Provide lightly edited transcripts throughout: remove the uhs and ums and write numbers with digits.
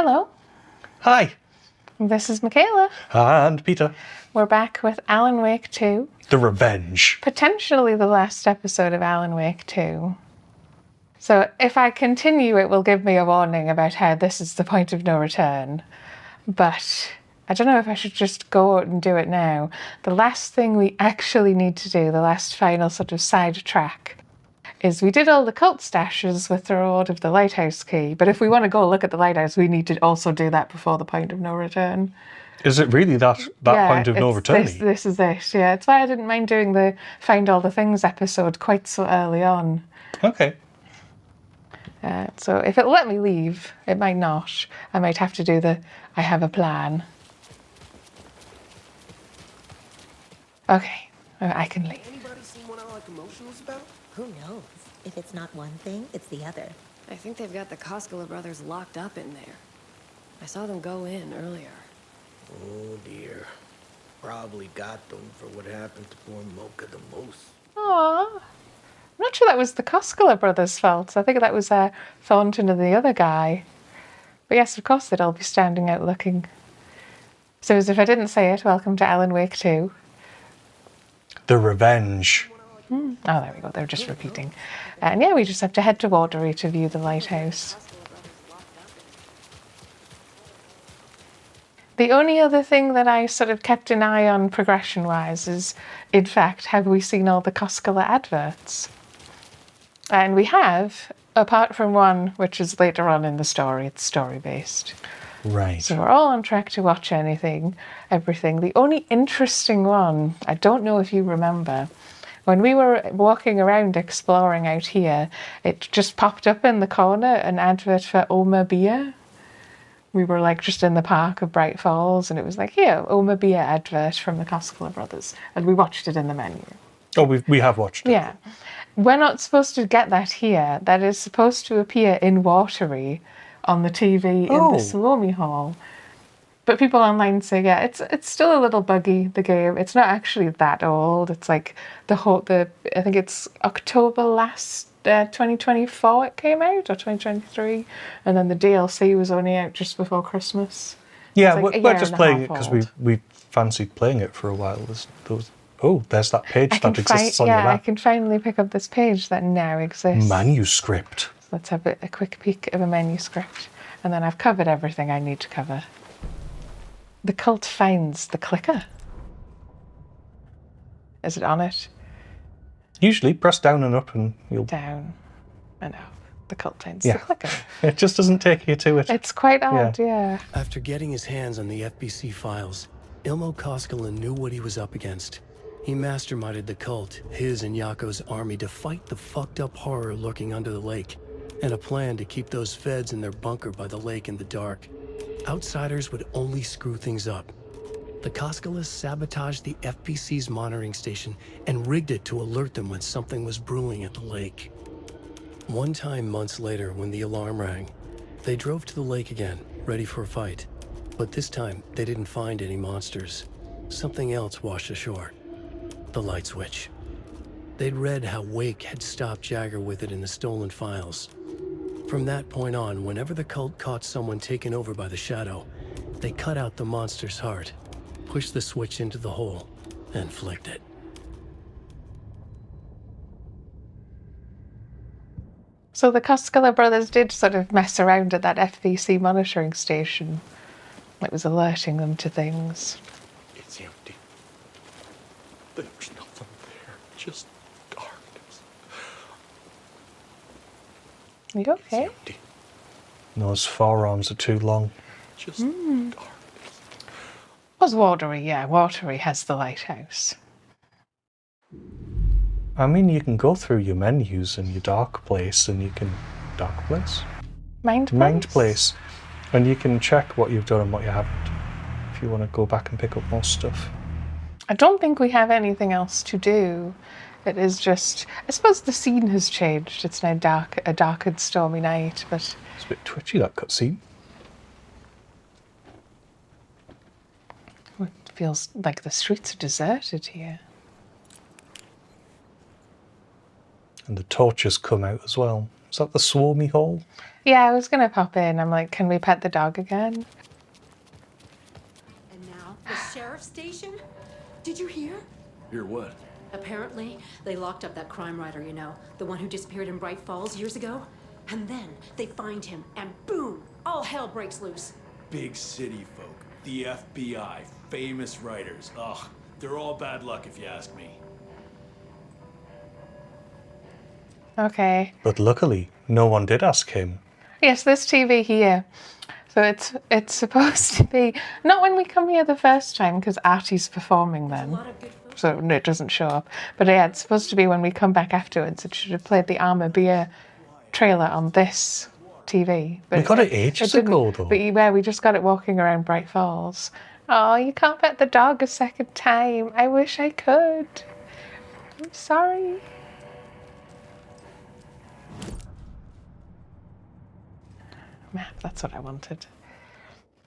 Hello, Hi. this is Michaela. And Peter. We're back with Alan Wake 2. The Revenge. Potentially the last episode of Alan Wake 2. So if I continue, it will give me a warning about how this is the point of no return. But I don't know if I should just go out and do it now. The last thing we actually need to do, the last final sort of side track, is we did all the cult stashes with the reward of the lighthouse key. But if we want to go look at the lighthouse, we need to also do that before the point of no return. Is it really that point of no return? This is it, yeah. It's why I didn't mind doing the Find All the Things episode quite so early on. Okay. So if it'll let me leave, it might not. I might have to do the I have a plan. Okay, I can leave. Anybody seen what I like emotionals about? Who knows? If it's not one thing, it's the other. I think they've got the Koskela brothers locked up in there. I saw them go in earlier. Oh dear. Probably got them for what happened to poor Mocha the Moose. Aww. I'm not sure that was the Koskela brothers' fault. I think that was Thornton and the other guy. But yes, of course they'd all be standing out looking. So as if I didn't say it, welcome to Alan Wake 2. The Revenge. Oh, there we go. They're just repeating. And yeah, we just have to head to Watery to view the lighthouse. The only other thing that I sort of kept an eye on progression-wise is, in fact, have we seen all the Koskela adverts? And we have, apart from one, which is later on in the story. It's story-based. Right. So we're all on track to watch everything. The only interesting one, I don't know if you remember, when we were walking around exploring out here, it just popped up in the corner, an advert for Oma Beer. We were like just in the park of Bright Falls, and it was like, here, Oma Beer advert from the Koskela brothers. And we watched it in the menu. Oh, we have watched it. Yeah. We're not supposed to get that here. That is supposed to appear in Watery on the TV in the Salome Hall. But people online say, yeah, it's still a little buggy, the game. It's not actually that old. It's like I think it's October last 2024 it came out, or 2023. And then the DLC was only out just before Christmas. Yeah, like we're just playing it because old. we fancied playing it for a while. There's that page that exists on your map. map. I can finally pick up this page that now exists. Manuscript. Let's have a quick peek of a manuscript. And then I've covered everything I need to cover. The cult finds the clicker. Is it on it? Usually press down and up and you'll... Down and up. The cult finds the clicker. It just doesn't take you to it. It's quite odd, yeah. After getting his hands on the FBC files, Ilmo Koskela knew what he was up against. He masterminded the cult, his and Yako's army, to fight the fucked up horror lurking under the lake, and a plan to keep those feds in their bunker by the lake in the dark. Outsiders would only screw things up. The Koskelas sabotaged the FBC's monitoring station and rigged it to alert them when something was brewing at the lake. One time months later, when the alarm rang, they drove to the lake again, ready for a fight. But this time, they didn't find any monsters. Something else washed ashore. The light switch. They'd read how Wake had stopped Jagger with it in the stolen files. From that point on, whenever the cult caught someone taken over by the Shadow, they cut out the monster's heart, pushed the switch into the hole, and flicked it. So the Koskela brothers did sort of mess around at that FBC monitoring station. It was alerting them to things. It's empty. There's nothing there. Just darkness. Are you okay? It's empty. Those forearms are too long. Just darkness. Was Watery, yeah. Watery has the lighthouse. I mean, you can go through your menus and your dark place, and you can... Dark place? Mind place. And you can check what you've done and what you haven't, if you want to go back and pick up more stuff. I don't think we have anything else to do. It is just... I suppose the scene has changed. It's now a dark and stormy night, but... It's a bit twitchy, that cutscene. It feels like the streets are deserted here. And the torches come out as well. Is that the swarmy hole? Yeah, I was going to pop in. I'm like, can we pet the dog again? And now, the sheriff's station? Did you hear? Hear what? Apparently, they locked up that crime writer, you know, the one who disappeared in Bright Falls years ago. And then they find him, and boom, all hell breaks loose. Big city folk. The FBI. Famous writers. Ugh, they're all bad luck if you ask me. Okay. But luckily, no one did ask him. Yes, this TV here. So it's supposed to be not when we come here the first time because Artie's performing A then, lot of good footage. so no, it doesn't show up. But yeah, it's supposed to be when we come back afterwards. It should have played the Armour Beer trailer on this TV. But We got it ages didn't. ago, though. But yeah, we just got it walking around Bright Falls. Oh, you can't pet the dog a second time. I wish I could. I'm sorry. Map, that's what I wanted.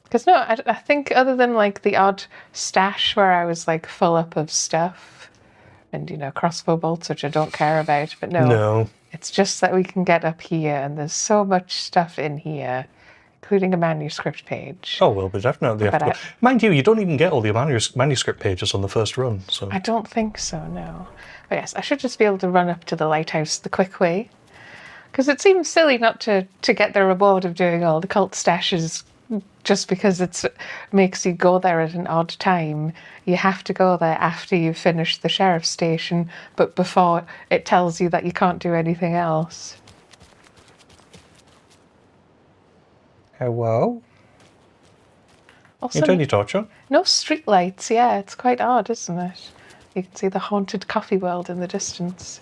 Because no, I think other than like the odd stash where I was like full up of stuff and, you know, crossbow bolts, which I don't care about, but No. it's just that we can get up here and there's so much stuff in here, including a manuscript page. Oh, well, we definitely have But to go. Mind you, you don't even get all the manuscript pages on the first run, so... I don't think so, no. But yes, I should just be able to run up to the lighthouse the quick way. Because it seems silly not to get the reward of doing all the cult stashes just because it makes you go there at an odd time. You have to go there after you've finished the sheriff's station, but before it tells you that you can't do anything else. Hello? Also, You turn your torch on? no street lights. Yeah, it's quite odd, isn't it? You can see the haunted coffee world in the distance.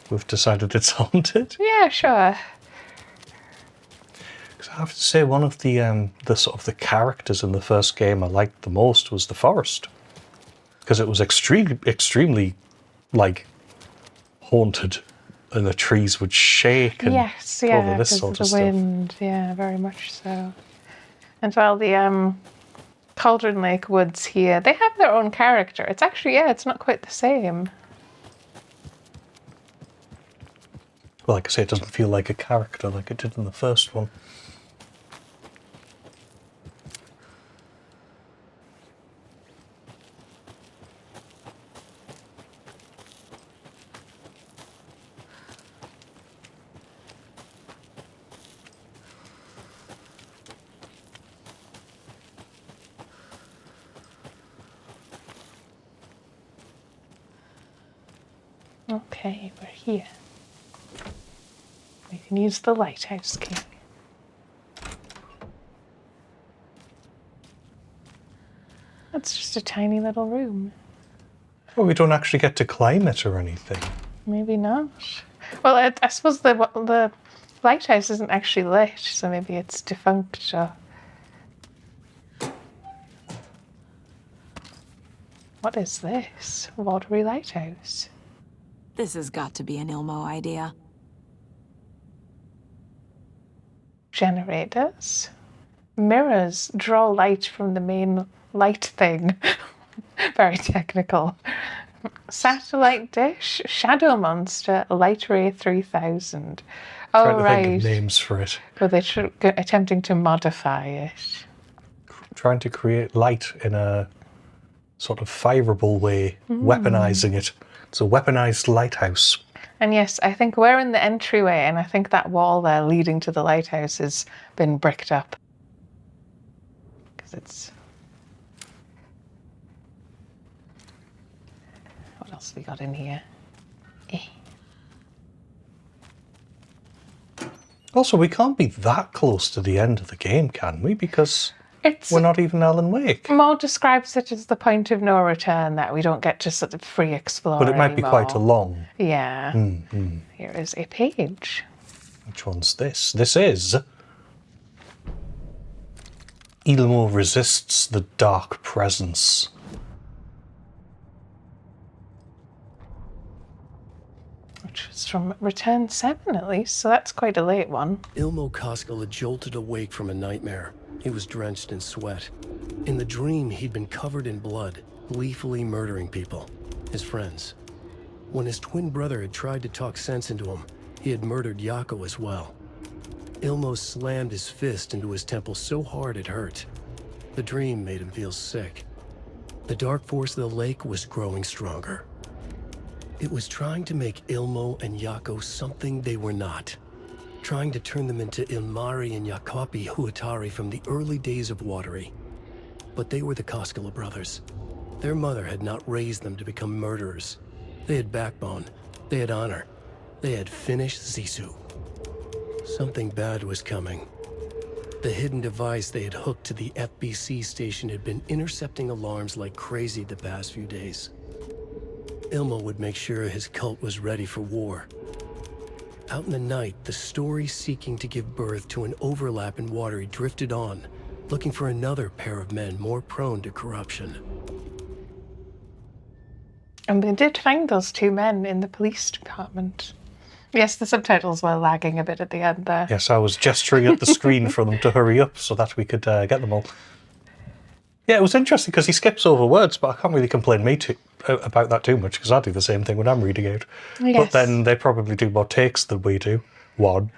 We've decided it's haunted. Yeah, sure. 'Cause I have to say, one of the sort of the characters in the first game I liked the most was the forest. Because it was extremely, like, haunted. And the trees would shake and Yes, all yeah, of this because sort of of the stuff. wind. Yeah, very much so. And well, the Cauldron Lake Woods here, they have their own character. It's actually, yeah, it's not quite the same. Well, like I say, it doesn't feel like a character like it did in the first one. Okay, we're here. We can use the lighthouse key. That's just a tiny little room. Well, we don't actually get to climb it or anything. Maybe not. Well, I suppose the lighthouse isn't actually lit, so maybe it's defunct or... What is this? Watery lighthouse. This has got to be an Ilmo idea. Generators. Mirrors draw light from the main light thing. Very technical. Satellite dish, shadow monster, light ray 3000. Oh, Trying to right. think of names for it. Well, they're attempting to modify it. Trying to create light in a sort of fireable way, weaponizing it. It's a weaponized lighthouse. And yes, I think we're in the entryway, and I think that wall there leading to the lighthouse has been bricked up. Because it's... What else have we got in here? Also, we can't be that close to the end of the game, can we? Because It's we're not even Alan Wake. more describes it as the point of no return, that we don't get to sort of free explore But it might be quite a anymore. long. Yeah. Here is a page. Which one's this? This is... Ilmo resists the dark presence. Which was from Return 7 at least, so that's quite a late one. Ilmo Koskela had jolted awake from a nightmare. He was drenched in sweat. In the dream, he'd been covered in blood, gleefully murdering people, his friends. When his twin brother had tried to talk sense into him, He had murdered Yako as well. Ilmo slammed his fist into his temple so hard it hurt. The dream made him feel sick. The dark force of the lake was growing stronger. It was trying to make Ilmo and Yako something they were not. Trying to turn them into Ilmari and Jacopi Huatari from the early days of Watery. But they were the Koskela brothers. Their mother had not raised them to become murderers. They had backbone. They had honor. They had finished Zissou. Something bad was coming. The hidden device they had hooked to the FBC station had been intercepting alarms like crazy the past few days. Ilmo would make sure his cult was ready for war. Out in the night, the story seeking to give birth to an overlap in Watery drifted on, looking for another pair of men more prone to corruption. And they did find those two men in the police department. Yes, the subtitles were lagging a bit at the end there. Yes, I was gesturing at the screen for them to hurry up so that we could get them all. Yeah, it was interesting because he skips over words, but I can't really complain about that too much because I do the same thing when I'm reading out. Yes. But then they probably do more takes than we do. One.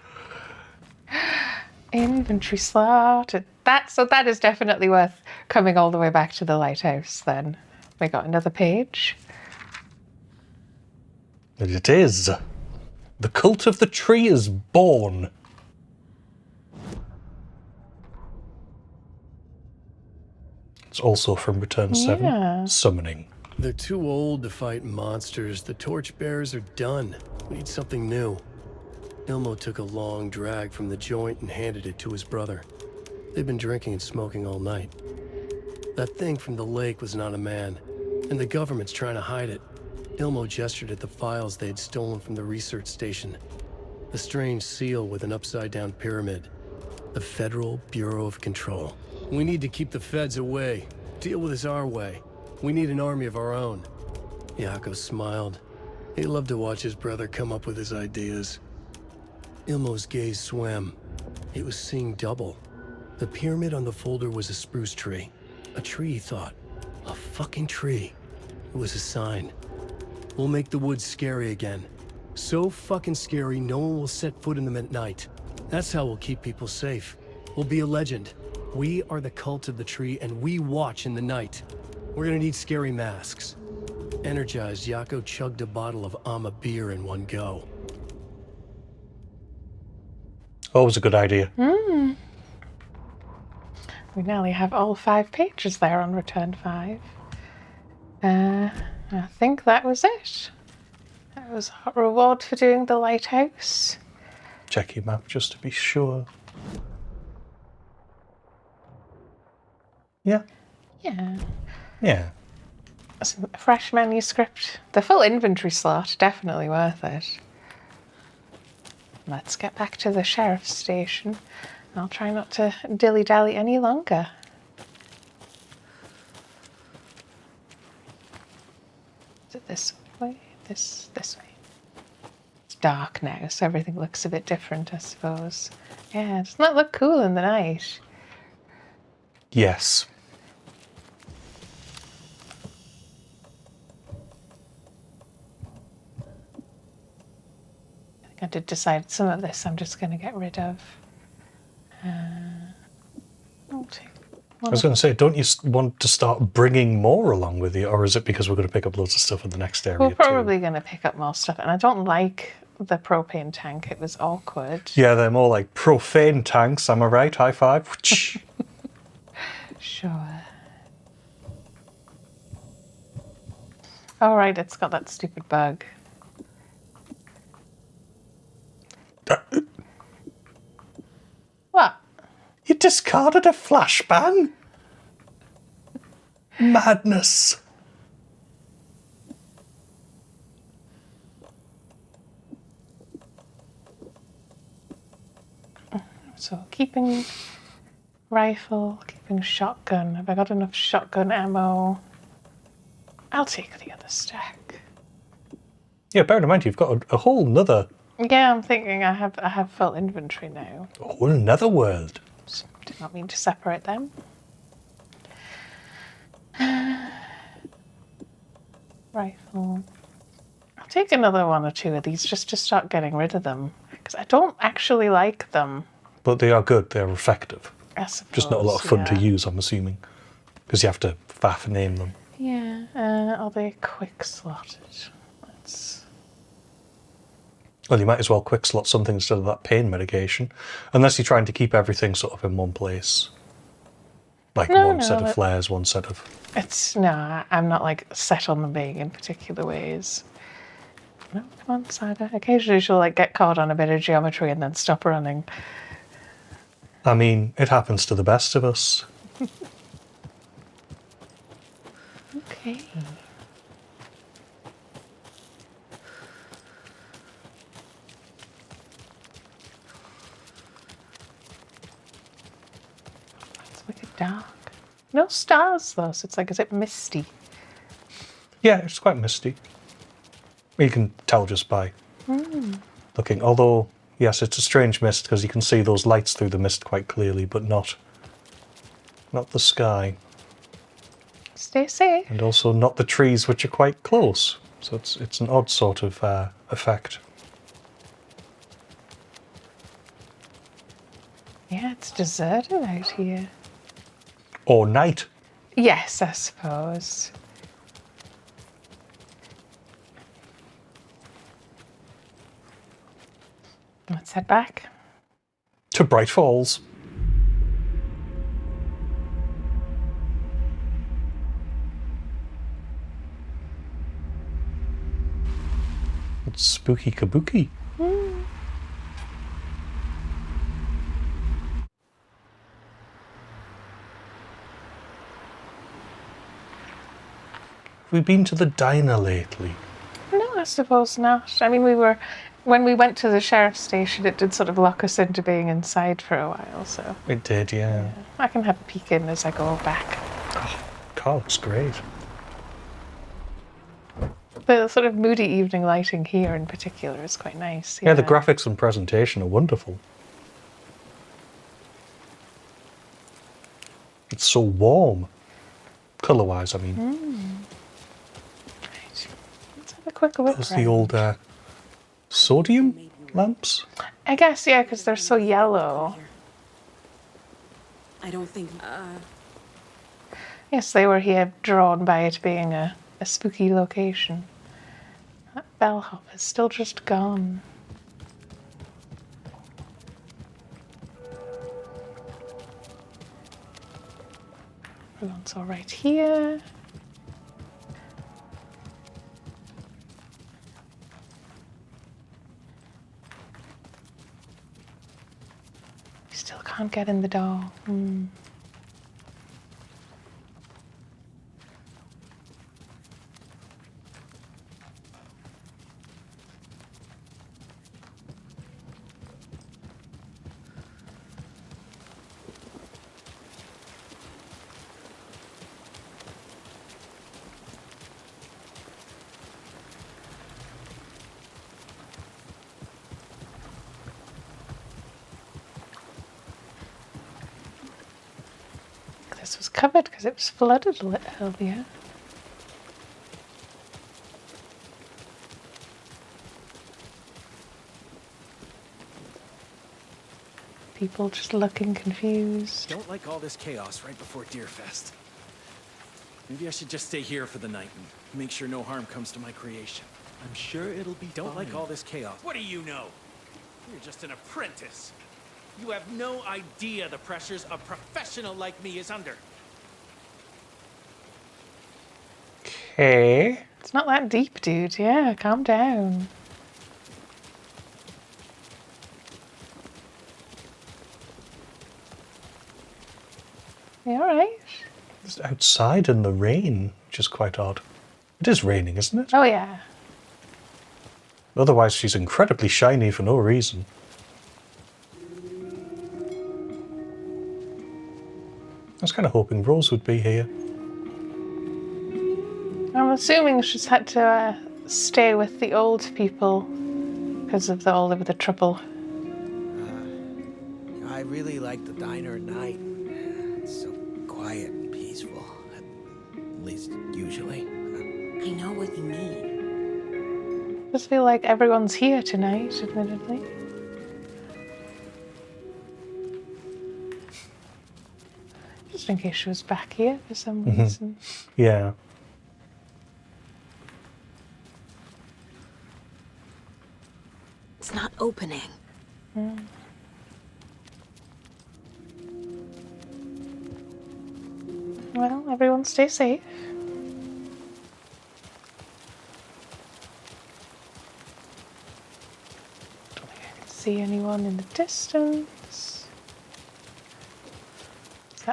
Inventory slot. So that is definitely worth coming all the way back to the lighthouse then. We got another page. And it is. The cult of the tree is born. It's also from Return 7. Yeah. Summoning. They're too old to fight monsters. The torchbearers are done. We need something new. Ilmo took a long drag from the joint and handed it to his brother. They'd been drinking and smoking all night. That thing from the lake was not a man, and the government's trying to hide it. Ilmo gestured at the files they had stolen from the research station. A strange seal with an upside-down pyramid. The Federal Bureau of Control. We need to keep the feds away. Deal with this our way. We need an army of our own. Yako smiled. He loved to watch his brother come up with his ideas. Ilmo's gaze swam. He was seeing double. The pyramid on the folder was a spruce tree. A tree, he thought. A fucking tree. It was a sign. We'll make the woods scary again. So fucking scary, no one will set foot in them at night. That's how we'll keep people safe. We'll be a legend. We are the cult of the tree, and we watch in the night. We're gonna need scary masks. Energized, Yako chugged a bottle of Ama beer in one go. Always a good idea. We nearly have all 5 pages there on Return 5. I think that was it. That was a reward for doing the lighthouse. Check your map just to be sure. Yeah. Yeah. Yeah. Some fresh manuscript. The full inventory slot, definitely worth it. Let's get back to the sheriff's station. I'll try not to dilly-dally any longer. Is it this way? This way. It's dark now, so everything looks a bit different, I suppose. Yeah, doesn't that look cool in the night? Yes. I did decide some of this I'm just going to get rid of. I'll take I was going to say, don't you want to start bringing more along with you, or is it because we're going to pick up loads of stuff in the next area We're too? probably going to pick up more stuff, and I don't like the propane tank. It was awkward. Yeah, they're more like profane tanks, am I right? High five. Sure. All right, it's got that stupid bug. What? You discarded a flashbang? Madness. So keeping rifle, keeping shotgun. Have I got enough shotgun ammo? I'll take the other stack. Yeah, bear in mind you've got a whole nother, Yeah, I'm thinking I have full inventory now. a whole another world. Did not mean to separate them. Rifle. I'll I'll take another one or two of these just to start getting rid of them. Because I don't actually like them. But they are good, they're effective. I suppose, Just not a lot of fun to yeah. use, I'm assuming. Because you have to faff name them. Yeah, are they quick slotted? Let's... Well, you might as well quick slot something instead of that pain medication. Unless you're trying to keep everything sort of in one place. Like one set of flares, one set of... No, I'm not like set on them being in particular ways. No, come on, Saga. Occasionally she'll like get caught on a bit of geometry and then stop running. I mean, it happens to the best of us. Okay. It's wicked dark. No stars though, so it's like, is it misty? Yeah, it's quite misty. You can tell just by looking. Although, yes, it's a strange mist because you can see those lights through the mist quite clearly, but not the sky. Stay safe. And also not the trees, which are quite close. So it's an odd sort of effect. Yeah, it's deserted out here. Or night. Yes, I suppose. Let's head back. To Bright Falls. It's spooky kabuki. Have we been to the diner lately? No, I suppose not. I mean, when we went to the sheriff's station, it did sort of lock us into being inside for a while, so. It did, yeah. I can have a peek in as I go back. Car looks great. The sort of moody evening lighting here in particular is quite nice. Yeah, the graphics and presentation are wonderful. It's so warm. Colour-wise, I mean. Right. Let's have a quick look. Those are the old sodium lamps? I guess, yeah, because they're so yellow. I don't think... Yes, they were here drawn by it being a spooky location. That bellhop is still just gone. Everyone's all right here. Still can't get in the door. This was covered because it was flooded a little earlier. People just looking confused. Don't like all this chaos right before Deerfest. Maybe I should just stay here for the night and make sure no harm comes to my creation. I'm sure it'll be Don't fine. like all this chaos. What do you know? You're just an apprentice. You have no idea the pressures a professional like me is under. Okay. It's not that deep, dude. Yeah, calm down. You alright? It's outside in the rain, which is quite odd. It is raining, isn't it? Oh, yeah. Otherwise, she's incredibly shiny for no reason. I was kind of hoping Rose would be here. I'm assuming she's had to stay with the old people because of all of the trouble. I really like the diner at night. It's so quiet and peaceful. At least usually. I know what you mean. Just feel like everyone's here tonight, admittedly. Just in case she was back here for some reason. Yeah. It's not opening. Well, everyone stay safe. Don't think I can see anyone in the distance.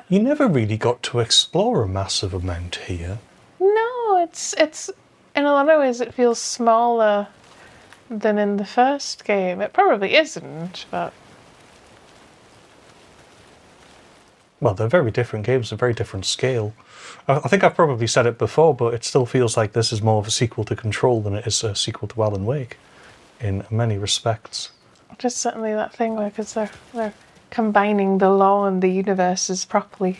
You never really got to explore a massive amount here. No, it's in a lot of ways it feels smaller than in the first game. It probably isn't, but Well, they're very different games, a very different scale. I think I've probably said it before, but it still feels like this is more of a sequel to Control than it is a sequel to Alan Wake, in many respects. just certainly that thing where because they're combining the law and the universes properly.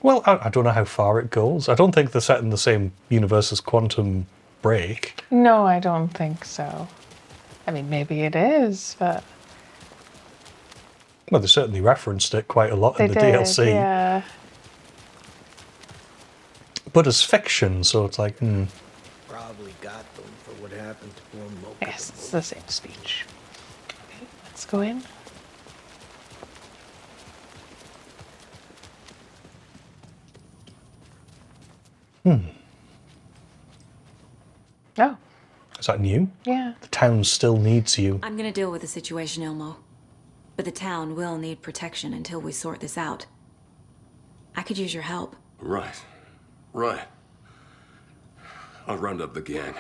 Well, I don't know how far it goes. I don't think they're set in the same universe as Quantum Break. No, I don't think so. I mean, maybe it is, but Well, they certainly referenced it quite a lot they in the did, DLC. yeah. But as fiction, so it's like, Probably got them for what happened to poor Mocha. Yes, it's the same speech. Okay, let's go in. Oh, is that new? yeah. The town still needs you. I'm gonna deal with the situation, Ilmo. But the town will need protection until we sort this out. I could use your help. Right. Right. I'll round up the gang.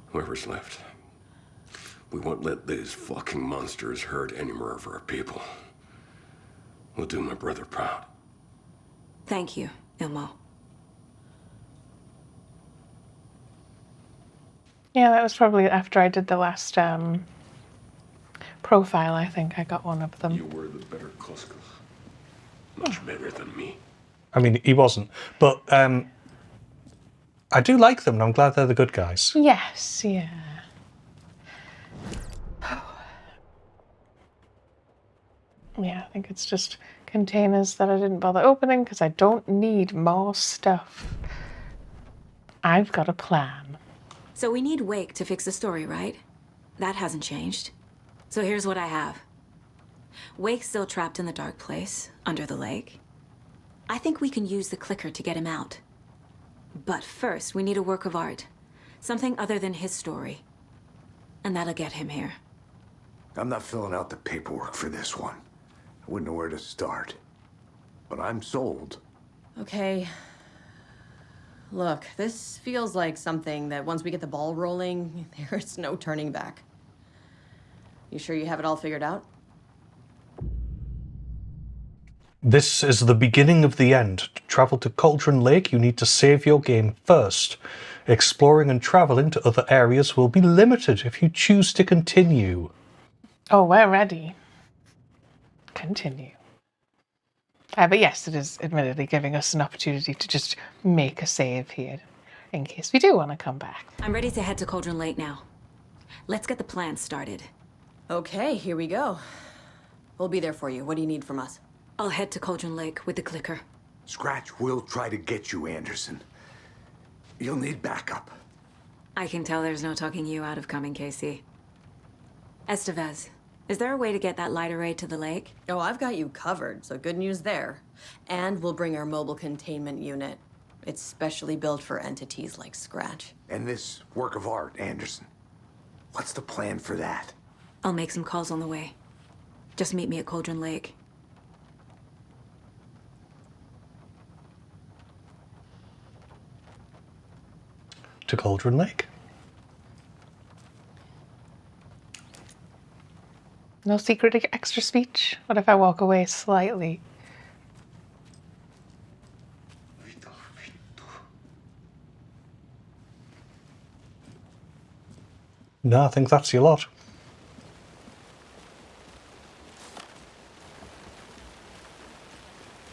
Whoever's left. We won't let these fucking monsters hurt any more of our people. We'll do my brother proud. Thank you, Ilmo. Yeah, that was probably after I did the last profile, I think I got one of them. You were the better Koskos. Much better than me. I mean, he wasn't. But I do like them, and I'm glad they're the good guys. Yes, yeah. Yeah, I think it's just containers that I didn't bother opening because I don't need more stuff. I've got a plan. So we need Wake to fix the story, right? That hasn't changed. So here's what I have. Wake's still trapped in the dark place, under the lake. I think we can use the clicker to get him out. But first, we need a work of art. Something other than his story. And that'll get him here. I'm not filling out the paperwork for this one. I wouldn't know where to start. But I'm sold. Okay. Look, this feels like something that once we get the ball rolling, there's no turning back. You sure you have it all figured out? This is the beginning of the end. To travel to Cauldron Lake, you need to save your game first. Exploring and traveling to other areas will be limited if you choose to continue. Oh, we're ready. Continue. But yes, it is admittedly giving us an opportunity to just make a save here in case we do want to come back. I'm ready to head to Cauldron Lake now. Let's get the plan started. Okay, here we go. We'll be there for you. What do you need from us? I'll head to Cauldron Lake with the clicker. Scratch will try to get you, Anderson. You'll need backup. I can tell there's no talking you out of coming, Casey. Estevez, is there a way to get that light array to the lake? Oh, I've got you covered, so good news there. And we'll bring our mobile containment unit. It's specially built for entities like Scratch. And this work of art, Anderson. What's the plan for that? I'll make some calls on the way. Just meet me at Cauldron Lake. To Cauldron Lake. No secret extra speech? What if I walk away slightly? No, I think that's your lot.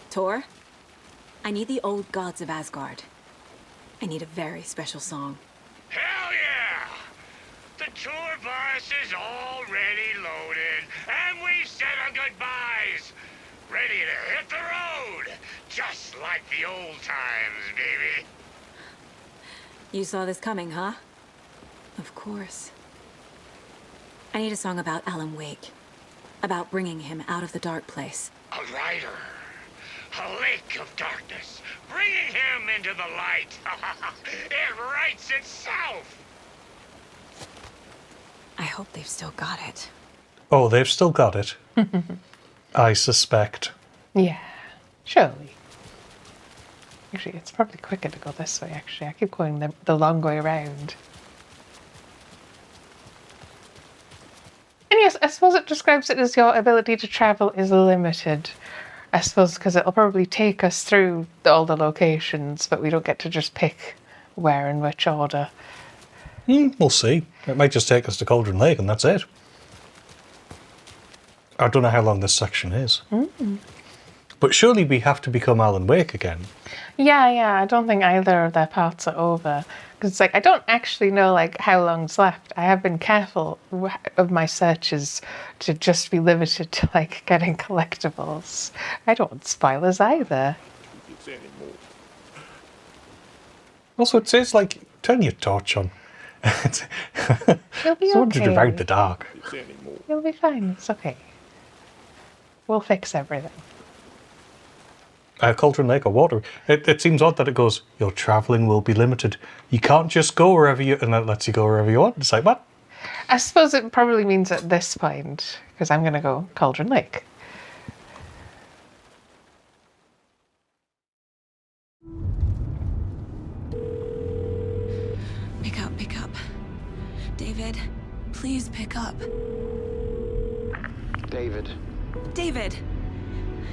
Tor, I need the old gods of Asgard. I need a very special song. Hell tour bus is already loaded, and we've said our goodbyes. Ready to hit the road, just like the old times, baby. You saw this coming, huh? Of course. I need a song about Alan Wake. About bringing him out of the dark place. A rider. A lake of darkness. Bringing him into the light. It writes itself. I hope they've still got it. Oh, they've still got it. I suspect. Yeah, surely. Actually, it's probably quicker to go this way, actually. I keep going the long way around. And yes, I suppose it describes it as your ability to travel is limited. I suppose because it'll probably take us through all the locations, but we don't get to just pick where and which order. We'll see. It might just take us to Cauldron Lake and that's it. I don't know how long this section is. But surely we have to become Alan Wake again. Yeah, I don't think either of their parts are over. Because it's like, I don't actually know like how long's left. I have been careful of my searches to just be limited to like getting collectibles. I don't want spoilers either. Also, it says like, turn your torch on. You'll be Wandered okay. around the dark. You'll be fine. It's okay. We'll fix everything. Cauldron Lake or water. It seems odd that it goes, your travelling will be limited. You can't just go wherever you... And that lets you go wherever you want. It's like, what? I suppose it probably means at this point, because I'm going to go Cauldron Lake. Pick up. David, please pick up. David. David!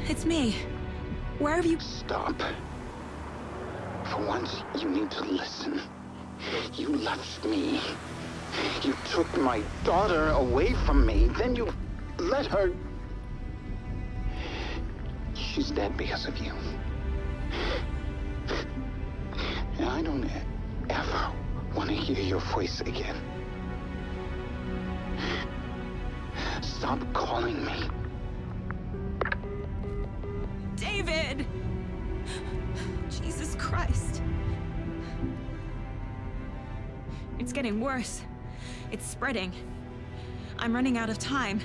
It's me. Where have you... Stop. For once, you need to listen. You left me. You took my daughter away from me. Then you let her... She's dead because of you. And I don't ever want to hear your voice again. Stop calling me. David! Jesus Christ. It's getting worse. It's spreading. I'm running out of time.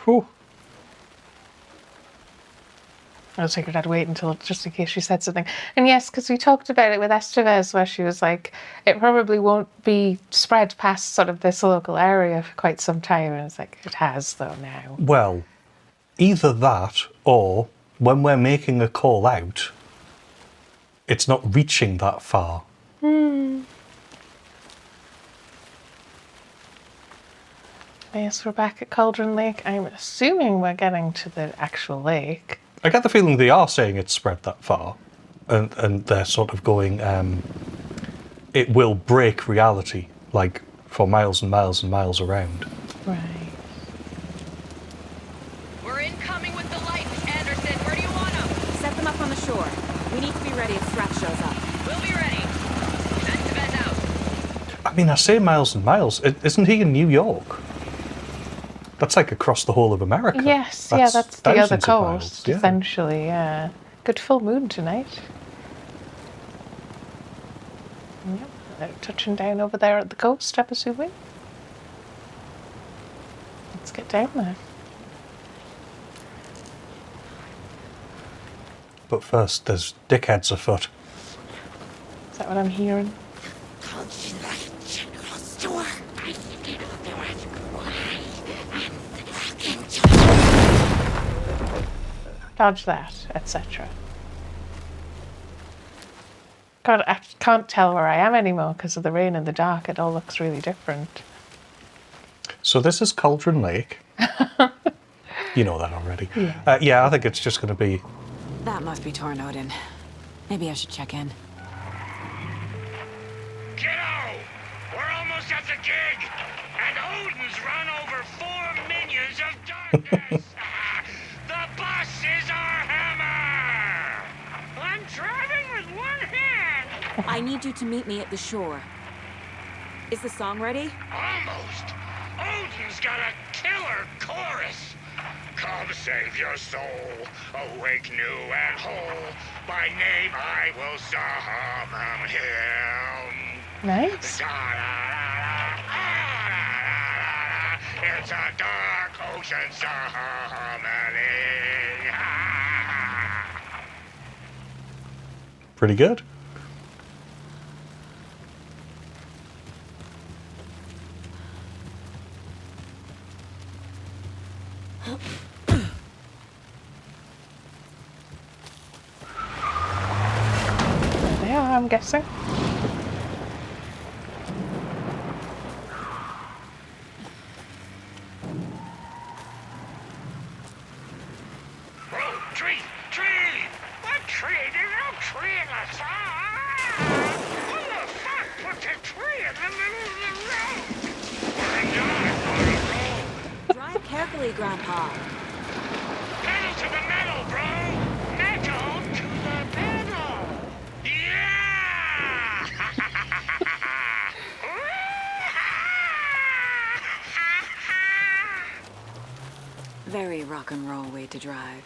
Whew. I was figured I'd wait until just in case she said something. And yes, because we talked about it with Estevez, where she was like, it probably won't be spread past sort of this local area for quite some time. And it's like, it has though now. Well, either that or when we're making a call out, it's not reaching that far. Yes, we're back at Cauldron Lake. I'm assuming we're getting to the actual lake. I get the feeling they are saying it's spread that far. And they're sort of going, it will break reality, like for miles and miles and miles around. Right. We're incoming with the lights, Anderson. Where do you want them? Set them up on the shore. We need to be ready if Strax shows up. We'll be ready. Estevez out. I mean, I say miles and miles. Isn't he in New York? That's like across the whole of America. Yes, that's the other thousands of miles, coast, yeah. essentially, yeah. Good full moon tonight. Yep, they're touching down over there at the coast, I'm assuming. Let's get down there. But first, there's dickheads afoot. Is that what I'm hearing? Dodge that, etc. God, I can't tell where I am anymore because of the rain and the dark. It all looks really different. So this is Cauldron Lake. You know that already. Yeah. Yeah, I think it's just going to be... That must be Tornodin. Maybe I should check in. Kiddo! We're almost at the gig! And Odin's run over 4 minions of darkness! The bus is our hammer! I'm driving with one hand! I need you to meet me at the shore. Is the song ready? Almost! Odin's got a killer chorus! Come save your soul, awake new and whole. By name I will summon him. Nice. It's a dark ocean summoning. Pretty good. There they are, I'm guessing. Whoa, tree! Tree! What tree? There's no tree in the side! Who the fuck put the tree in the middle of the road? We're not on a road! Drive carefully, Grandpa. Pedal to the metal, bro! Metal to the metal! Yeah! Very rock and roll way to drive.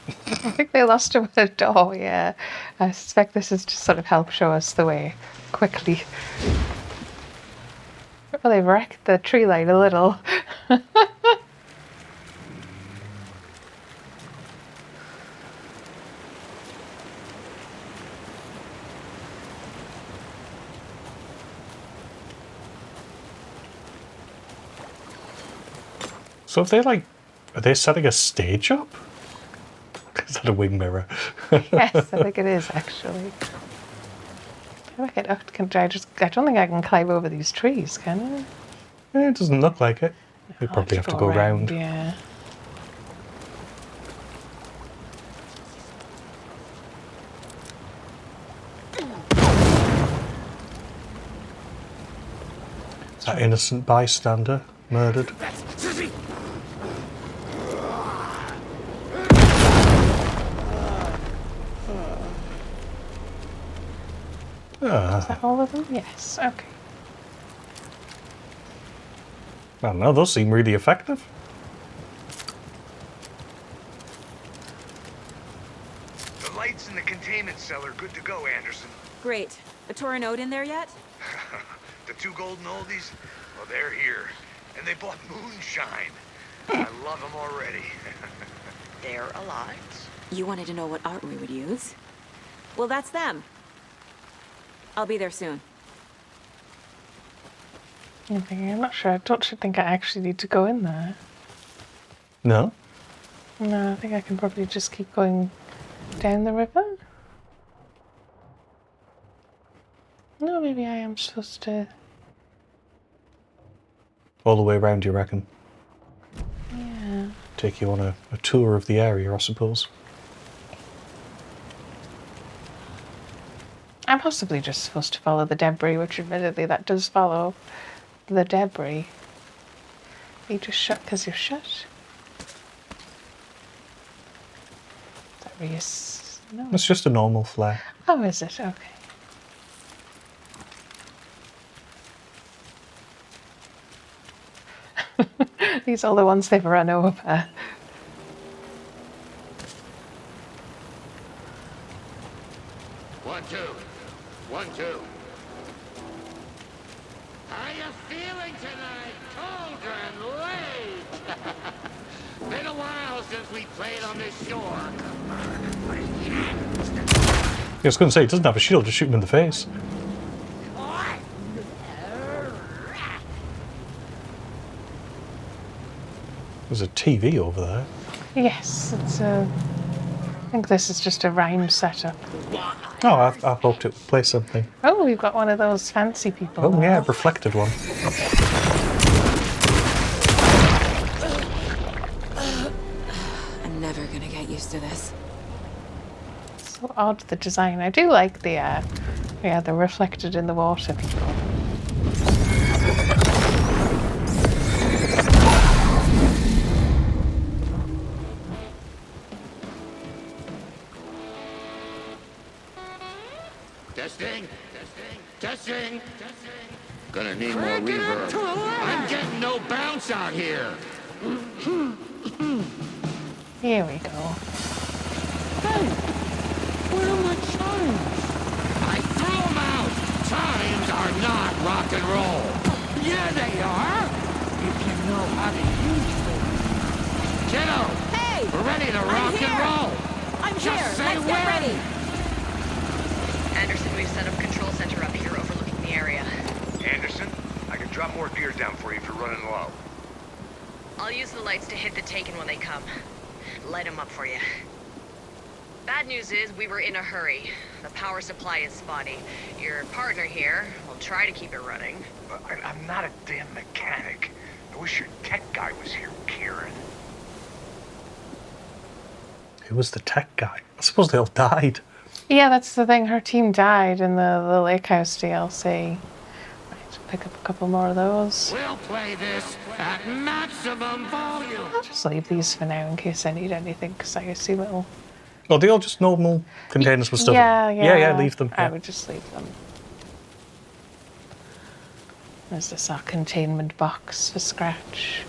I think they lost him with a door, yeah. I suspect this is to sort of help show us the way quickly. Well, they've wrecked the tree light a little. So if they like, are they setting a stage up? Is that a wing mirror? Yes, I think it is actually. I don't think I can climb over these trees, can I? It doesn't look like it. We probably have to go around. Yeah. Is that innocent bystander murdered? Is that all of them? Yes, okay. I don't know, those seem really effective. The lights in the containment cell are good to go, Anderson. Great. A Torin Ode in there yet? The 2 golden oldies, well, they're here. And they bought moonshine. I love them already. They're alive. You wanted to know what art we would use? Well, that's them. I'll be there soon. I'm not sure. I don't think I actually need to go in there. No? No, I think I can probably just keep going down the river. No, maybe I am supposed to... All the way around, you reckon? Yeah. Take you on a tour of the area, I suppose. I'm possibly just supposed to follow the debris, which admittedly that does follow the debris. You just shut because you're shut? Is that no. It's just a normal flare. Oh, is it? Okay. These are the ones they've run over. One, two. 1, 2. How you feeling tonight? Cauldron late. Been a while since we played on this shore. I was going to say, it doesn't have a shield, just shoot him in the face. There's a TV over there. Yes, it's a... I think this is just a rhyme setup. Oh, I hoped it would play something. Oh, we've got one of those fancy people. Oh, yeah, reflected one. I'm never gonna get used to this. so odd, the design. I do like the yeah, the reflected in the water people. Testing. Testing. Gonna need more reverb. I'm getting no bounce out here. Here we go. Hey, where are my chimes? I threw them out. Chimes are not rock and roll. Yeah, they are. If you know how to use them. Kiddo. Hey! We're ready to rock and roll. I'm Just here. say Let's when. get ready. Anderson, we've set up a control center up here overlooking the area. Anderson, I can drop more gear down for you if you're running low. I'll use the lights to hit the Taken when they come. Light them up for you. Bad news is we were in a hurry. The power supply is spotty. Your partner here will try to keep it running. I'm not a damn mechanic. I wish your tech guy was here, Kieran. Who was the tech guy? I suppose they all died. Yeah, that's the thing. Her team died in the Lake House DLC. Right, pick up a couple more of those. We'll play this at maximum volume. I'll just leave these for now in case I need anything, because I assume it'll... Oh, they all just normal containers with stuff. Yeah, leave them. I Yeah. would just leave them. There's this containment box for Scratch.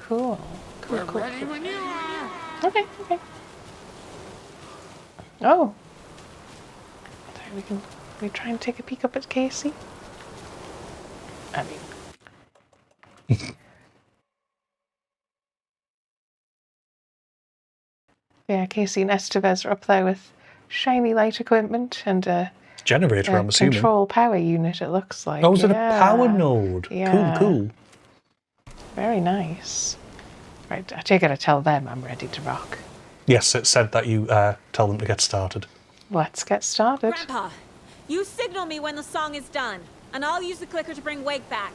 Cool. Cool, We're cool, ready cool. when you are. Okay. Oh. Sorry, we try and take a peek up at Casey? I mean... Yeah, Casey and Estevez are up there with shiny light equipment and a Generator, I'm assuming. control power unit, it looks like. Oh, is it a power node? Yeah. Cool. Very nice. Right, I take it I tell them I'm ready to rock. Yes, it said that you tell them to get started. Let's get started. Grandpa, you signal me when the song is done, and I'll use the clicker to bring Wake back.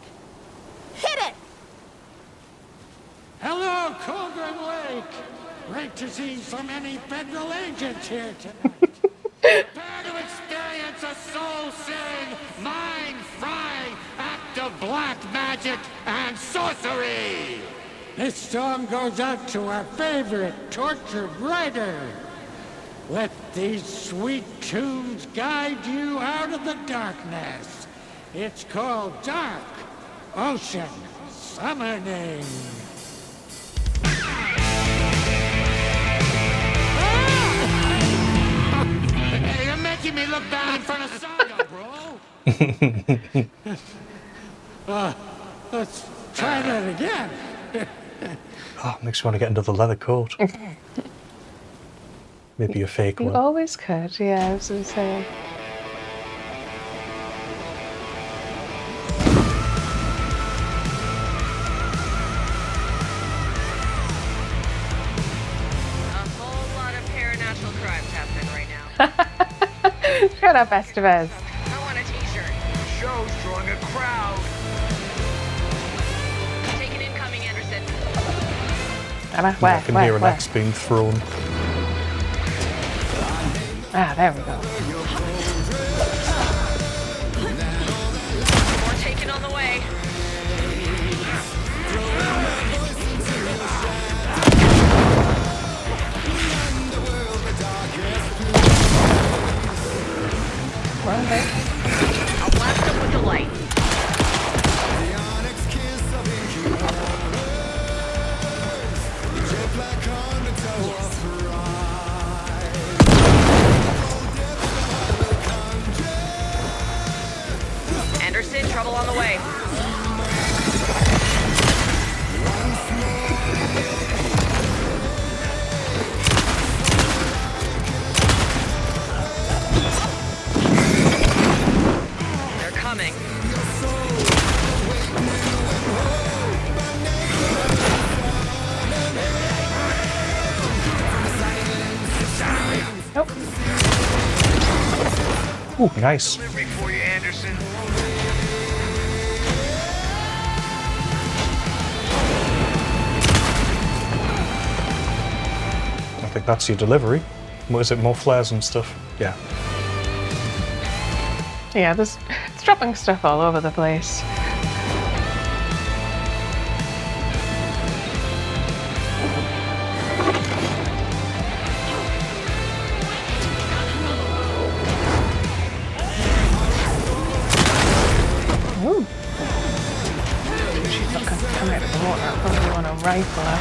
Hit it! Hello, Colgan Lake. Great to see so many federal agents here tonight. Prepare to experience a soul-searing, mind-frying act of black magic and sorcery. This song goes out to our favorite tortured writer. Let these sweet tunes guide you out of the darkness. It's called Dark Ocean Summoning. Hey, you're making me look bad in front of Saga, bro. Let's try that again. Oh, makes me want to get into the leather coat. Maybe a fake You one. always could, yeah, I was going to say. A whole lot of paranatural crimes happening right now. Shut up, Estevez. I want a t-shirt. The show's drawing a crowd. Take an incoming, Anderson. Emma, I can hear an axe being thrown. Ah, there we go. More taken on the way. I'll blast them with the light. Anderson, trouble on the way. They're coming. Nope. Ooh, nice. Delivery for you, Anderson. I think think that's your delivery. What is it, more flares and stuff? Yeah. Yeah, it's dropping stuff all over the place. Ooh. She's not going to come out of the water. I probably want to rifle her.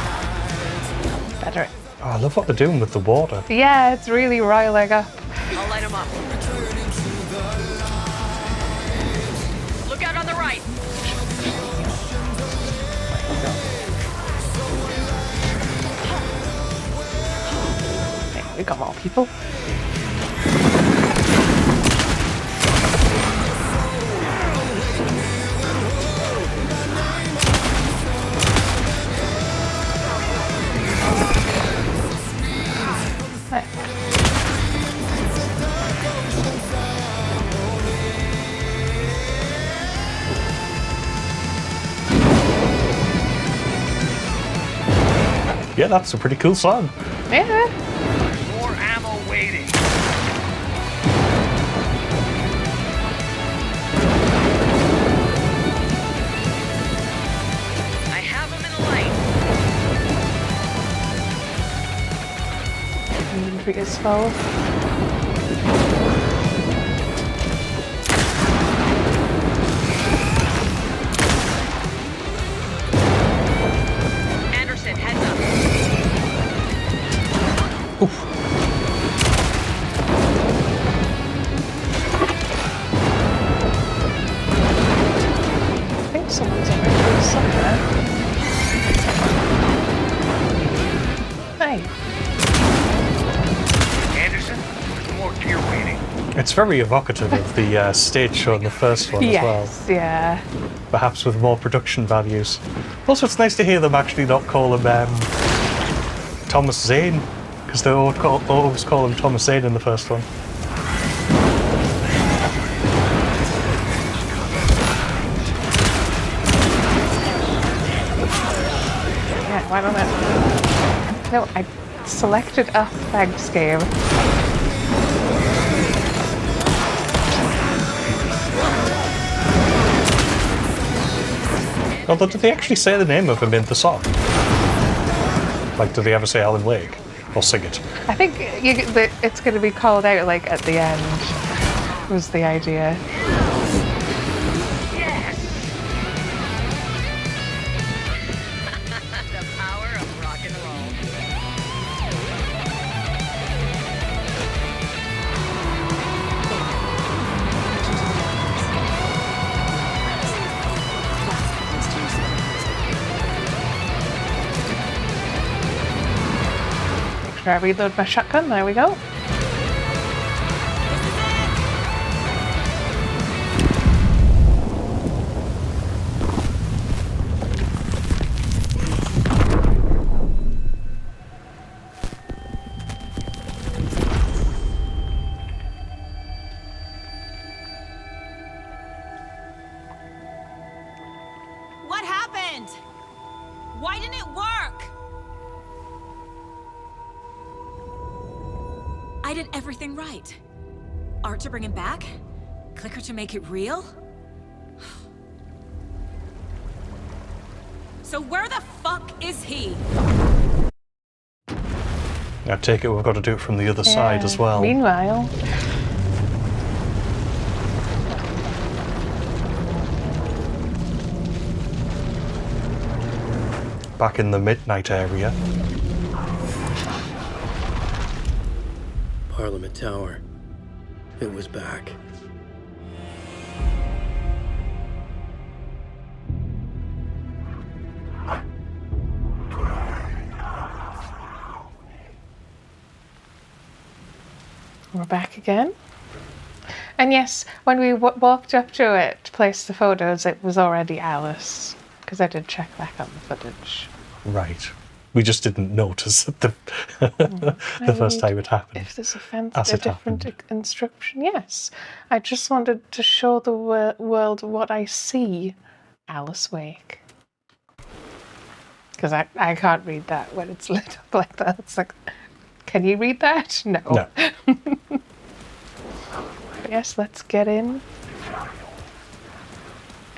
Better. Oh, I love what they're doing with the water. Yeah, it's really riling up. I'll light him up. Look out on the right. Okay, we got more people. Right. Yeah, that's a pretty cool song. Yeah. More ammo waiting. I have him in the light. Inventory is full. Anderson, heads up. I think someone's inventory somewhere. Hey. Anderson, there's more gear waiting. It's very evocative of the stage show in the first one as well. Yes, yeah. Perhaps with more production values. Also, it's nice to hear them actually not call him Thomas Zane, because they always call him Thomas Zane in the first one. Yeah, why don't I? No, I selected a thanks game. Although, did they actually say the name of him in the song? Like, did they ever say Alan Wake? Or sing it? I think it's going to be called out like at the end. Was the idea? The power of rock and roll. Make sure I reload my shotgun. There we go. What happened? Why didn't it work? I did everything right. Art to bring him back? Clicker to make it real? So where the fuck is he? I take it we've got to do it from the other side as well. Meanwhile. Back in the midnight area. Parliament Tower. It was back. We're back again. And yes, when we walked up to it to place the photos, it was already Alice. Because I did check back on the footage. Right. We just didn't notice it the first time it happened. If there's As a it different happened. inscription, yes. I just wanted to show the world what I see, Alice Wake. Because I can't read that when it's lit up like that. It's like Can you read that? No. No. Yes, let's get in.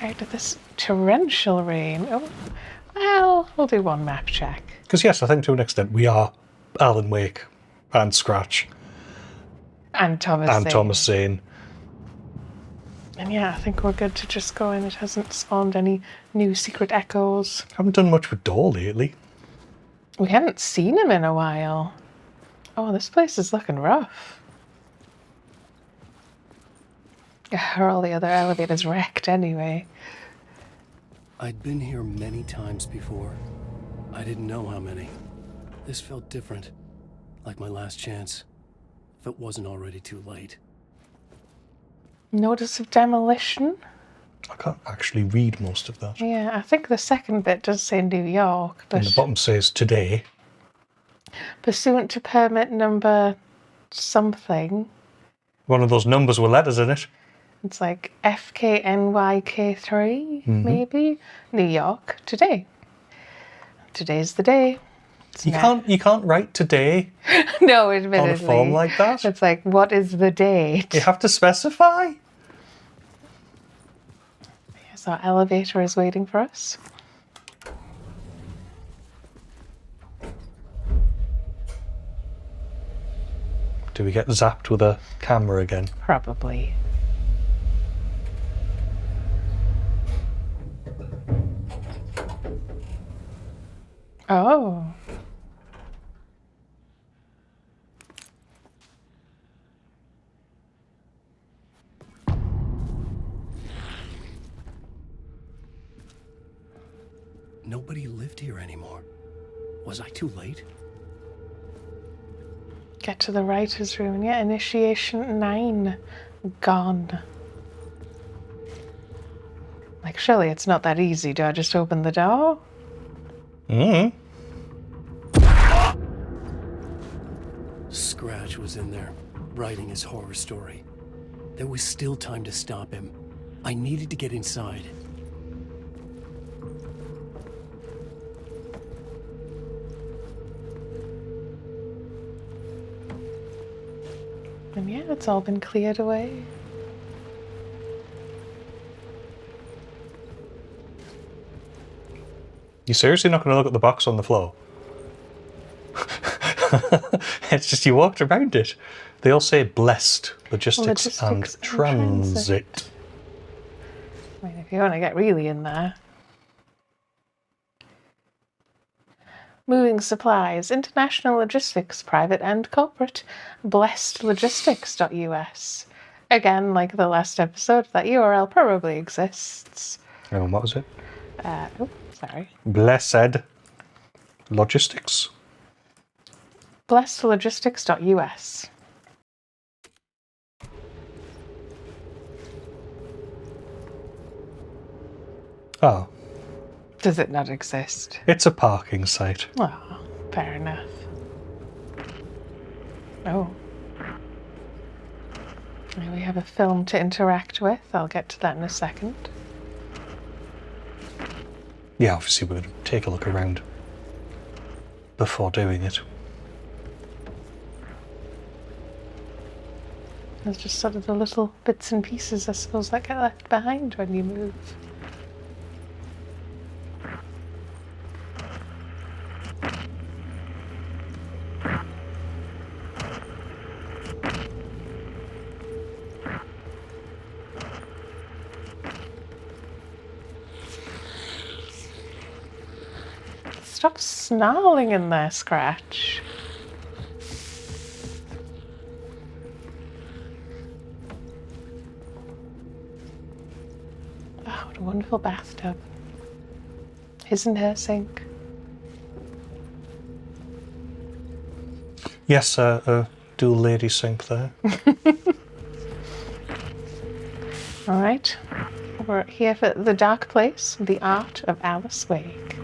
Out of this torrential rain. Oh, well, we'll do one map check. Because yes, I think to an extent we are Alan Wake and Scratch And Thomas and Zane. Thomas Zane. And yeah, I think we're good to just go in. It hasn't spawned any new secret echoes. Haven't done much with Door lately. We haven't seen him in a while. Oh, this place is looking rough. Are all the other elevators wrecked anyway? I'd been here many times before. I didn't know how many. This felt different. Like my last chance. If it wasn't already too late. Notice of demolition? I can't actually read most of that. Yeah, I think the second bit does say New York, And the but bottom says today. pursuant to permit number something. One of those numbers with letters in it. It's like FKNYK3, Mhm. maybe? New York, today. Today's the day. It's You can't write today No, on admittedly. a form like that. It's like, what is the date? You have to specify. So our elevator is waiting for us. Do we get zapped with a camera again? Probably. Oh. Nobody lived here anymore. Was I too late? Get to the writer's room. Yeah, initiation 9. Gone. Like, surely it's not that easy. Do I just open the door? Scratch was in there, writing his horror story. There was still time to stop him. I needed to get inside. And yeah, it's all been cleared away. You seriously not going to look at the box on the floor? It's just you walked around it. They all say blessed logistics and transit. I mean, if you want to get really in there. Moving supplies, international logistics, private and corporate, blessedlogistics.us. Again, like the last episode, that URL probably exists. Oh, what was it? Oh, sorry. Blessed Logistics. Blessedlogistics.us. Oh, Does it not exist? it's a parking site. Oh, fair enough. Oh. Now we have a film to interact with. I'll get to that in a second. Yeah, obviously we're going to take a look around before doing it. There's just sort of the little bits and pieces, I suppose, that get left behind when you move. Stop snarling in there, Scratch. Oh, what a wonderful bathtub. His and her sink. Yes, a dual lady sink there. All right. We're here for The Dark Place, The Art of Alice Wake.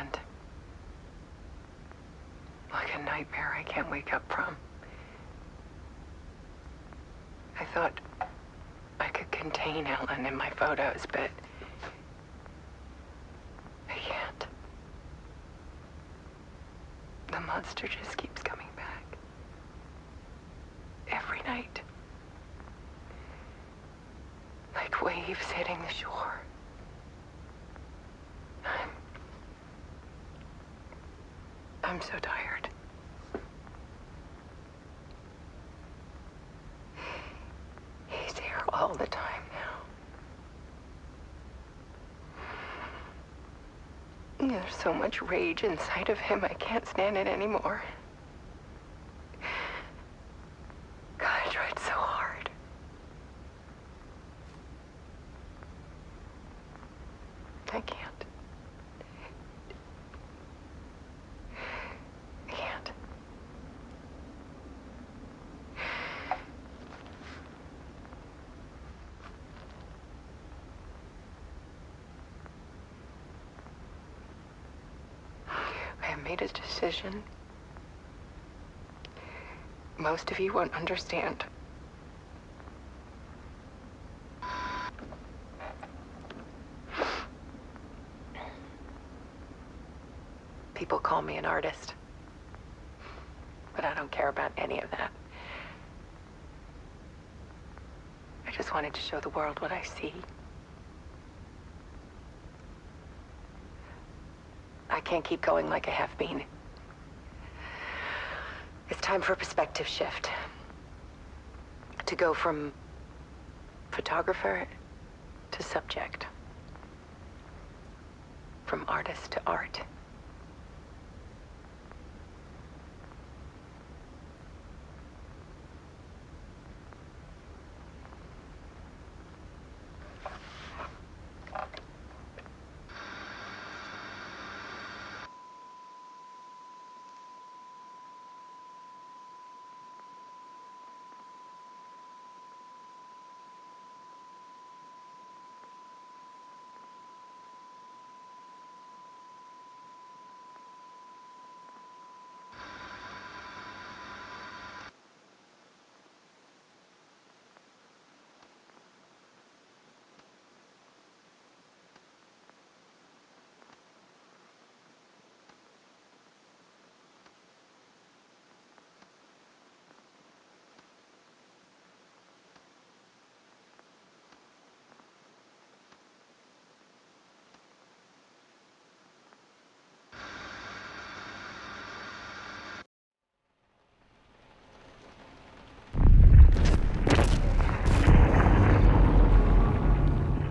end. Like a nightmare I can't wake up from. I thought I could contain Ellen in my photos, but I can't. The monster just keeps coming back. Every night. Like waves hitting the shore. I'm so tired. He's here all the time now. There's so much rage inside of him, I can't stand it anymore. God, I tried so hard. I can't. I can't. I have made a decision. Most of you won't understand. People call me an artist, but I don't care about any of that. I just wanted to show the world what I see. I can't keep going like I have been. It's time for a perspective shift. To go from photographer to subject. From artist to art.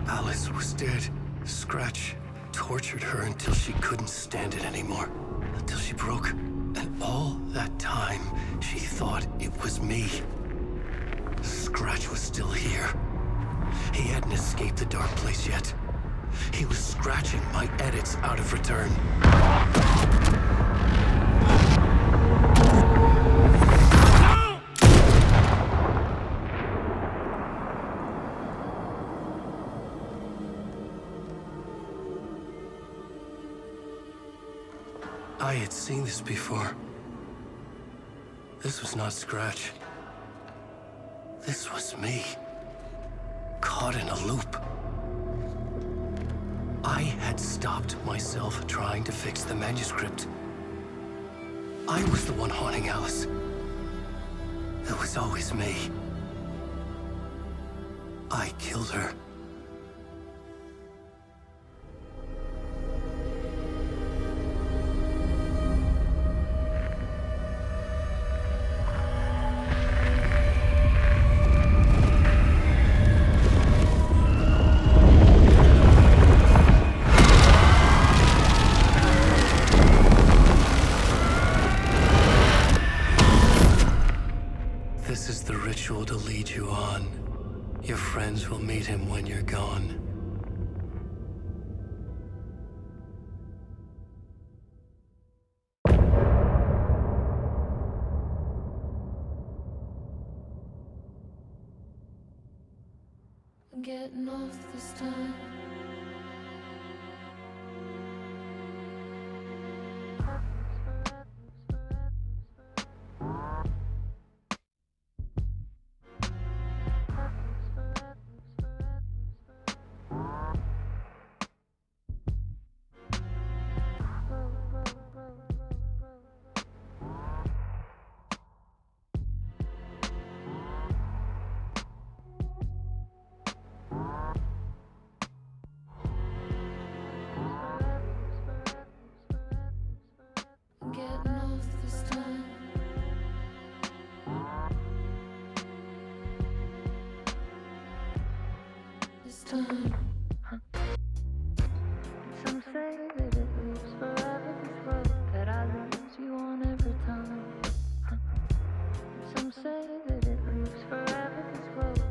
Alice was dead. Scratch tortured her until she couldn't stand it anymore. Until she broke. And all that time, she thought it was me. Scratch was still here. He hadn't escaped the dark place yet. He was scratching my edits out of return. I had seen this before. This was not Scratch. This was me. Caught in a loop. I had stopped myself trying to fix the manuscript. I was the one haunting Alice. It was always me. I killed her. This is the ritual to lead you on. Your friends will meet him when you're gone. I'm getting off this time. time. Some say that it lives forever, this road that I lose you on every time. Some say that it lives forever, this road.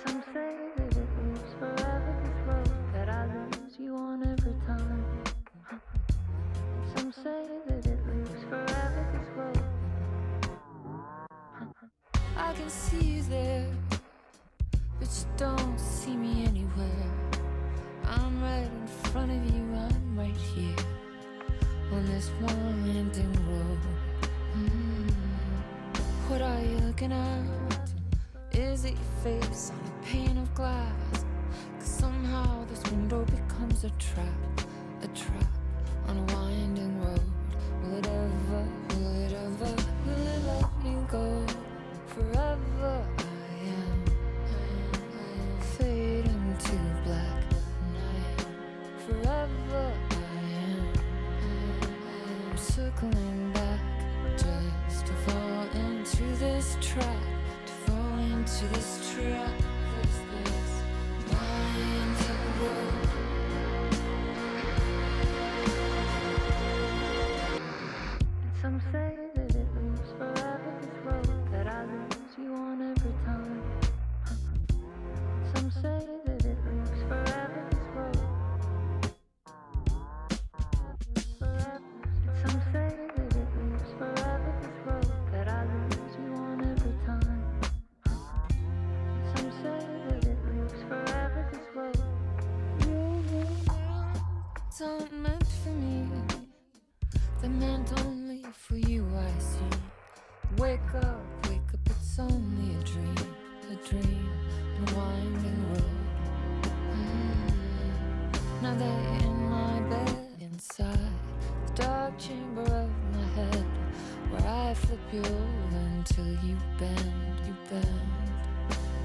Some say that it lives forever, this road that I lose you on every time. Some say that it lives forever, this road. I can see you there, but you don't see me anywhere. I'm right in front of you, I'm right here on this winding road. What are you looking at? Is it your face on a pane of glass? 'Cause somehow this window becomes a trap on a winding road. Will it ever, will it let me go? Forever I am fading to black, and I am forever I am circling back just to fall into this trap, to fall into this trap. This winding road. Some say that it lives forever, this road that I lose you on every time. Some say that it lives forever, this road. Some say that it lives forever, this road that I lose you on every time. Some say that it lives forever, this road. It's not meant for me. They're meant only for you, I see. Wake up, it's only a dream on a winding road. Now they're in my bed, inside the dark chamber of my head, where I flip you over until you bend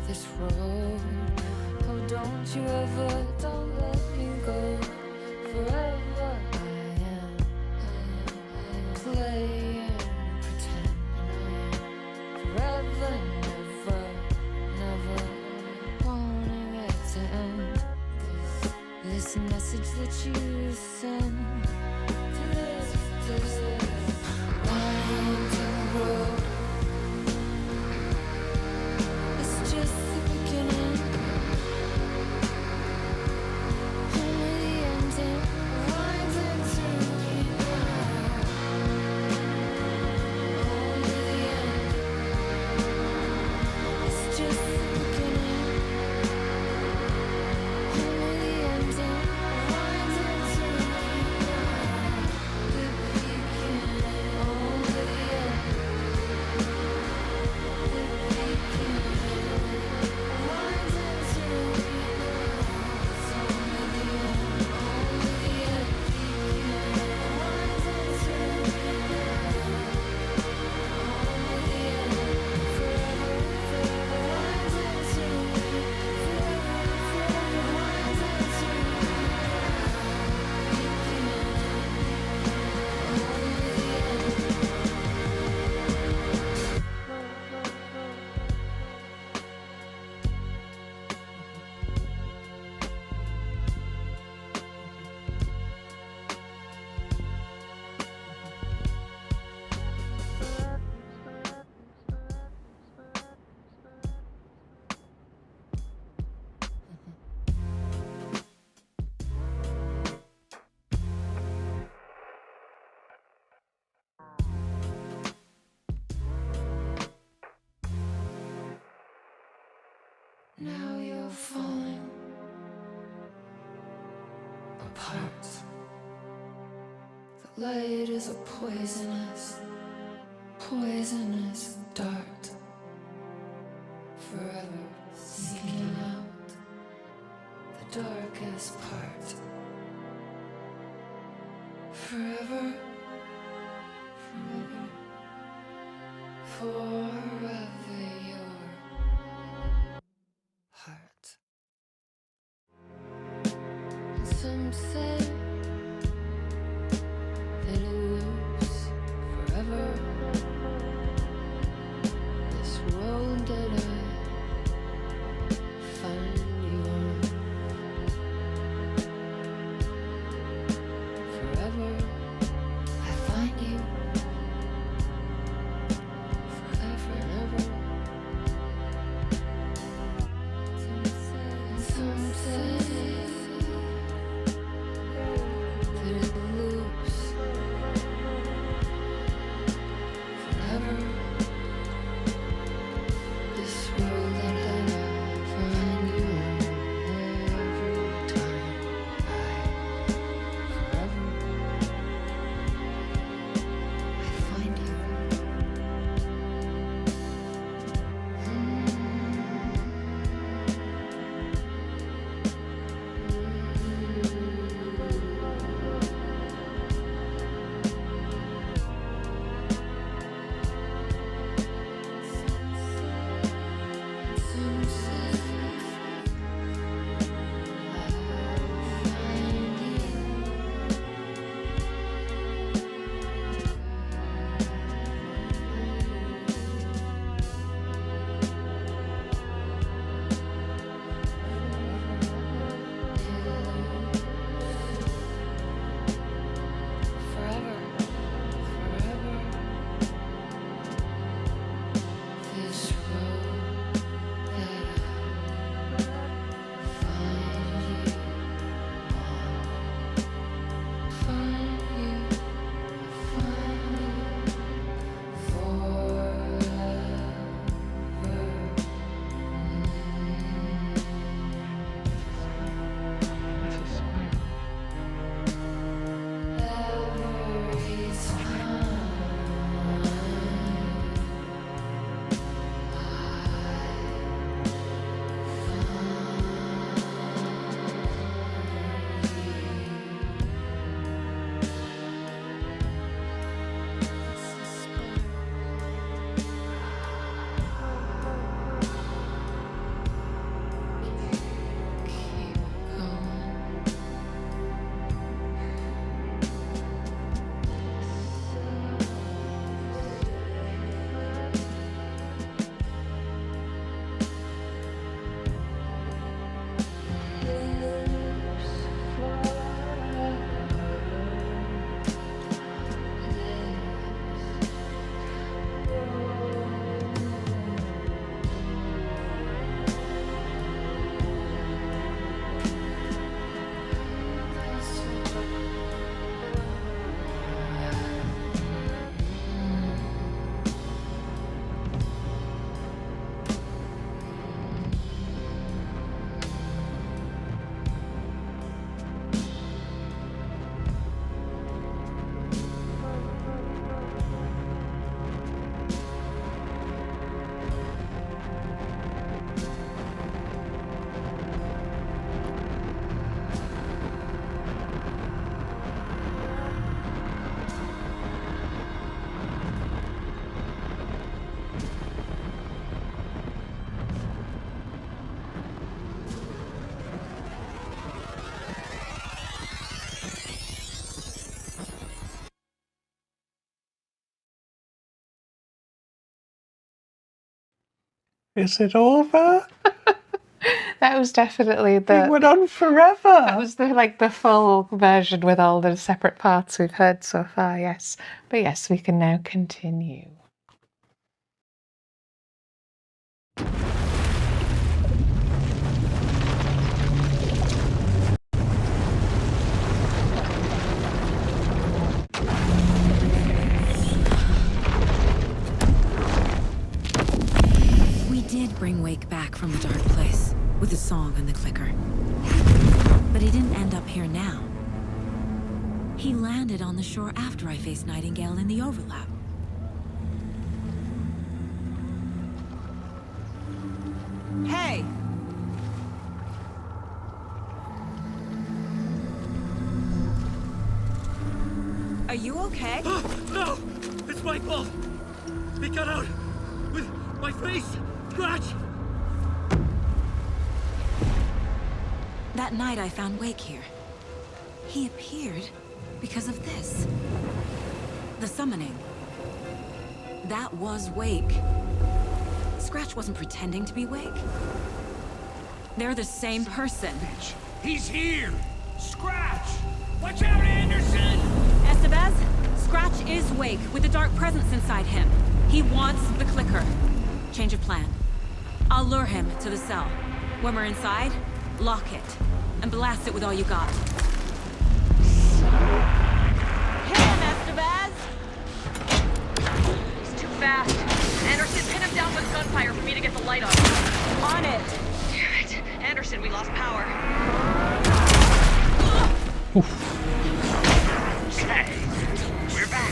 this road. Oh, don't you ever, don't let me go. Forever play and pretend, forever, never wanting it to end. This message that you send to this winding road, it's just the beginning, only the ending, winding through me now. Now you're falling apart. The light is a poisonous dart, forever seeking out the darkest part. Forever, forever your heart. Some say that it lives forever. This road that I Is it over? That was definitely the. It went on forever. That was the full version with all the separate parts we've heard so far. Yes, but yes, we can now continue. We did bring Wake back from the dark place with the song and the clicker. But he didn't end up here now. He landed on the shore after I faced Nightingale in the overlap. Hey! Are you okay? No! It's my fault! He got out! With my face! Scratch! That night I found Wake here. He appeared because of this. The summoning. That was Wake. Scratch wasn't pretending to be Wake. They're the same person. He's here! Scratch! Watch out, Anderson! Estevez, Scratch is Wake with the dark presence inside him. He wants the clicker. Change of plan. I'll lure him to the cell. When we're inside, lock it and blast it with all you got. Hit him, Estevez! He's too fast. Anderson, pin him down with gunfire for me to get the light on. On it! Damn it. Anderson, we lost power. Okay, we're back.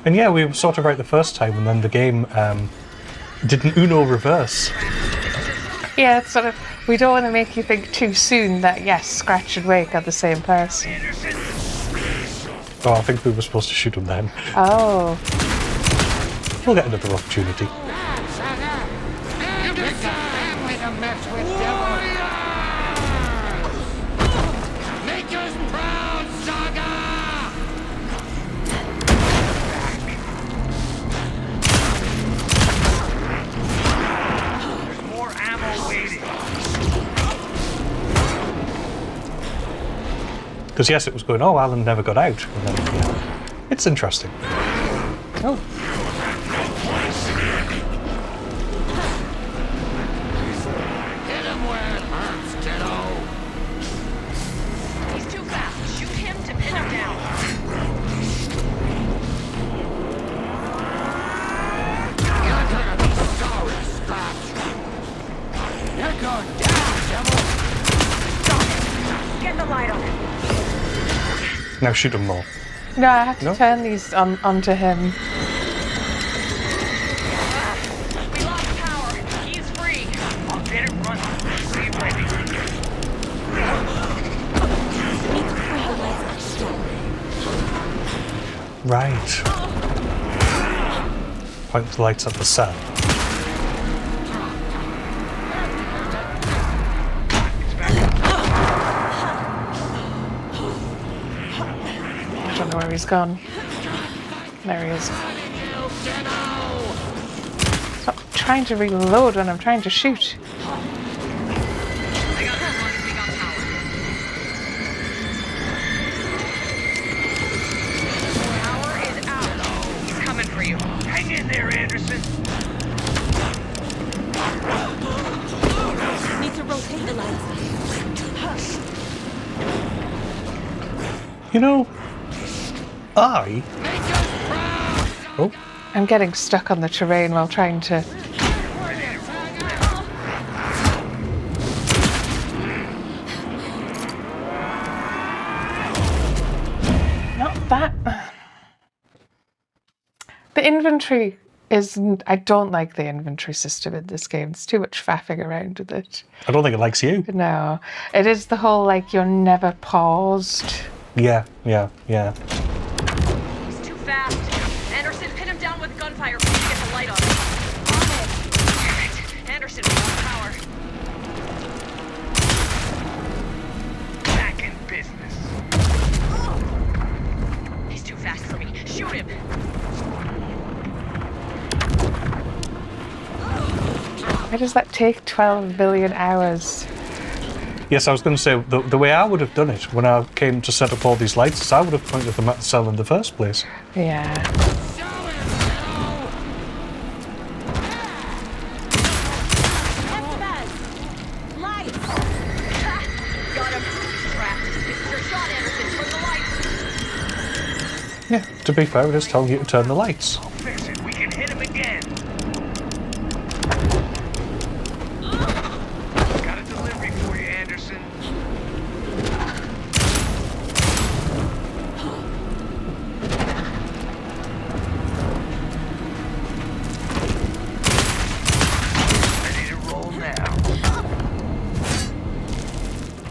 And yeah, we were sort of right the first time, and then the game did an Uno reverse. Yeah, it's sort of. We don't want to make you think too soon that yes, Scratch and Wake are the same person. Oh, I think we were supposed to shoot him then. Oh. We'll get another opportunity. Make us proud, Saga! There's more ammo waiting. Because yes, it was going, oh, Alan never got out. And then, yeah. It's interesting. Oh. Hit him where it hurts, kiddo! He's too fast. Shoot him to pin him down. You're gonna be sorry, Scratch! You're going down, devil! Get the light on him. Now shoot him more. No, I had to No? turn these onto him. We lost power. He's free. I'll get it running. Be ready. Right. Point the lights at the cell. I don't know where he's gone. There he is. Stop trying to reload when I'm trying to shoot. Power is out. He's coming for you. Hang in there, Anderson. Need to rotate the lights. You know, Oh. I'm getting stuck on the terrain while trying to. Not that. The inventory isn't. I don't like the inventory system in this game. It's too much faffing around with it. I don't think it likes you. No. It is the whole you're never paused. Yeah. He's too fast. Anderson, pin him down with gunfire for me to get the light on him. On it. Damn it. Anderson, we lost power. Back in business. He's too fast for me. Shoot him. Why does that take 12 billion hours? Yes, I was going to say, the way I would have done it when I came to set up all these lights is I would have pointed them at the cell in the first place. Yeah. Yeah, to be fair, it is telling you to turn the lights. Fix it. We can hit him again. Got a delivery for you, Anderson. Ready to roll now.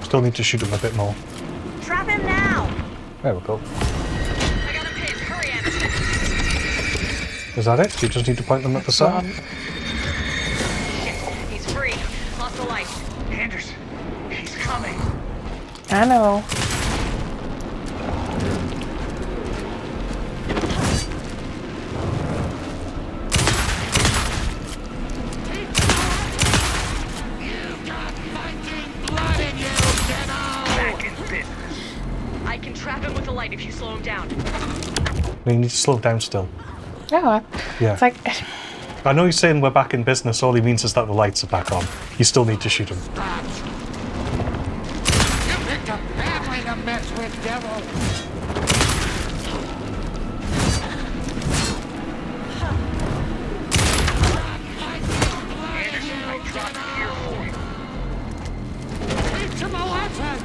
Still need to shoot him a bit more. Trap him now! There we go. I got him pinned. Hurry, Anderson. Is that it? You just need to point them at the cell? He's free. Lost the light. Anderson, he's coming. I know. Back in business. I can trap him with the light if you slow him down. No, you need to slow down still. No, Yeah. it's like I know he's saying we're back in business, all he means is that the lights are back on. You still need to shoot him. You picked a bad way to mess with, devil. Anderson, I dropped it here for you. Teach him a lesson.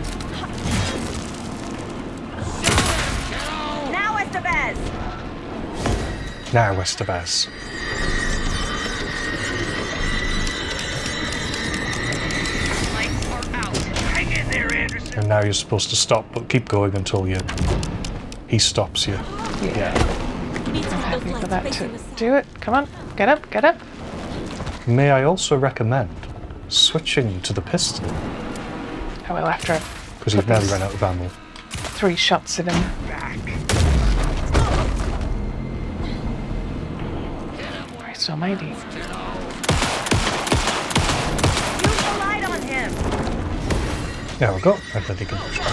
Now, Estevez! Now, Estevez. Lights are out. Hang in there, Anderson. And now you're supposed to stop, but keep going until he stops you. Yeah. Happy for that to do it. Come on, get up, get up. May I also recommend switching to the pistol? I will after Because you've nearly run out of ammo. 3 shots at him. Christ almighty. Use the light on him! There we go. And then he can push back.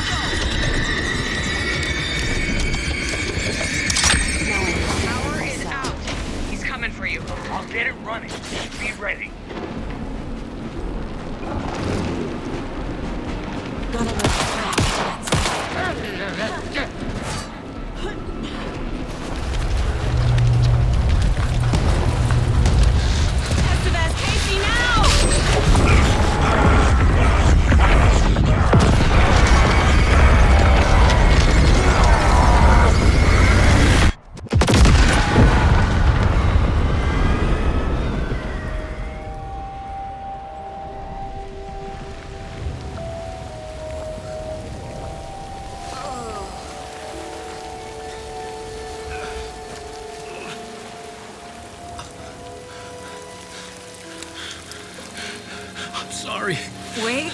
Power is out. He's coming for you. I'll get it running. Be ready. Estevez, Casey, now! I'm sorry. Wait.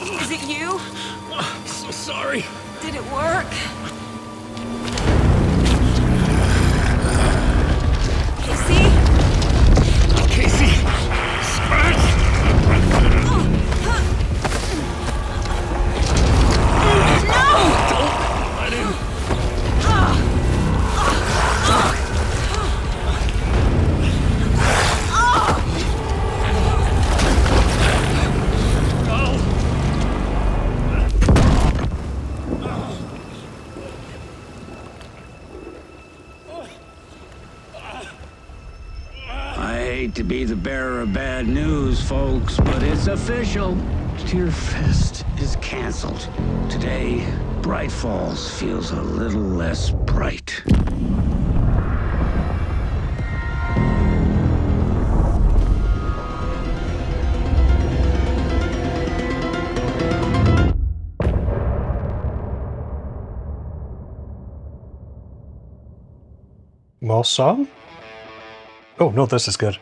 Is it you? I'm so sorry. Did it work? Casey? Casey! I hate to be the bearer of bad news, folks, but it's official. Tear Fest is canceled. Today, Bright Falls feels a little less bright. More song? Oh, no, this is good.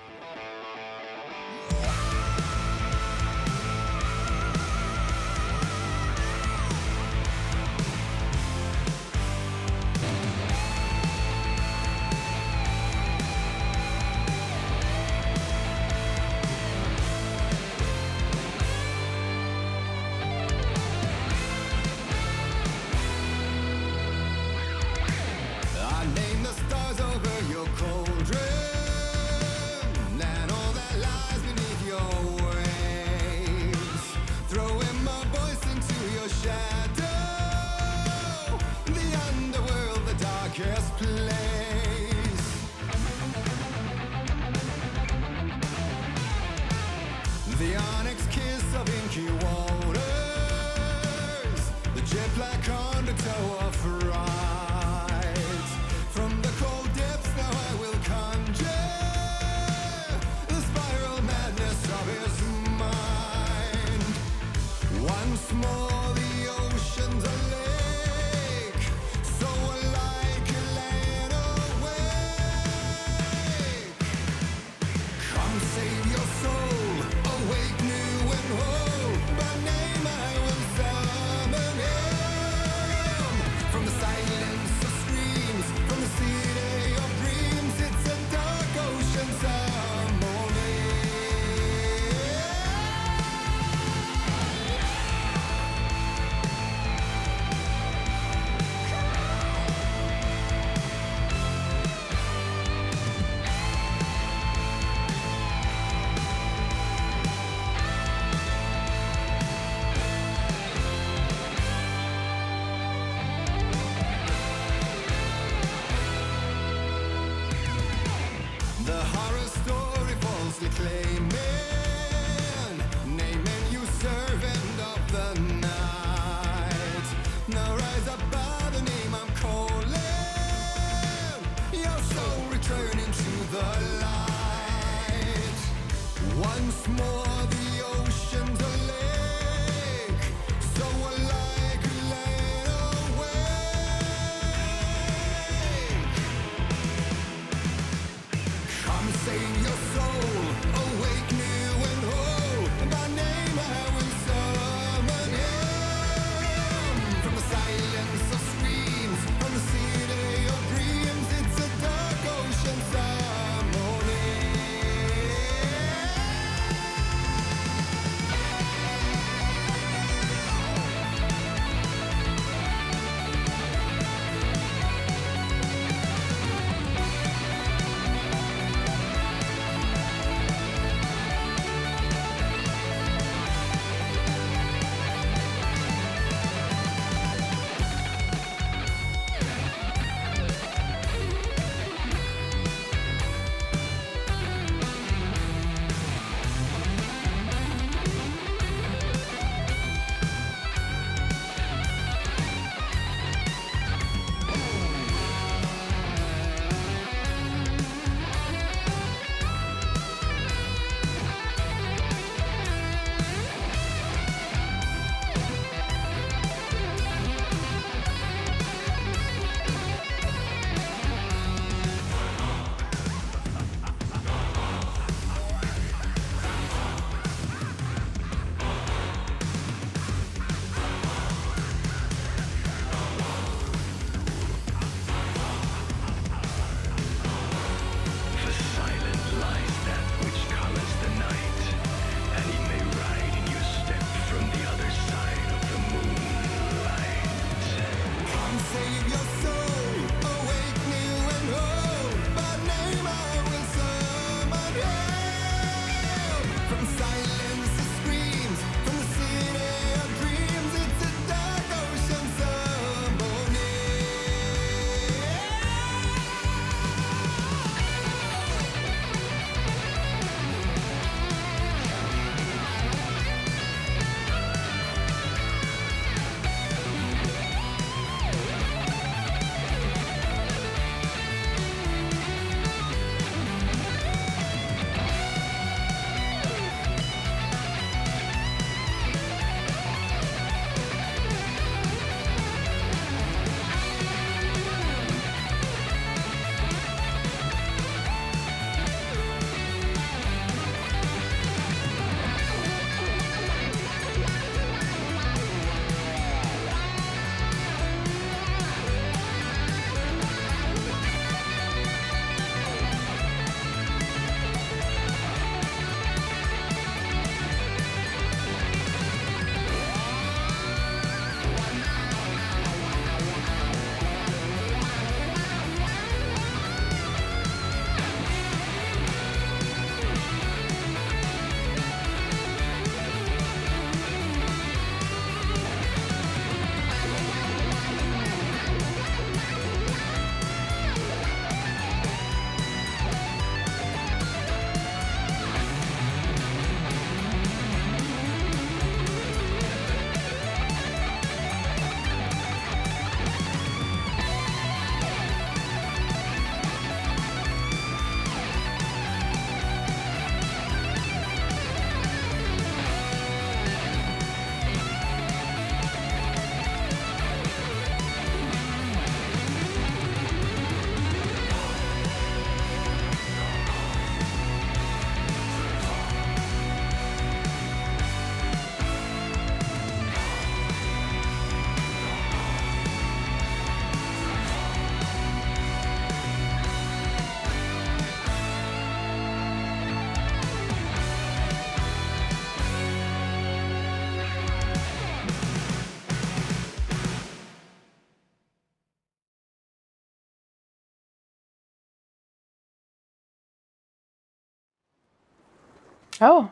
Oh.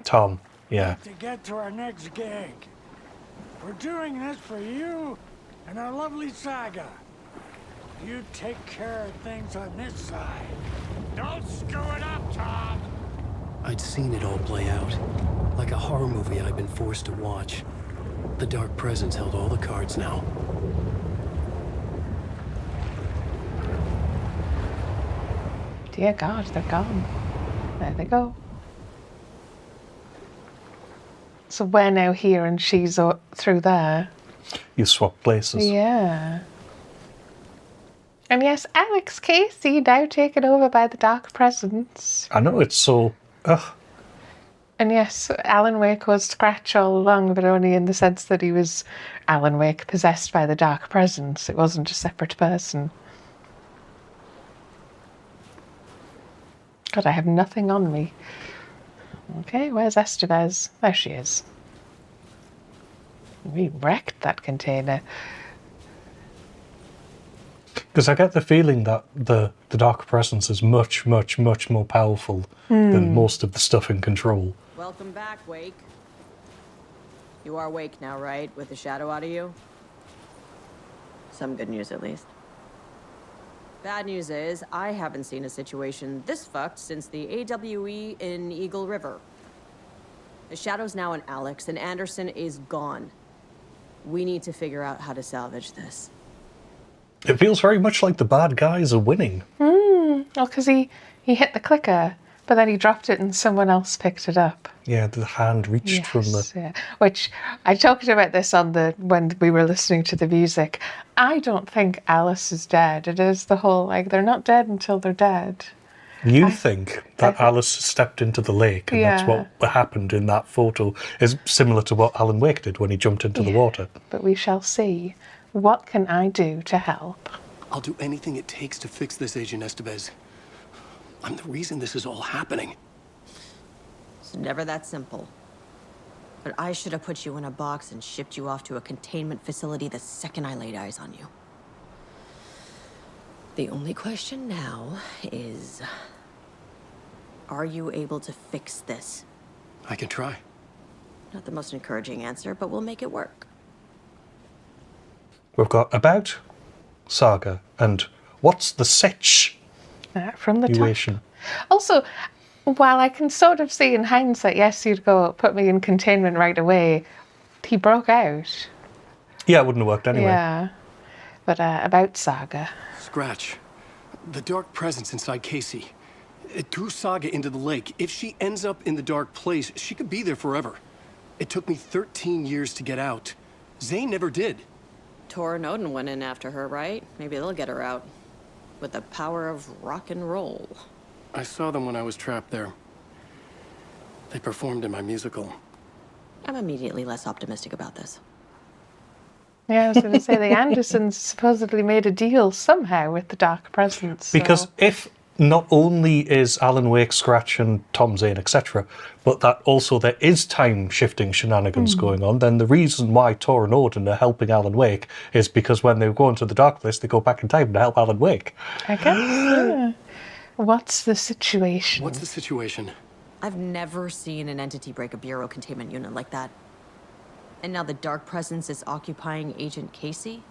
Tom, yeah. To get to our next gig. We're doing this for you and our lovely Saga. You take care of things on this side. Don't screw it up, Tom! I'd seen it all play out. Like a horror movie I'd been forced to watch. The Dark Presence held all the cards now. Dear God, they're gone. There they go. So we're now here and she's through there. You swap places. Yeah. And yes, Alex Casey now taken over by the Dark Presence. I know, it's so... Ugh. And yes, Alan Wake was Scratch all along, but only in the sense that he was Alan Wake possessed by the Dark Presence. It wasn't a separate person. God, I have nothing on me. Okay, where's Estevez? There she is. We wrecked that container. Because I get the feeling that the Dark Presence is much, much, much more powerful than most of the stuff in Control. Welcome back, Wake. You are Wake now, right? With the shadow out of you? Some good news, at least. Bad news is, I haven't seen a situation this fucked since the AWE in Eagle River. The shadow's now in Alex, and Anderson is gone. We need to figure out how to salvage this. It feels very much like the bad guys are winning. Well, because he hit the clicker, but then he dropped it and someone else picked it up. Yeah, the hand reached from the... Yeah. Which, I talked about this when we were listening to the music. I don't think Alice is dead. It is the whole, like, they're not dead until they're dead. You think that Alice stepped into the lake and that's what happened in that photo is similar to what Alan Wake did when he jumped into the water. But we shall see. What can I do to help? I'll do anything it takes to fix this, Agent Estevez. I'm the reason this is all happening. It's never that simple. But I should have put you in a box and shipped you off to a containment facility the second I laid eyes on you. The only question now is... are you able to fix this? I can try. Not the most encouraging answer, but we'll make it work. We've got about Saga and what's the sitch? From the Situation. top. Also, while I can sort of see in hindsight, yes, you'd go put me in containment right away, he broke out. Yeah, it wouldn't have worked anyway. Yeah. But about Saga. Scratch. The Dark Presence inside Casey. It threw Saga into the lake. If she ends up in the dark place, she could be there forever. It took me 13 years to get out. Zane never did. Tor and Odin went in after her, right? Maybe they'll get her out. With the power of rock and roll. I saw them when I was trapped there. They performed in my musical. I'm immediately less optimistic about this. Yeah, I was going to say, the Andersons supposedly made a deal somehow with the Dark Presence. So. Because if not only is Alan Wake, Scratch and Tom Zane, etc., but that also there is time-shifting shenanigans going on, then the reason why Tor and Odin are helping Alan Wake is because when they go into the Dark Place, they go back in time to help Alan Wake. I guess, yeah. What's the situation? What's the situation? I've never seen an entity break a Bureau containment unit like that. And now the Dark Presence is occupying Agent Casey?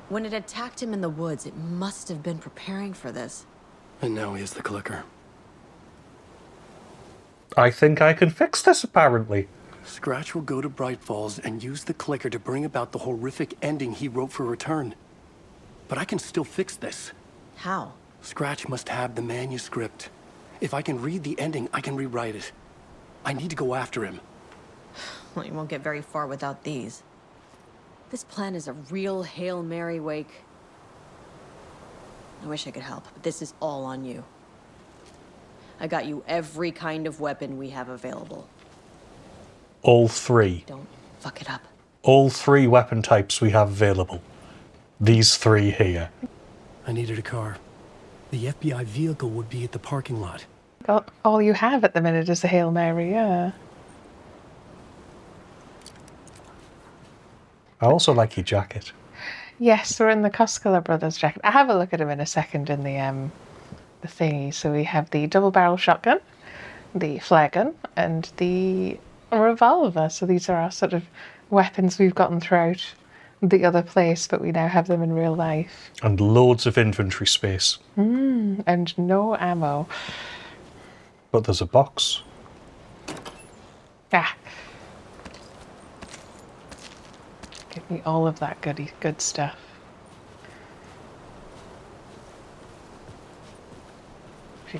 When it attacked him in the woods, it must have been preparing for this. And now he has the clicker. I think I can fix this, apparently. Scratch will go to Bright Falls and use the clicker to bring about the horrific ending he wrote for Return. But I can still fix this. How? Scratch must have the manuscript. If I can read the ending, I can rewrite it. I need to go after him. Well, you won't get very far without these. This plan is a real Hail Mary, Wake. I wish I could help, but this is all on you. I got you every kind of weapon we have available. All three. Don't fuck it up. All three weapon types we have available. These three here. I needed a car. The FBI vehicle would be at the parking lot. All you have at the minute is a Hail Mary, yeah. I also like your jacket. Yes, we're in the Koskela brothers jacket. I have a look at him in a second in the thingy. So we have the double barrel shotgun, the flare gun, and the revolver. So these are our sort of weapons we've gotten throughout the other place, but we now have them in real life. And loads of inventory space. And no ammo. But there's a box. Ah. Give me all of that good stuff.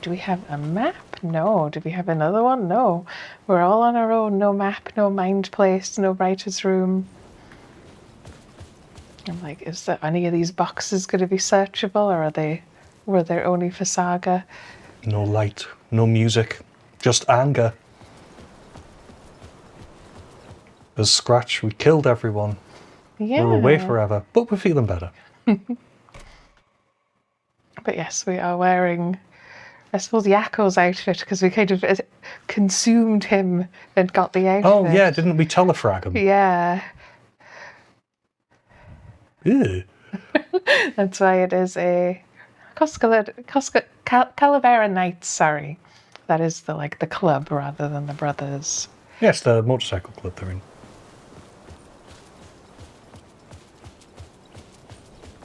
Do we have a map? No. Do we have another one? No. We're all on our own. No map, no mind place, no writer's room. I'm like, is there any of these boxes going to be searchable, or were they only for Saga? No light, no music, just anger. As Scratch, we killed everyone. Yeah. We're away forever, but we're feeling better. But yes, we are wearing, I suppose, Yakko's outfit, because we kind of consumed him and got the outfit. Oh yeah, didn't we telefrag him? Yeah. Ew. That's why it is a Calavera Knights, sorry. That is the club rather than the brothers. Yes, the motorcycle club they're in.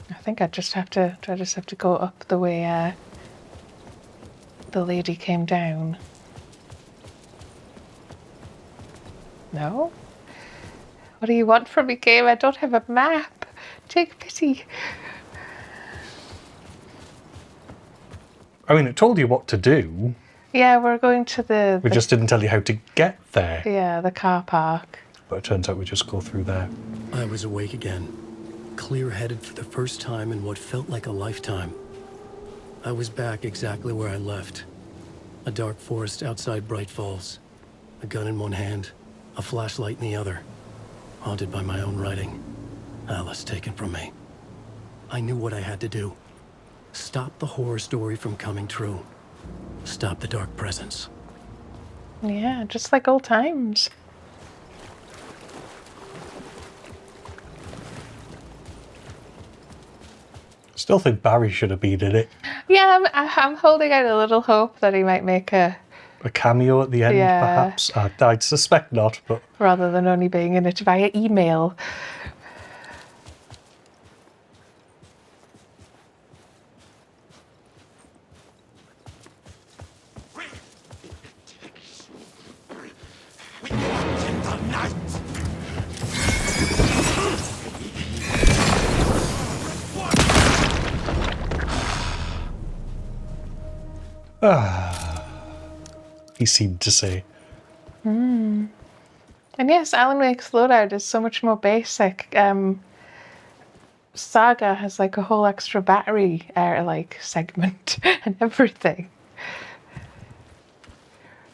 I think I just have to go up the way the lady came down. No? What do you want from me, game? I don't have a map. Take pity. I mean, it told you what to do. Yeah, we're going to We just didn't tell you how to get there. Yeah, the car park. But it turns out we just go through there. I was awake again, clear-headed for the first time in what felt like a lifetime. I was back exactly where I left. A dark forest outside Bright Falls. A gun in one hand, a flashlight in the other. Haunted by my own writing. Alice taken from me. I knew what I had to do. Stop the horror story from coming true. Stop the dark presence. Yeah, just like old times. Still think Barry should have been in it. Yeah, I'm holding out a little hope that he might make a cameo at the end, Yeah. perhaps. I'd suspect not, but rather than only being in it via email. he seemed to say. And yes, Alan Wake's loadout is so much more basic. Saga has like a whole extra battery segment and everything.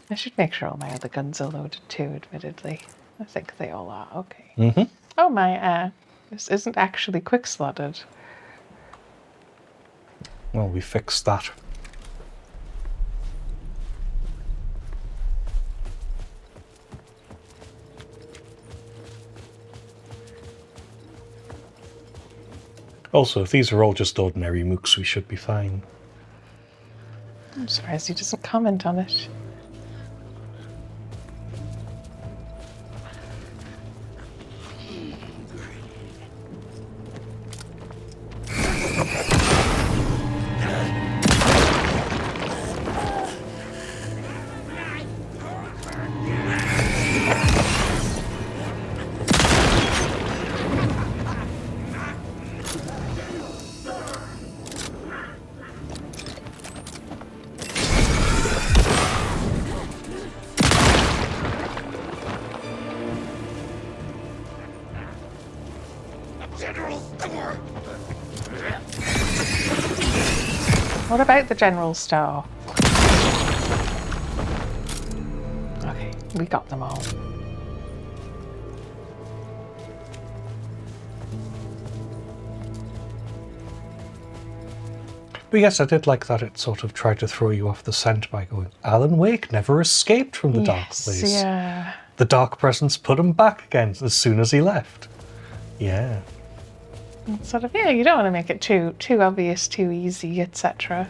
I should make sure all my other guns are loaded too, admittedly. I think they all are. Okay. Mm-hmm. Oh my, this isn't actually quick slotted. Well, we fixed that. Also, if these are all just ordinary mooks, we should be fine. I'm surprised he doesn't comment on it. What about the general store? Okay, we got them all. But yes, I did like that it sort of tried to throw you off the scent by going, Alan Wake never escaped from the dark place. Yeah. The dark presence put him back again as soon as he left. Yeah. And sort of, yeah, you don't want to make it too obvious, too easy, etc.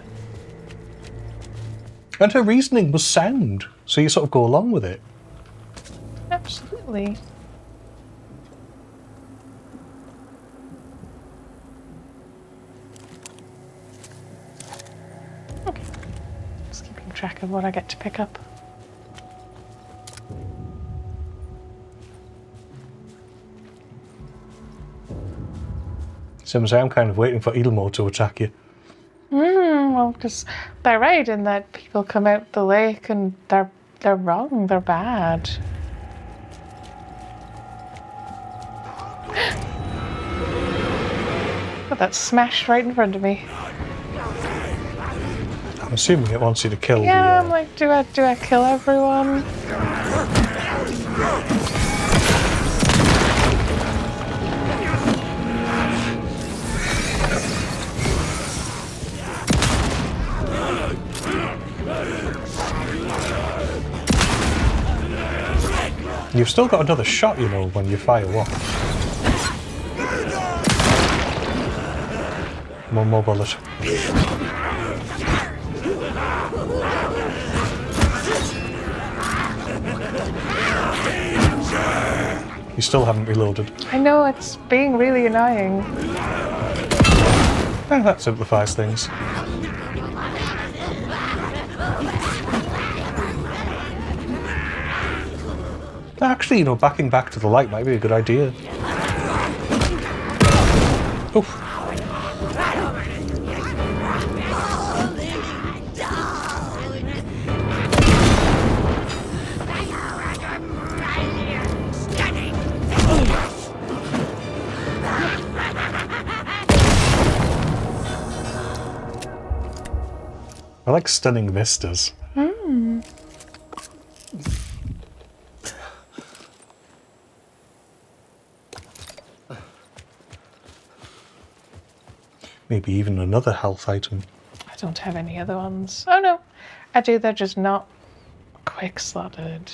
And her reasoning was sound, so you sort of go along with it. Absolutely. Okay. Just keeping track of what I get to pick up. Sims, I'm kind of waiting for Ilmo to attack you. Well, because they're right in that people come out the lake and they're wrong, they're bad. But that smashed right in front of me. I'm assuming it wants you to kill Yeah, I'm like, do I kill everyone? You've still got another shot, you know, when you fire one. One more bullet. You still haven't reloaded. I know, it's being really annoying. That simplifies things. Actually, you know, backing back to the light might be a good idea. Oof. I like stunning vistas. Maybe even another health item. I don't have any other ones. Oh no, I do, they're just not quick slotted.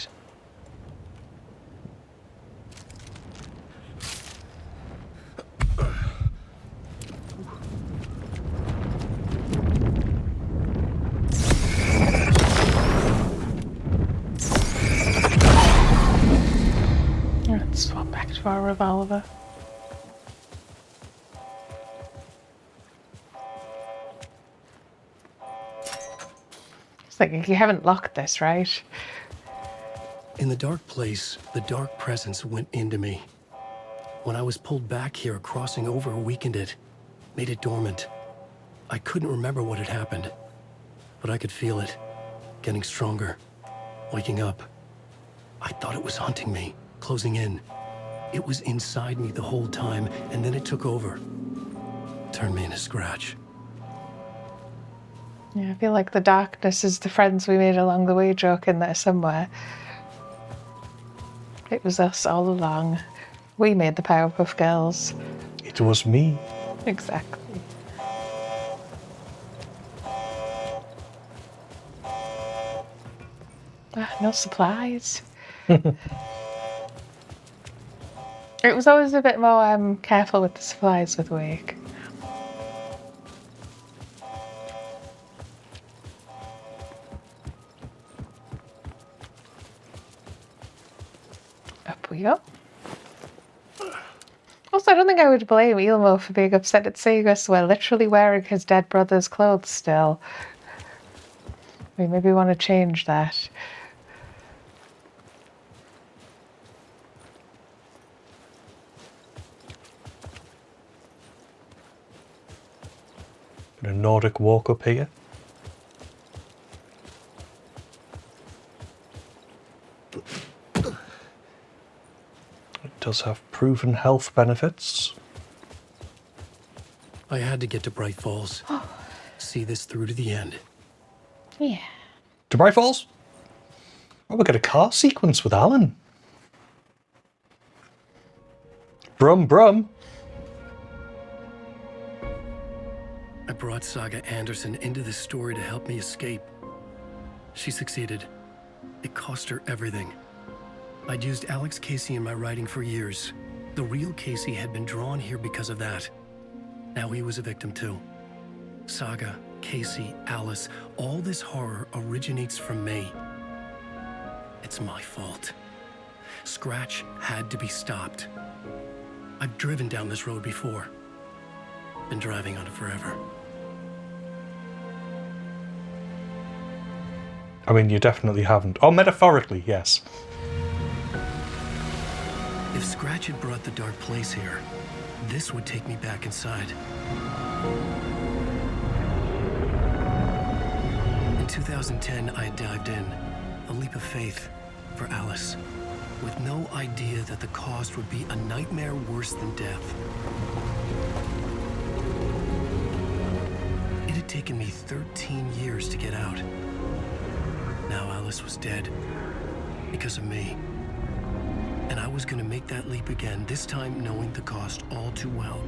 Let's swap back to our revolver. It's like, you haven't locked this, right? In the dark place, the dark presence went into me. When I was pulled back here, crossing over weakened it, made it dormant. I couldn't remember what had happened, but I could feel it, getting stronger, waking up. I thought it was hunting me, closing in. It was inside me the whole time, and then it took over. Turned me into scratch. Yeah, I feel like the darkness is the friends we made along the way joke in there somewhere. It was us all along. We made the Powerpuff Girls. It was me. Exactly. No supplies. It was always a bit more careful with the supplies with Wake. Up we go. Also, I don't think I would blame Ilmo for being upset at seeing us. We're literally wearing his dead brother's clothes still. We maybe want to change that. A Nordic walk up here. It does have proven health benefits. I had to get to Bright Falls. See this through to the end. Yeah. To Bright Falls? Oh, we got a car sequence with Alan. Brum brum. I brought Saga Anderson into this story to help me escape. She succeeded. It cost her everything. I'd used Alex Casey in my writing for years. The real Casey had been drawn here because of that. Now he was a victim too. Saga, Casey, Alice, all this horror originates from me. It's my fault. Scratch had to be stopped. I've driven down this road before. Been driving on it forever. I mean, you definitely haven't. Oh, metaphorically, yes. If Scratch had brought the dark place here, this would take me back inside. In 2010, I had dived in, a leap of faith for Alice, with no idea that the cost would be a nightmare worse than death. It had taken me 13 years to get out. Now Alice was dead, because of me. And I was gonna make that leap again, this time knowing the cost all too well.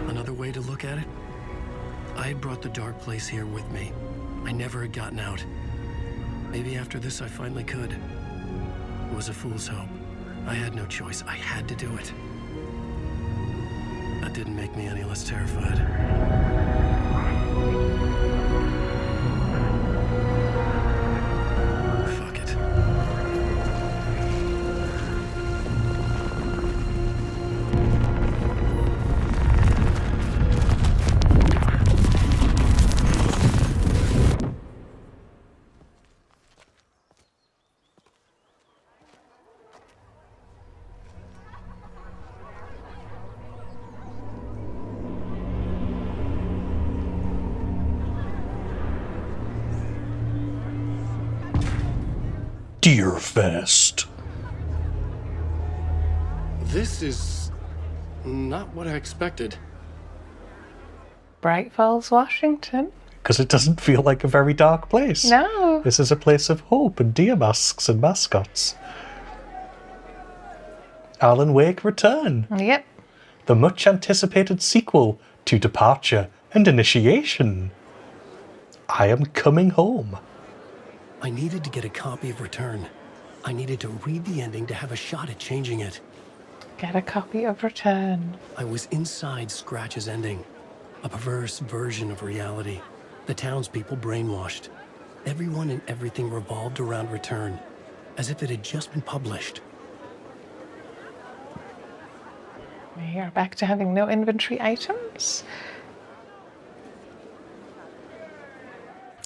Another way to look at it, I had brought the dark place here with me. I never had gotten out. Maybe after this I finally could. It was a fool's hope. I had no choice. I had to do it. That didn't make me any less terrified. Fuck it. Deerfest. This is not what I expected. Bright Falls, Washington. Because it doesn't feel like a very dark place. No. This is a place of hope and deer masks and mascots. Alan Wake Return. Yep. The much anticipated sequel to Departure and Initiation. I am coming home. I needed to get a copy of Return. I needed to read the ending to have a shot at changing it. Get a copy of Return. I was inside Scratch's ending. A perverse version of reality. The townspeople brainwashed. Everyone and everything revolved around Return, as if it had just been published. We are back to having no inventory items.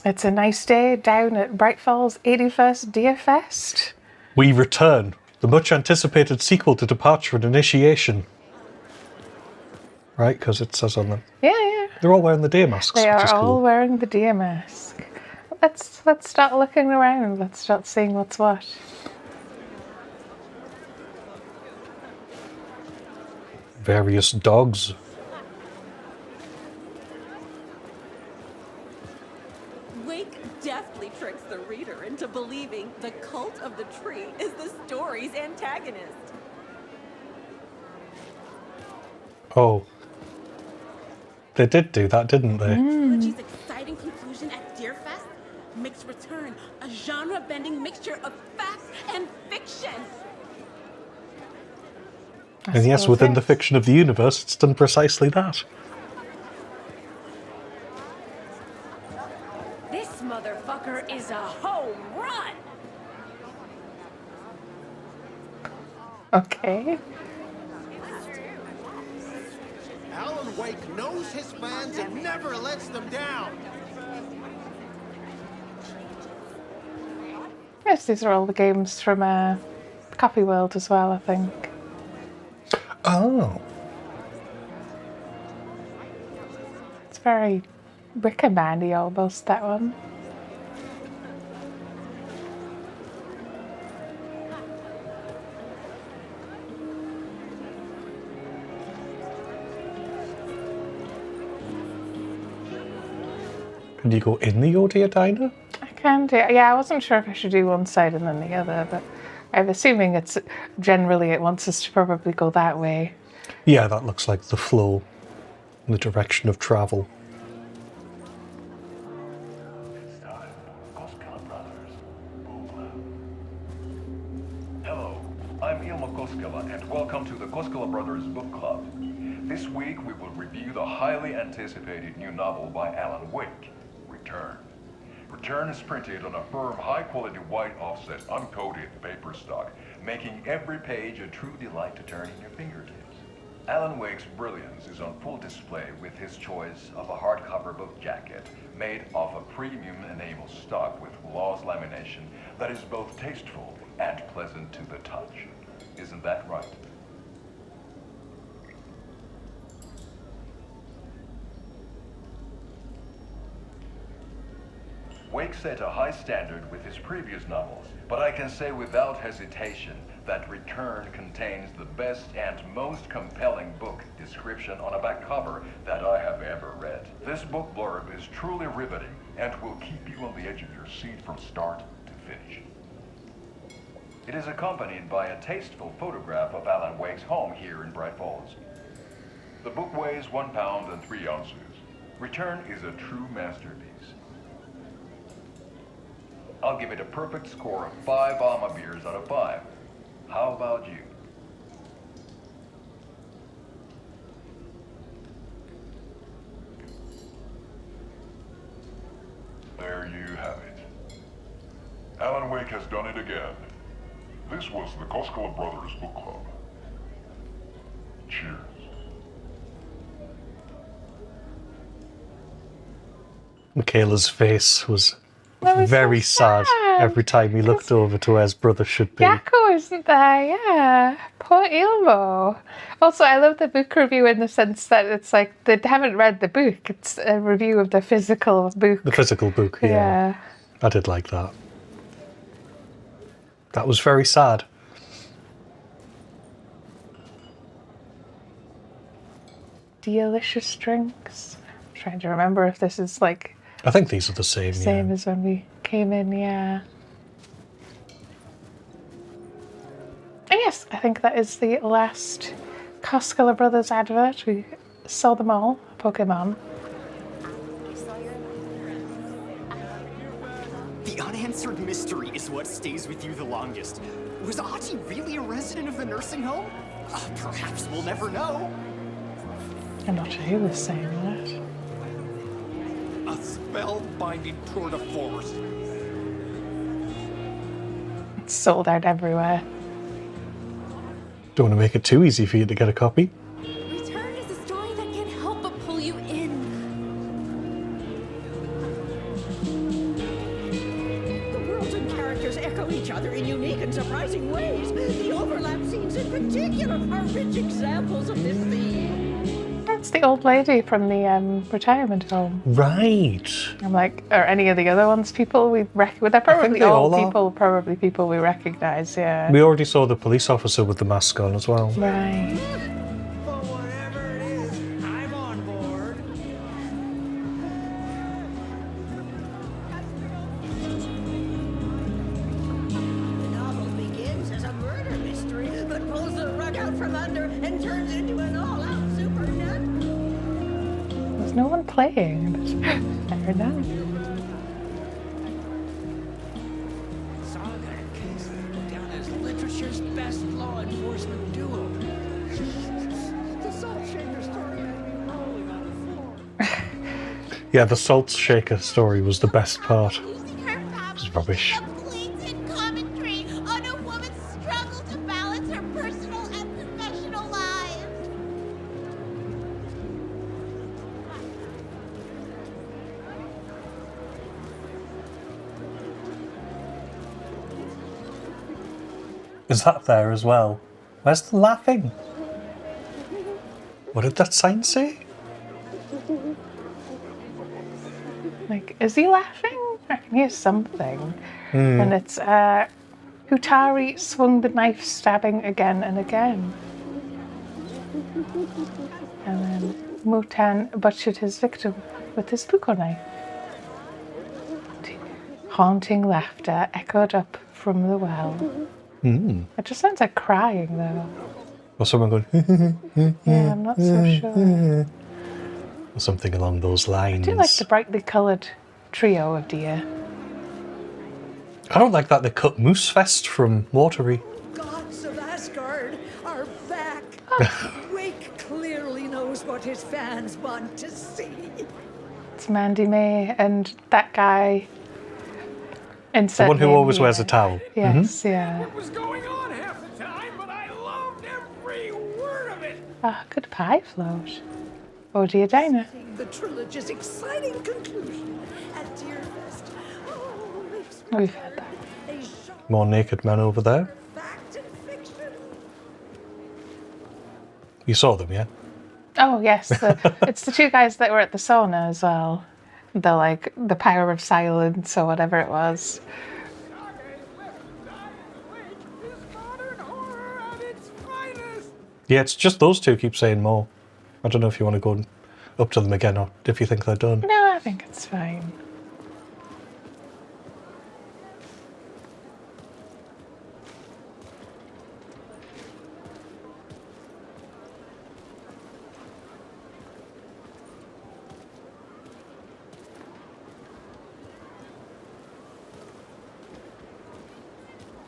It's a nice day down at Bright Falls 81st Deerfest. We return. The much anticipated sequel to Departure and Initiation. Right, because it says on them. Yeah. They're all wearing the deer masks, They which is are all cool. wearing the deer mask. Let's start looking around. Let's start seeing what's what. Various dogs. Wake deftly tricks the reader into believing the cult of the tree is the story's antagonist. Oh. They did do that, didn't they? Trilogy's exciting conclusion at Deerfest makes Return a genre-bending mixture of fact and fiction. And yes, within the fiction of the universe, it's done precisely that. This motherfucker is a home run! Okay. Alan Wake knows his fans and never lets them down. Yes, these are all the games from Copy World as well, I think. Oh. It's very Wickerman-y almost, that one. Can you go in the Odia Diner? I can do. Yeah, I wasn't sure if I should do one side and then the other, but I'm assuming it's generally it wants us to probably go that way. Yeah, that looks like the flow, the direction of travel. Ilmo Koskela, and welcome to the Koskela Brothers Book Club. This week we will review the highly anticipated new novel by Alan Wake, Return. Return is printed on a firm, high-quality white offset, uncoated paper stock, making every page a true delight to turn in your fingertips. Alan Wake's brilliance is on full display with his choice of a hardcover book jacket made of a premium enamel stock with gloss lamination that is both tasteful and pleasant to the touch. Isn't that right? Wake set a high standard with his previous novels, but I can say without hesitation that Return contains the best and most compelling book description on a back cover that I have ever read. This book blurb is truly riveting and will keep you on the edge of your seat from start to finish. It is accompanied by a tasteful photograph of Alan Wake's home here in Bright Falls. The book weighs 1 pound and 3 ounces. Return is a true masterpiece. I'll give it a perfect score of 5 Alma beers out of 5. How about you? There you have it. Alan Wake has done it again. This was the Koskela Brothers Book Club. Cheers. Michaela's face was That was very so sad sad. every time he looked over to where his brother should be. Yakko isn't there, yeah. Poor Ilmo. Also, I love the book review in the sense that it's like they haven't read the book. It's a review of the physical book. The physical book, yeah. Yeah. I did like that. That was very sad. Delicious drinks. I'm trying to remember if this is like I think these are the same, same yeah. as when we came in, yeah. And yes, I think that is the last Koskela Brothers advert. We saw them all. Pokemon. The unanswered mystery is what stays with you the longest. Was Achi really a resident of the nursing home? Perhaps we'll never know. I'm not sure who was saying that. A spellbinding tour de force. It's sold out everywhere. Don't want to make it too easy for you to get a copy. Return is a story that can't help but pull you in. The worlds and characters echo each other in unique and surprising ways. The overlap scenes in particular are rich examples of this theme. That's the old lady from the retirement home. Right. I'm like, are any of the other ones people we recognize? They're probably they all all are. people, probably people we recognize, yeah. We already saw the police officer with the mask on as well. Right. The novel begins as a murder mystery, but pulls the rug out from under and turns into an all-out supernatural. There's no one playing, but fair enough. Saga and Kingsley down as literature's best law enforcement duo. The Salt Shaker story had me rolling on the floor. Yeah, the Salt Shaker story was the best part. It was rubbish. Commentary on a woman's struggle to balance her personal and professional lives. Is that there as well? Where's the laughing? What did that sign say? Like, is he laughing? I can hear something. Hmm. And it's, Hutari swung the knife, stabbing again and again. And then Mutan butchered his victim with his buko knife. Haunting laughter echoed up from the well. Hmm. It just sounds like crying, though. Or someone going, Yeah, I'm not so sure. or something along those lines. I do like the brightly coloured trio of deer. I don't like that they cut Moose Fest from Watery. Gods of Asgard Wake clearly knows what his fans want to see. It's Mandy May and that guy. The one who always wears a towel. Yes, yeah. What was going on half the time, but I loved every word of it. Ah, good pie float. Oh dear, Dinah. The trilogy's exciting conclusion at Deerfest. Oh, We've had that. More naked men over there. fact and fiction. You saw them, yeah? Oh yes, it's the two guys that were at the sauna as well. The like the power of silence or whatever it was. Yeah, it's just those two keep saying more. I don't know if you want to go up to them again or if you think they're done. No, I think it's fine.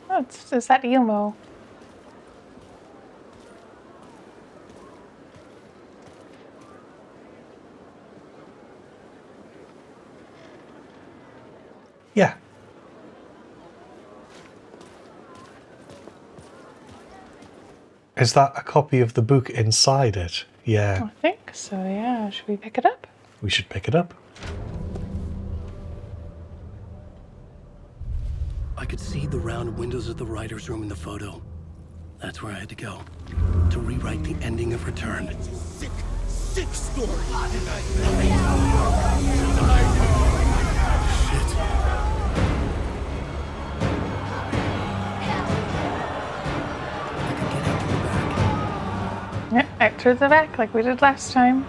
Oh, is that Ilmo? Yeah. Is that a copy of the book inside it? Yeah. I think so, yeah. Should we pick it up? We should pick it up. I could see the round windows of the writer's room in the photo. That's where I had to go. To rewrite the ending of Return. Sick story. Yeah, out through the back like we did last time.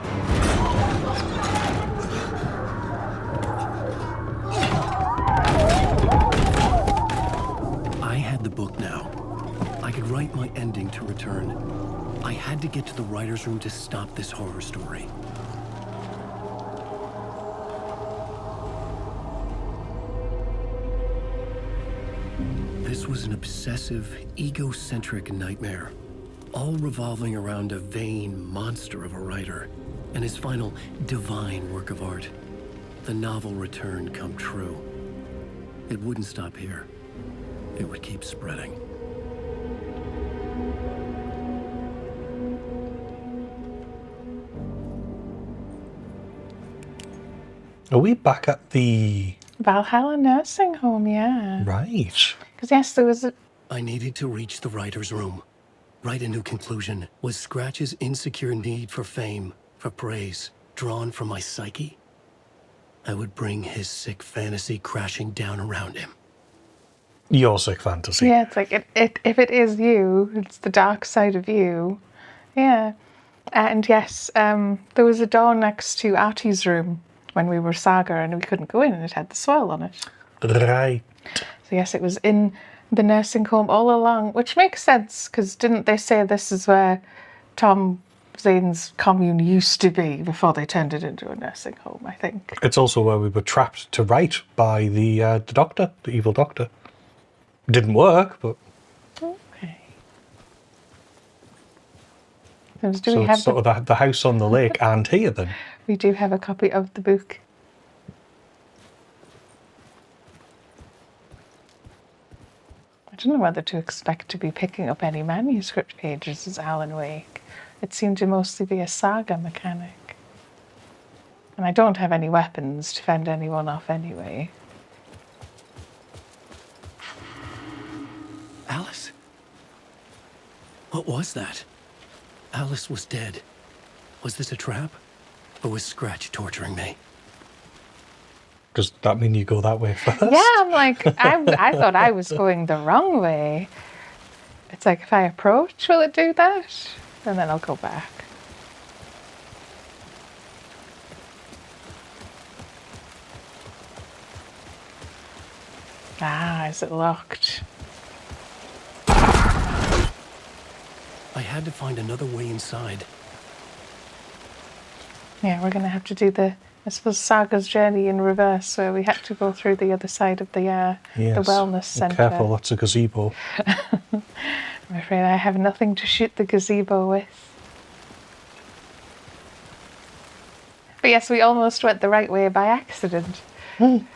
I had the book now. I could write my ending to Return. I had to get to the writer's room to stop this horror story. This was an obsessive, egocentric nightmare, all revolving around a vain monster of a writer and his final divine work of art, the novel Return come true. It wouldn't stop here. It would keep spreading. Are we back at the... Valhalla nursing home, yeah. Right. Because yes, there was a... I needed to reach the writer's room. Write a new conclusion. Was Scratch's insecure need for fame, for praise, drawn from my psyche? I would bring his sick fantasy crashing down around him. Your sick fantasy. Yeah, it's like, if it is you, it's the dark side of you. Yeah. And yes, there was a door next to Artie's room when we were Saga and we couldn't go in and it had the swirl on it. Right. So yes, it was in the nursing home all along, which makes sense because didn't they say this is where Tom Zane's commune used to be before they turned it into a nursing home, I think. It's also where we were trapped to write by the doctor, the evil doctor. Didn't work, but... Okay. So do So we have it's sort of the house on the lake and here then. We do have a copy of the book. I don't know whether to expect to be picking up any manuscript pages as Alan Wake. It seemed to mostly be a saga mechanic. And I don't have any weapons to fend anyone off anyway. Alice? What was that? Alice was dead. Was this a trap? Or was Scratch torturing me? Does that mean you go that way first? Yeah, I'm like, I thought I was going the wrong way. It's like, if I approach, will it do that? And then I'll go back. Ah, is it locked? I had to find another way inside. Yeah, we're going to have to do the, I suppose, Saga's journey in reverse, where we had to go through the other side of the Yes. wellness centre. Careful, that's a gazebo. We're afraid I have nothing to shoot the gazebo with. But yes, we almost went the right way by accident. Imagine.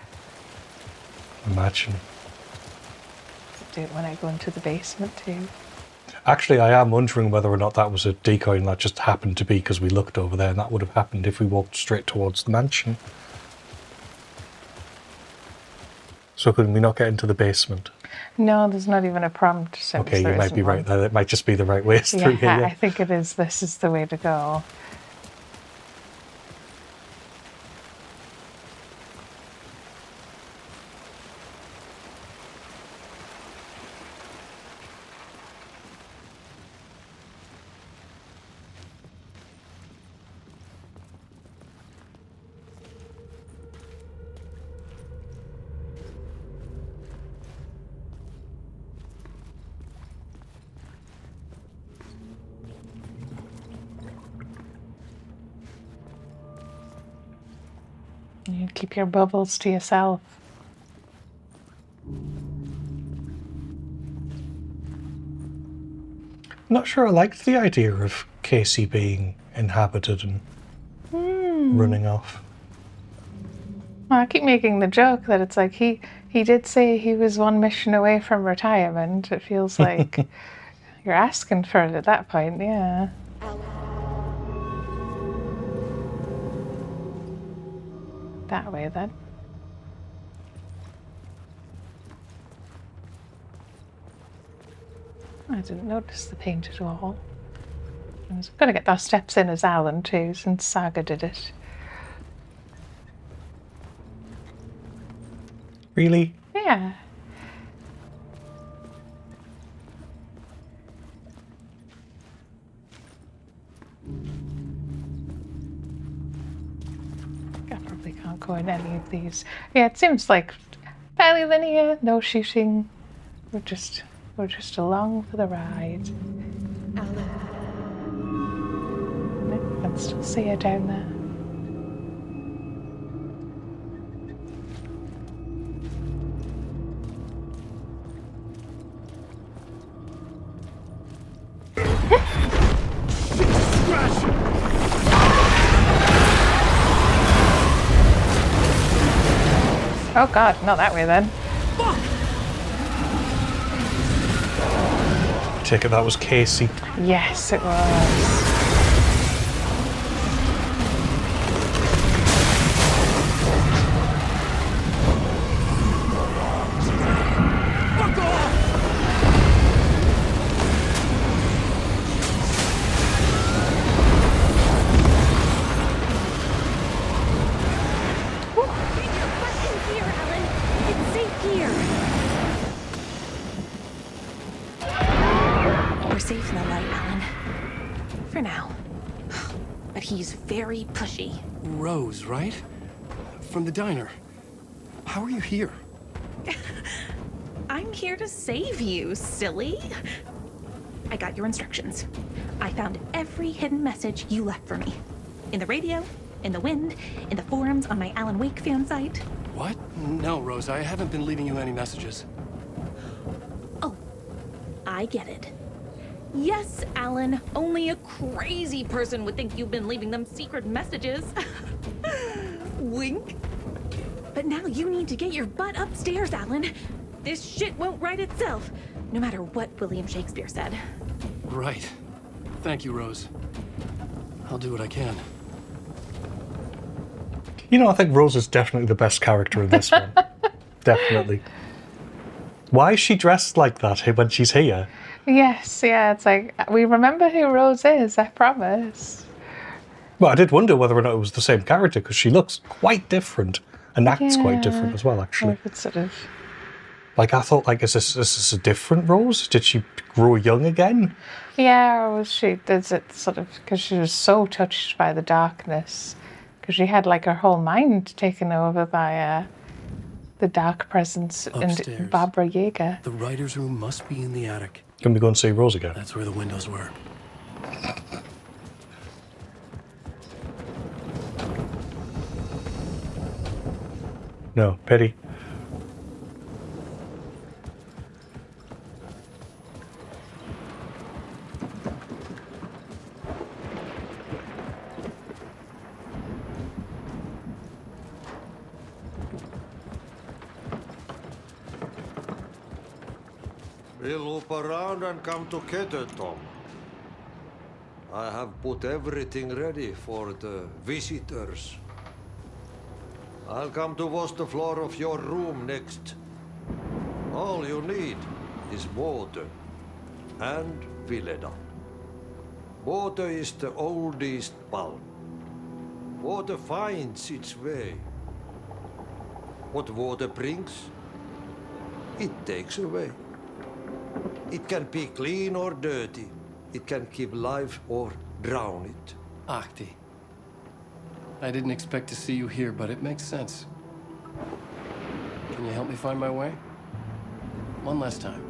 Do it when I go into the basement too. Actually, I am wondering whether or not that was a decoy and that just happened to be because we looked over there, and that would have happened if we walked straight towards the mansion. So could we not get into the basement? No, there's not even a prompt. Since Okay, you there might isn't be right one. there. It might just be the right way through here. I Yeah. think it is. This is the way to go. You keep your bubbles to yourself. Not sure I liked the idea of Casey being inhabited and running off. Well, I keep making the joke that it's like he did say he was one mission away from retirement. It feels like you're asking for it at that point, yeah. That way then. I didn't notice the painted wall. I was going to get those steps in as Alan too, since Saga did it. Really? Yeah. I probably can't go in any of these. Yeah, it seems like fairly linear, no shooting. We're just along for the ride. I can still see her down there. Oh god, not that way then. I take it that was Casey. Yes, it was. We're safe in the light, Alan. For now. But he's very pushy. Rose, right? From the diner. How are you here? I'm here to save you, silly. I got your instructions. I found every hidden message you left for me. In the radio, in the wind, in the forums on my Alan Wake fan site. What? No, Rose, I haven't been leaving you any messages. Oh, I get it. Yes, Alan, only a crazy person would think you've been leaving them secret messages. Wink. But now you need to get your butt upstairs, Alan. This shit won't right itself, no matter what William Shakespeare said. Right. Thank you, Rose. I'll do what I can. You know, I think Rose is definitely the best character in this one. Definitely. Why is she dressed like that when she's here? Yes, yeah, it's like, we remember who Rose is, I promise. Well, I did wonder whether or not it was the same character, because she looks quite different and acts quite different as well, actually. It's sort of... Like, I thought, like, is this a different Rose? Did she grow young again? Yeah, or was she, does it sort of, because she was so touched by the darkness, because she had like her whole mind taken over by the dark presence Upstairs. in Barbara Yeager. The writer's room must be in the attic. Can we go and see Rose again? That's where the windows were. No, pity. We'll loop around and come together, Tom. I have put everything ready for the visitors. I'll come to wash the floor of your room next. All you need is water and Vileda. Water is the oldest bulb. Water finds its way. What water brings, it takes away. It can be clean or dirty. It can keep life or drown it. Ahti. I didn't expect to see you here, but it makes sense. Can you help me find my way? One last time.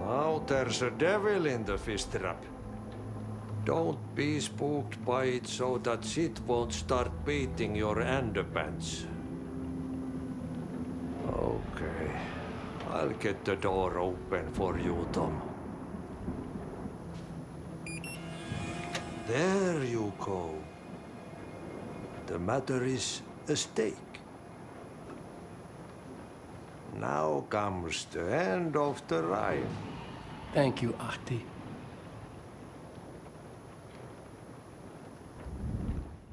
Now there's a devil in the fish trap. Don't be spooked by it so that shit won't start beating your underpants. Okay. I'll get the door open for you, Tom. There you go. The matter is a stake. Now comes the end of the ride. Thank you, Ahti.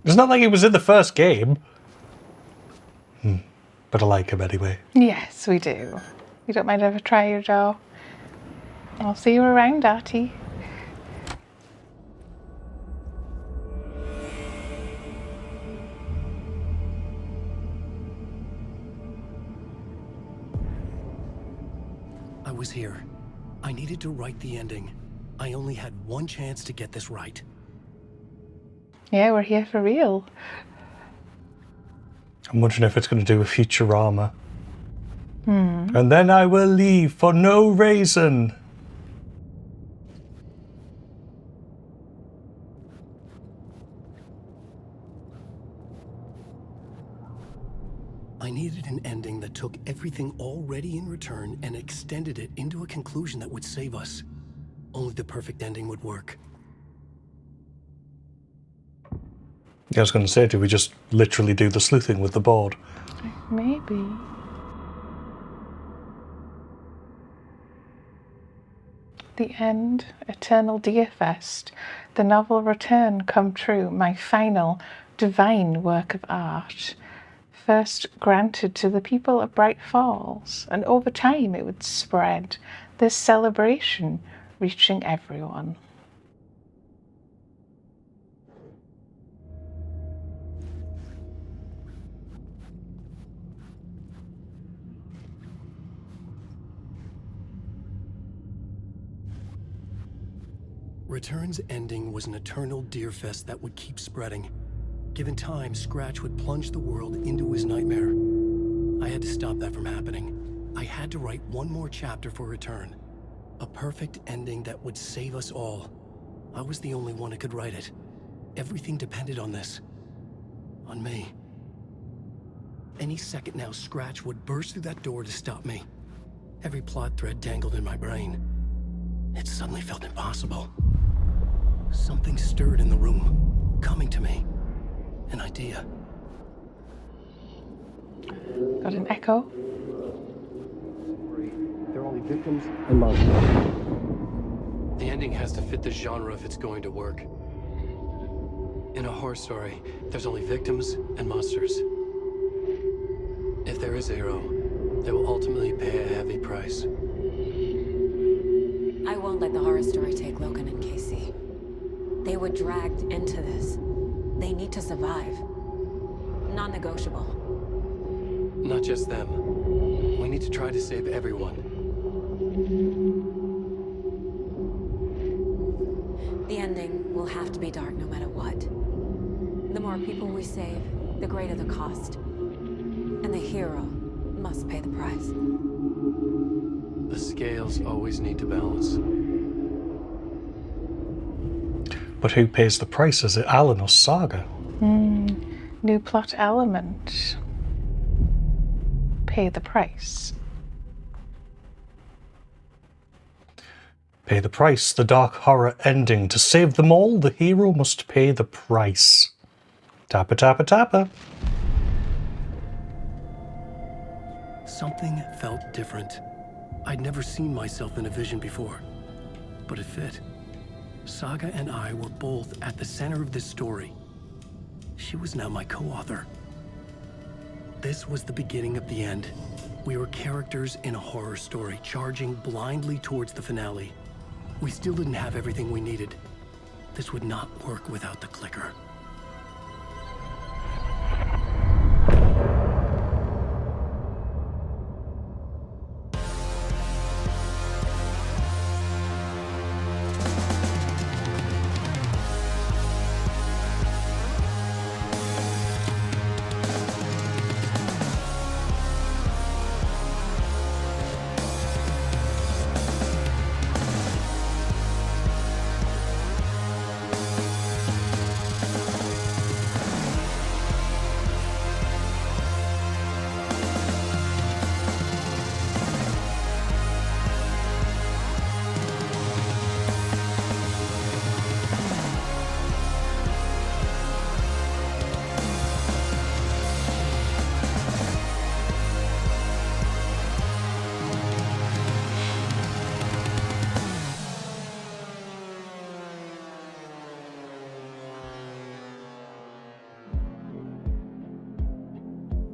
It's not like he was in the first game. But I like him anyway. Yes, we do. You don't mind ever try your jaw? I'll see you around, Artie. I was here. I needed to write the ending. I only had one chance to get this right. Yeah, we're here for real. I'm wondering if it's going to do with Futurama. And then I will leave for no reason. I needed an ending that took everything already in return and extended it into a conclusion that would save us. Only the perfect ending would work. I was going to say, do we just literally do the sleuthing with the board? Maybe. The end, eternal Deerfest, the novel Return come true, my final, divine work of art. First granted to the people of Bright Falls, and over time it would spread, this celebration reaching everyone. Return's ending was an eternal Deerfest that would keep spreading. Given time, Scratch would plunge the world into his nightmare. I had to stop that from happening. I had to write one more chapter for Return. A perfect ending that would save us all. I was the only one who could write it. Everything depended on this. On me. Any second now, Scratch would burst through that door to stop me. Every plot thread tangled in my brain. It suddenly felt impossible. Something stirred in the room, coming to me. An idea. Got an echo? They're only victims and monsters. The ending has to fit the genre if it's going to work. In a horror story, there's only victims and monsters. If there is a hero, they will ultimately pay a heavy price. I won't let the horror story take Logan and Casey. They were dragged into this. They need to survive. Non-negotiable. Not just them. We need to try to save everyone. The ending will have to be dark no matter what. The more people we save, the greater the cost. And the hero must pay the price. The scales always need to balance. But who pays the price? Is it Alan or Saga? New plot element. Pay the price. Pay the price, the dark horror ending. To save them all, the hero must pay the price. Tappa, tappa, tappa. Something felt different. I'd never seen myself in a vision before, but it fit. Saga and I were both at the center of this story. She was now my co-author. This was the beginning of the end. We were characters in a horror story, charging blindly towards the finale. We still didn't have everything we needed. This would not work without the clicker.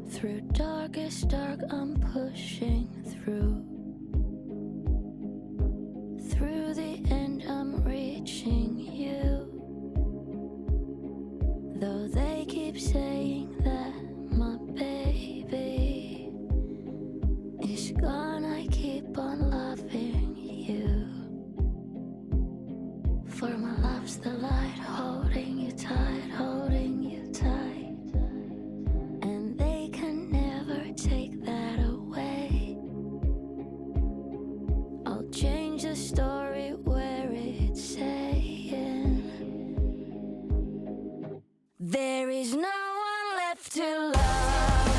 Through darkest dark, I'm pushing through. Through the end, I'm reaching you. Though they keep saying that my baby is gone, I keep on loving you. For my love's the light, holding you tight, holding you tight. Take that away. I'll change the story where it's saying there is no one left to love,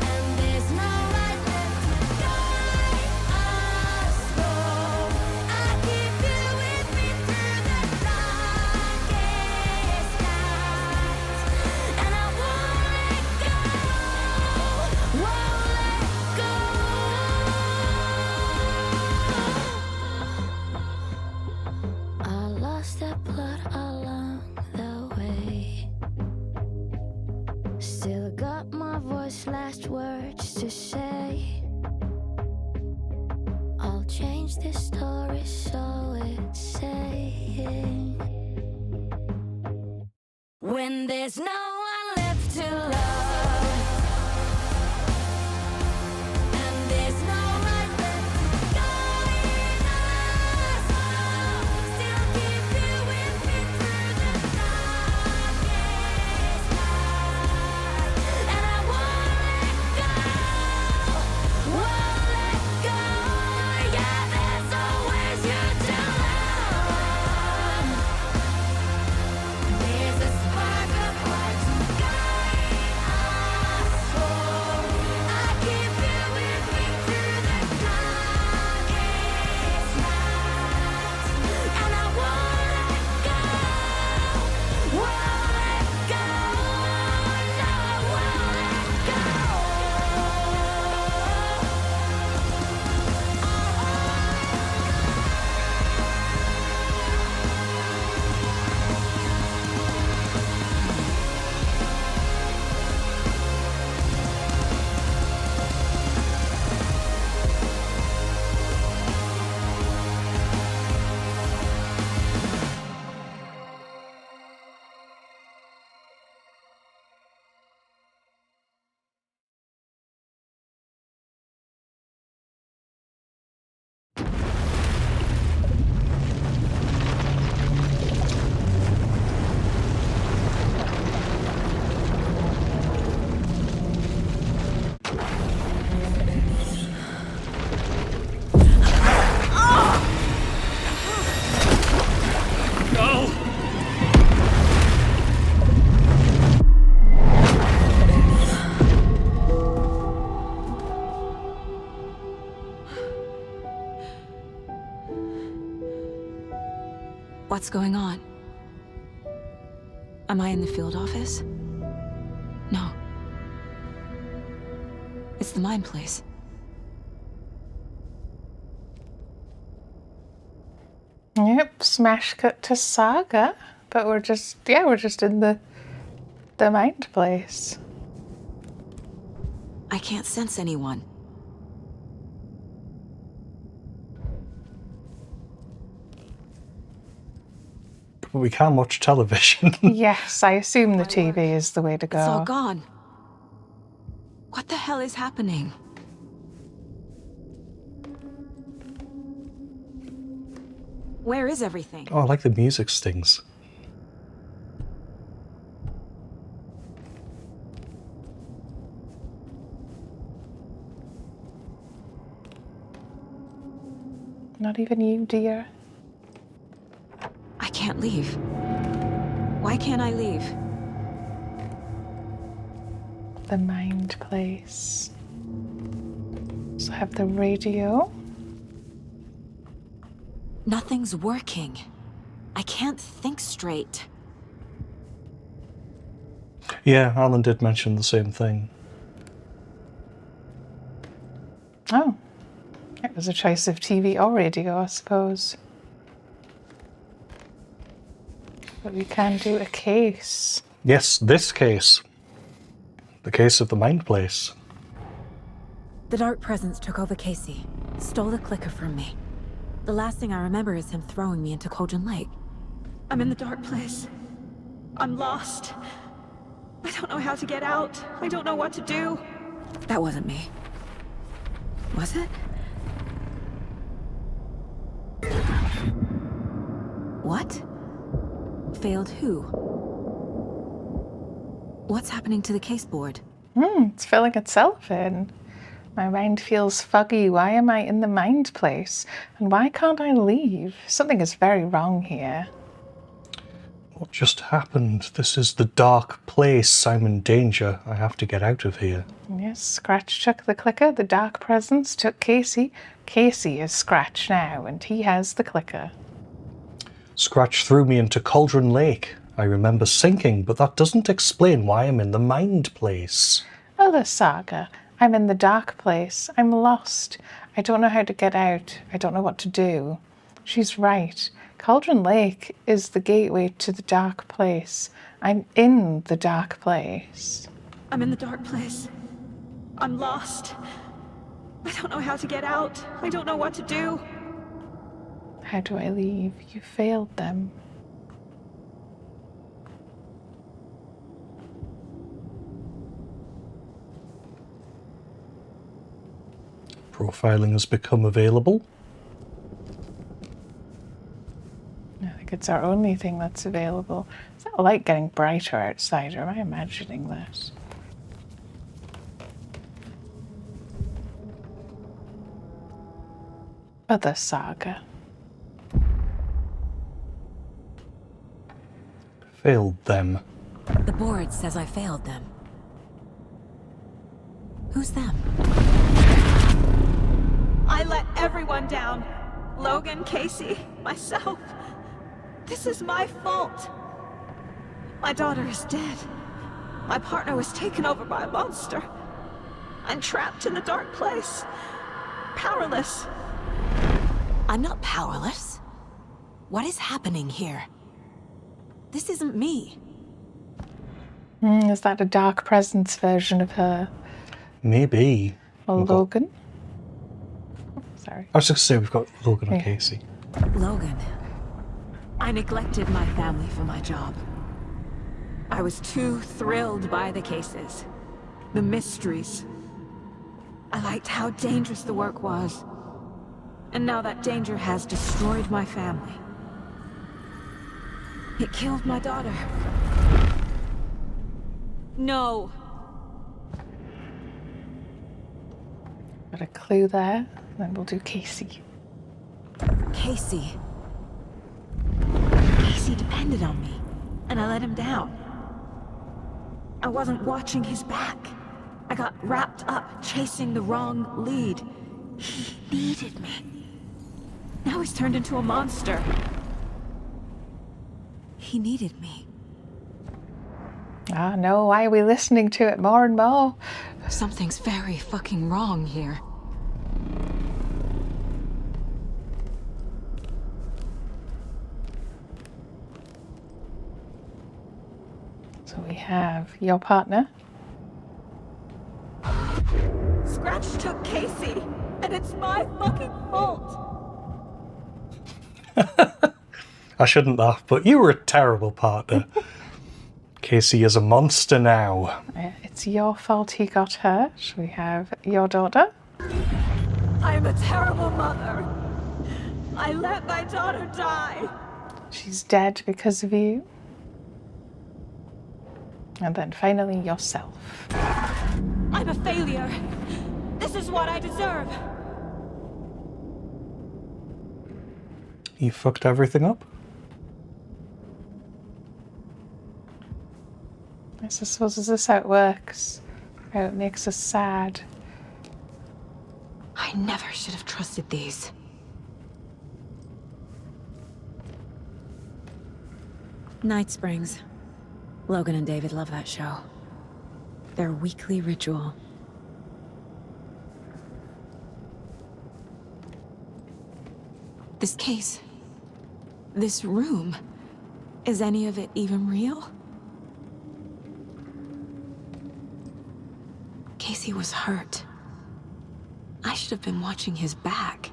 and there's no light left to guide us home. I keep you with me through the darkest nights, and I won't let go, won't let go. I lost that blood along the way. Still got my voice, last words to say. I'll change this story so it's saying when there's no one left to love, and there's no light left to guide us home. Still keep you with me through the darkest night, and I won't let go, won't let go. Yeah, there's always you to love. There's a spark of light to guide us home. I keep you with me through the darkest nights, and I won't let go, won't let go. No, I won't let go. What's going on? Am I in the field office? No. It's the mine place. Yep, smash cut to Saga, but we're just in the mind place. I can't sense anyone. But we can watch television. Yes, I assume the TV is the way to go. It's all gone. What the hell is happening? Where is everything? Oh, I like the music stings. Not even you, dear. I can't leave. Why can't I leave? The mind place. So I have the radio. Nothing's working. I can't think straight. Yeah, Alan did mention the same thing. Oh. It was a choice of TV or radio, I suppose. But we can do a case. Yes, this case. The case of the mind place. The Dark Presence took over Casey, stole the clicker from me. The last thing I remember is him throwing me into Cauldron Lake. I'm in the dark place. I'm lost. I don't know how to get out. I don't know what to do. That wasn't me. Was it? What? Failed who? What's happening to the case board? It's filling itself in. My mind feels foggy. Why am I in the mind place? And why can't I leave? Something is very wrong here. What just happened? This is the dark place. I'm in danger. I have to get out of here. Yes, Scratch took the clicker. The Dark Presence took Casey. Casey is Scratch now, and he has the clicker. Scratch threw me into Cauldron Lake. I remember sinking, but that doesn't explain why I'm in the mind place. Oh, the Saga. I'm in the dark place. I'm lost. I don't know how to get out. I don't know what to do. She's right. Cauldron Lake is the gateway to the dark place. I'm in the dark place. I'm in the dark place. I'm lost. I don't know how to get out. I don't know what to do. How do I leave? You failed them. Profiling has become available. I think it's our only thing that's available. Is that light getting brighter outside, or am I imagining that? Oh, the Saga. Failed them. The board says I failed them. Who's them? I let everyone down. Logan, Casey, myself. This is my fault. My daughter is dead. My partner was taken over by a monster. I'm trapped in the dark place. Powerless. I'm not powerless. What is happening here? This isn't me. Is that a Dark Presence version of her? Maybe. Or Logan? Sorry. I was just going to say we've got Logan and Casey. Logan. I neglected my family for my job. I was too thrilled by the cases, the mysteries. I liked how dangerous the work was. And now that danger has destroyed my family. It killed my daughter. No. Got a clue there. Then we'll do Casey. Casey. Casey depended on me, and I let him down. I wasn't watching his back. I got wrapped up chasing the wrong lead. He needed me. Now he's turned into a monster. He needed me. Ah, no, why are we listening to it more and more? Something's very fucking wrong here. have your partner. Scratch took Casey, and it's my fucking fault. I shouldn't laugh, but you were a terrible partner. Casey is a monster now. It's your fault he got hurt. We have your daughter. I'm a terrible mother. I let my daughter die. She's dead because of you. And then finally yourself. I'm a failure. This is what I deserve. You fucked everything up? I suppose is this how it works? How it makes us sad. I never should have trusted these. Night Springs. Logan and David love that show. Their weekly ritual. This case. This room. Is any of it even real? Casey was hurt. I should have been watching his back.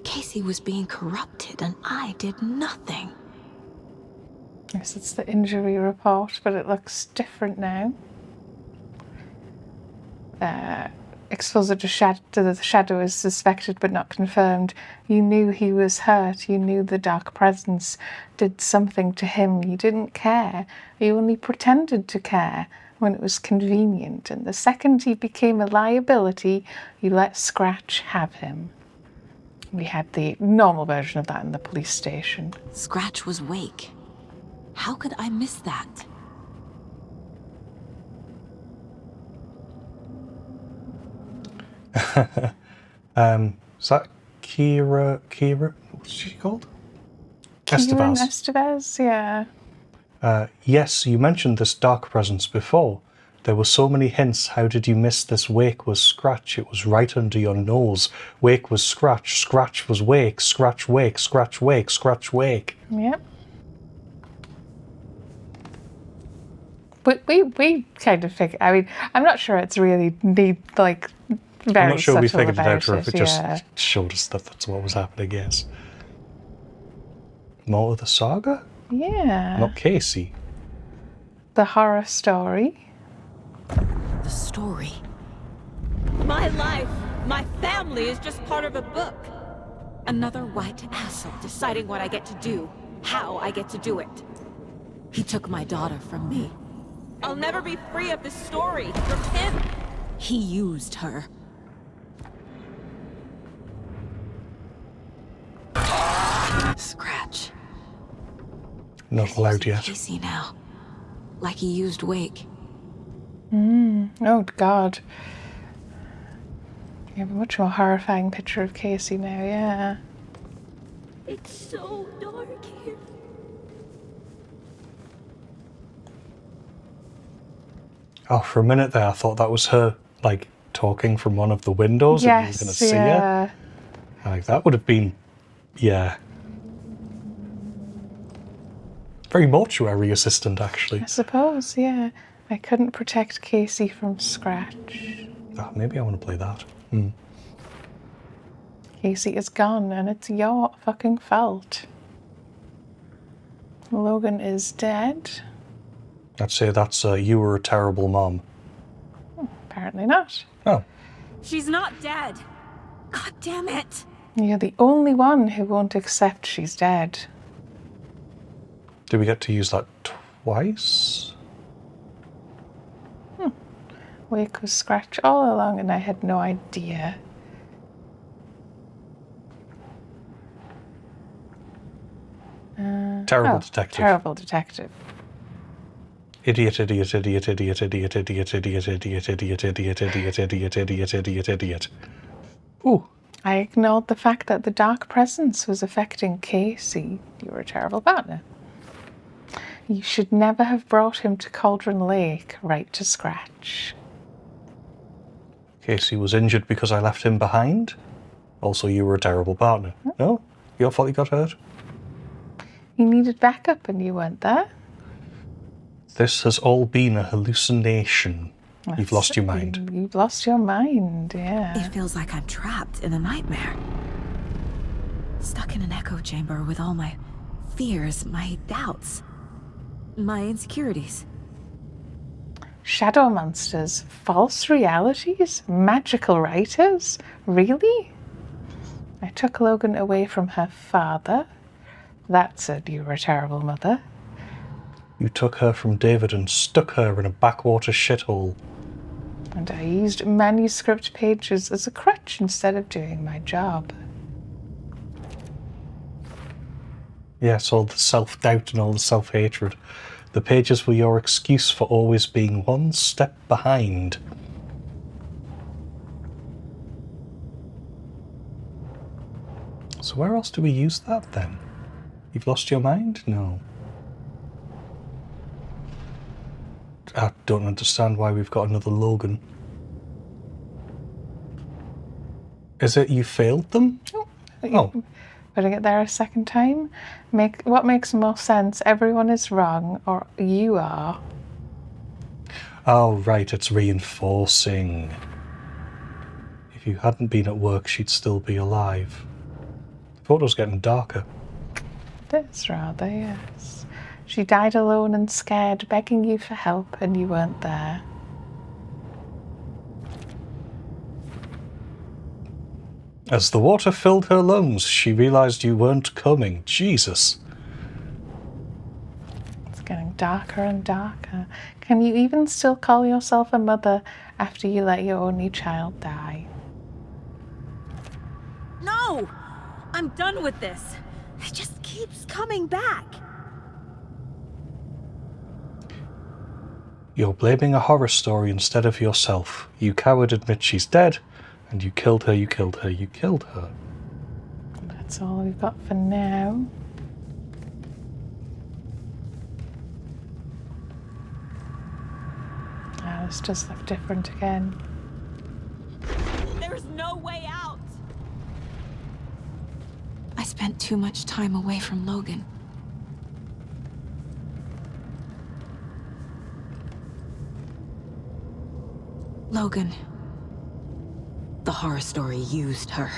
Casey was being corrupted and I did nothing. Yes, it's the injury report, but it looks different now. Exposure to the shadow is suspected but not confirmed. You knew he was hurt. You knew the dark presence did something to him. You didn't care. You only pretended to care when it was convenient. And the second he became a liability, you let Scratch have him. We had the normal version of that in the police station. Scratch was Wake. How could I miss that? Is that Kira? What's she called? Kieran Estevez. Estevez, yeah. Yes, you mentioned this dark presence before. There were so many hints. How did you miss this? Wake was Scratch. It was right under your nose. Wake was Scratch. Scratch was Wake. Scratch, Wake. Scratch, Wake. Scratch, Wake. Yep. But we kind of figured. I mean, I'm not sure it's really very I'm not sure we subtle figured it out, or if it yeah. just showed us that that's what was happening, yes. More of the saga? Yeah. Not Casey. The horror story. The story. My life, my family is just part of a book. Another white asshole deciding what I get to do, how I get to do it. He took my daughter from me. I'll never be free of this story from him. He used her. Scratch. Not allowed yet. Casey now. Like he used Wake. Oh, God. You have a much more horrifying picture of Casey now, yeah. It's so dark here. Oh, for a minute there, I thought that was her, talking from one of the windows and you were going to see her. That would have been, yeah. Very mortuary assistant, actually. I suppose, yeah. I couldn't protect Casey from Scratch. Oh, maybe I want to play that. Casey is gone, and it's your fucking fault. Logan is dead. I'd say that's you were a terrible mom. Apparently not. Oh. She's not dead. God damn it. You're the only one who won't accept she's dead. Did we get to use that twice? Wake was Scratch all along, and I had no idea. Terrible detective. Terrible detective. Idiot, idiot, idiot, idiot, idiot, idiot, idiot, idiot, idiot, idiot, idiot, idiot, idiot, idiot, idiot. Ooh. I ignored the fact that the dark presence was affecting Casey. You were a terrible partner. You should never have brought him to Cauldron Lake, right to Scratch. Casey was injured because I left him behind. Also, you were a terrible partner. No? Your fault he got hurt? You needed backup and you weren't there. This has all been a hallucination. You've lost your mind. You've lost your mind, yeah. It feels like I'm trapped in a nightmare. Stuck in an echo chamber with all my fears, my doubts, my insecurities. Shadow monsters, false realities, magical writers? Really? I took Logan away from her father. That said you were a terrible mother. You took her from David and stuck her in a backwater shithole. And I used manuscript pages as a crutch instead of doing my job. Yes, all the self-doubt and all the self-hatred. The pages were your excuse for always being one step behind. So where else do we use that then? You've lost your mind? No. I don't understand why we've got another Logan. Is it you failed them? Oh. Putting it there a second time? What makes more sense? Everyone is wrong, or you are? Oh, right, it's reinforcing. If you hadn't been at work, she'd still be alive. The photo's getting darker. It is rather, yes. She died alone and scared, begging you for help, and you weren't there. As the water filled her lungs, she realized you weren't coming. Jesus. It's getting darker and darker. Can you even still call yourself a mother after you let your only child die? No! I'm done with this. It just keeps coming back. You're blaming a horror story instead of yourself. You coward admit she's dead, and you killed her, you killed her, you killed her. That's all we've got for now. Ah, this does look different again. There's no way out. I spent too much time away from Logan. Logan. The horror story used her.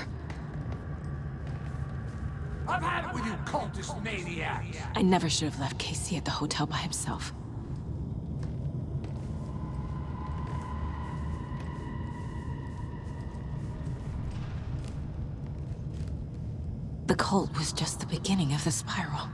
I've had it with you cultist maniacs! I never should have left Casey at the hotel by himself. The cult was just the beginning of the spiral.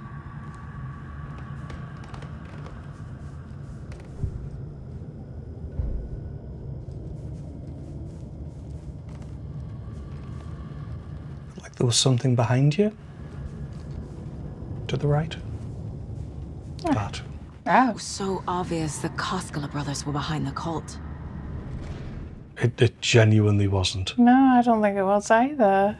Like there was something behind you? To the right? That. It was so obvious the Koskela brothers were behind the cult. It genuinely wasn't. No, I don't think it was either.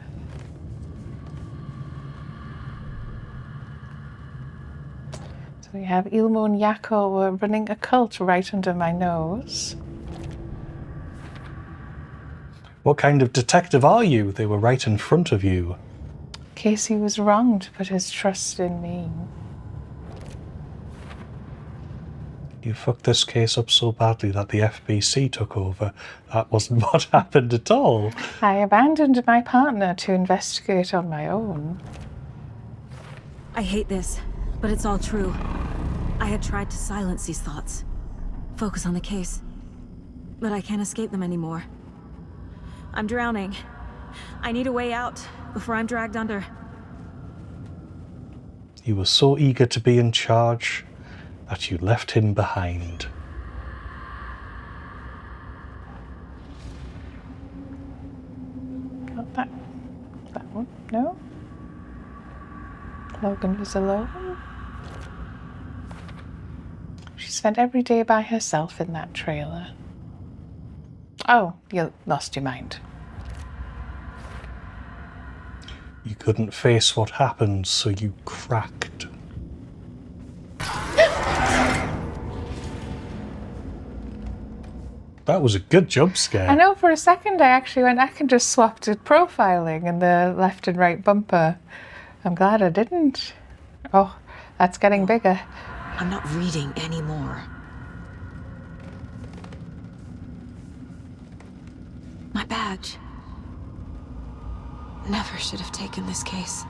So we have Ilmo and Yako were running a cult right under my nose. What kind of detective are you? They were right in front of you. Casey was wrong to put his trust in me. You fucked this case up so badly that the FBC took over. That wasn't what happened at all. I abandoned my partner to investigate on my own. I hate this, but it's all true. I had tried to silence these thoughts. Focus on the case. But I can't escape them anymore. I'm drowning. I need a way out before I'm dragged under. You were so eager to be in charge that you left him behind. Not that one, no? Logan was alone. She spent every day by herself in that trailer. Oh, you lost your mind. You couldn't face what happened, so you cracked. That was a good jump scare. I know for a second I actually went, I can just swap to profiling in the left and right bumper. I'm glad I didn't. Oh, that's getting bigger. I'm not reading anymore. My badge. Never should have taken this case.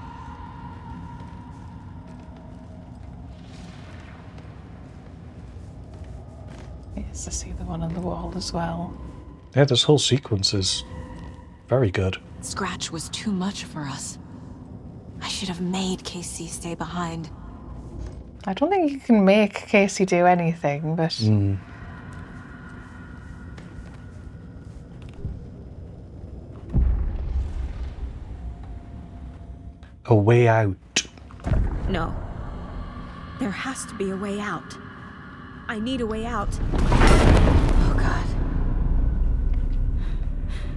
Yes, I see the one on the wall as well. Yeah, this whole sequence is very good. Scratch was too much for us. I should have made Casey stay behind. I don't think you can make Casey do anything, but... A way out. No. There has to be a way out. I need a way out. Oh, God.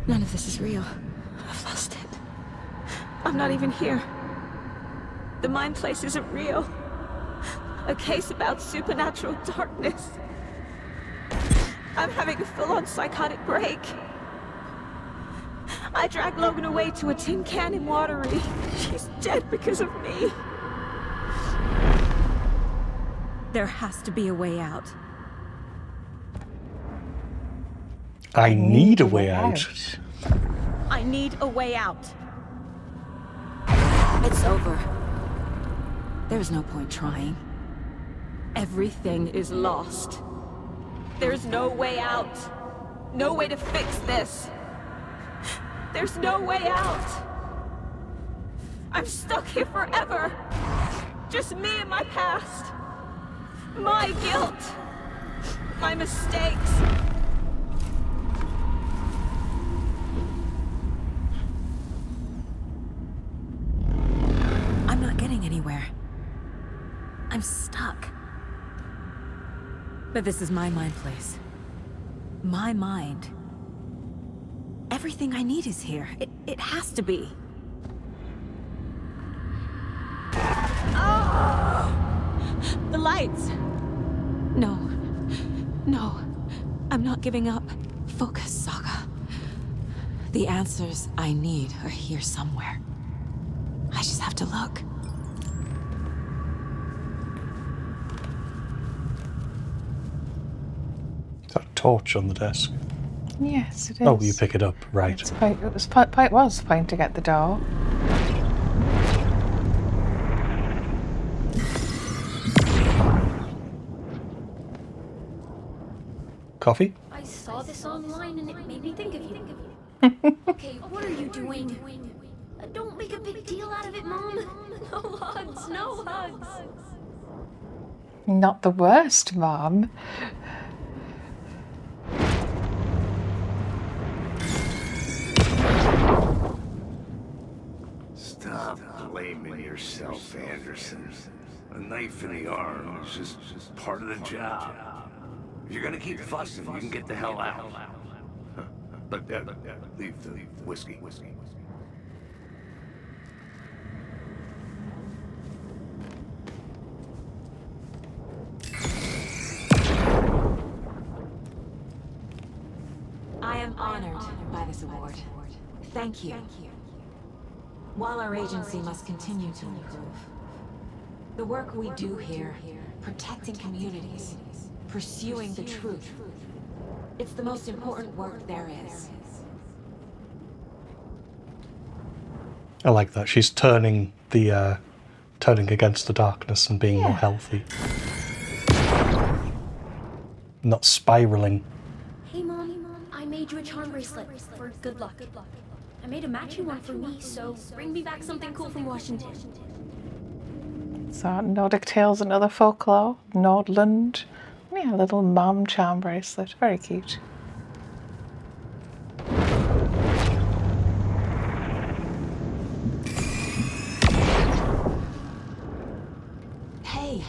None of this is real. I've lost it. I'm not even here. The mind place isn't real. A case about supernatural darkness. I'm having a full-on psychotic break. I dragged Logan away to a tin can in Watery. She's dead because of me. There has to be a way out. I need a way out. I need a way out. It's over. There's no point trying. Everything is lost. There's no way out. No way to fix this. There's no way out. I'm stuck here forever. Just me and my past. My guilt. My mistakes. I'm not getting anywhere. I'm stuck. But this is my mind place. My mind. Everything I need is here. It has to be. The lights. No. No. I'm not giving up. Focus, Saga. The answers I need are here somewhere. I just have to look. Is that a torch on the desk? Yes, it is. Oh, you pick it up, right. It was pointing at the door. Coffee? I saw this online and it made me think of you. Okay, what are you doing? Don't make a big deal out of it, Mom. No hugs, no hugs. Not the worst, Mom. Stop blaming yourself, Anderson. A knife in the arm is just part of the job. If you're gonna keep fussing, you can get the hell out. But leave the whiskey. I am honored by this award. Thank you. While our agency must continue to improve, the work we do here, protecting communities, pursuing the truth, it's the most important work there is. I like that. She's turning against the darkness and being more healthy. Not spiraling. Hey, Mom, I made you a charm bracelet for good luck. I made a matching one for me, so bring me back something cool from Washington. So, Nordic Tales and Other Folklore, Nordland. Yeah, a little mom charm bracelet. Very cute. Hey.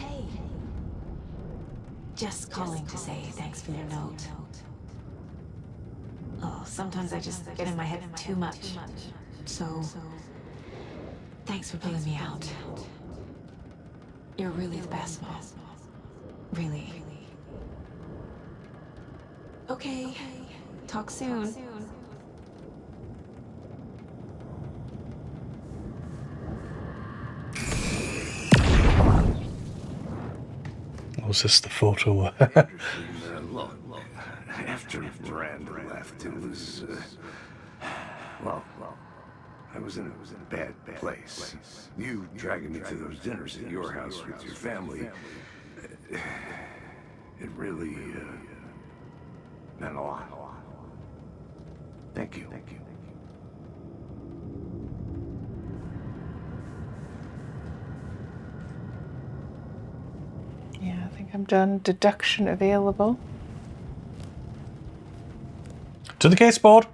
Just calling to say thanks for your note. Oh, sometimes I just get in my head too much. So, thanks for pulling me out. You're really the best, Mom. Really. Okay. Talk soon. Was this the photo? Look, after Miranda left, it was, well, I was in a bad place. You dragging me to those dinners at your house with your family, it really, meant a lot. Thank you. Yeah, I think I'm done. Deduction available. To the case board.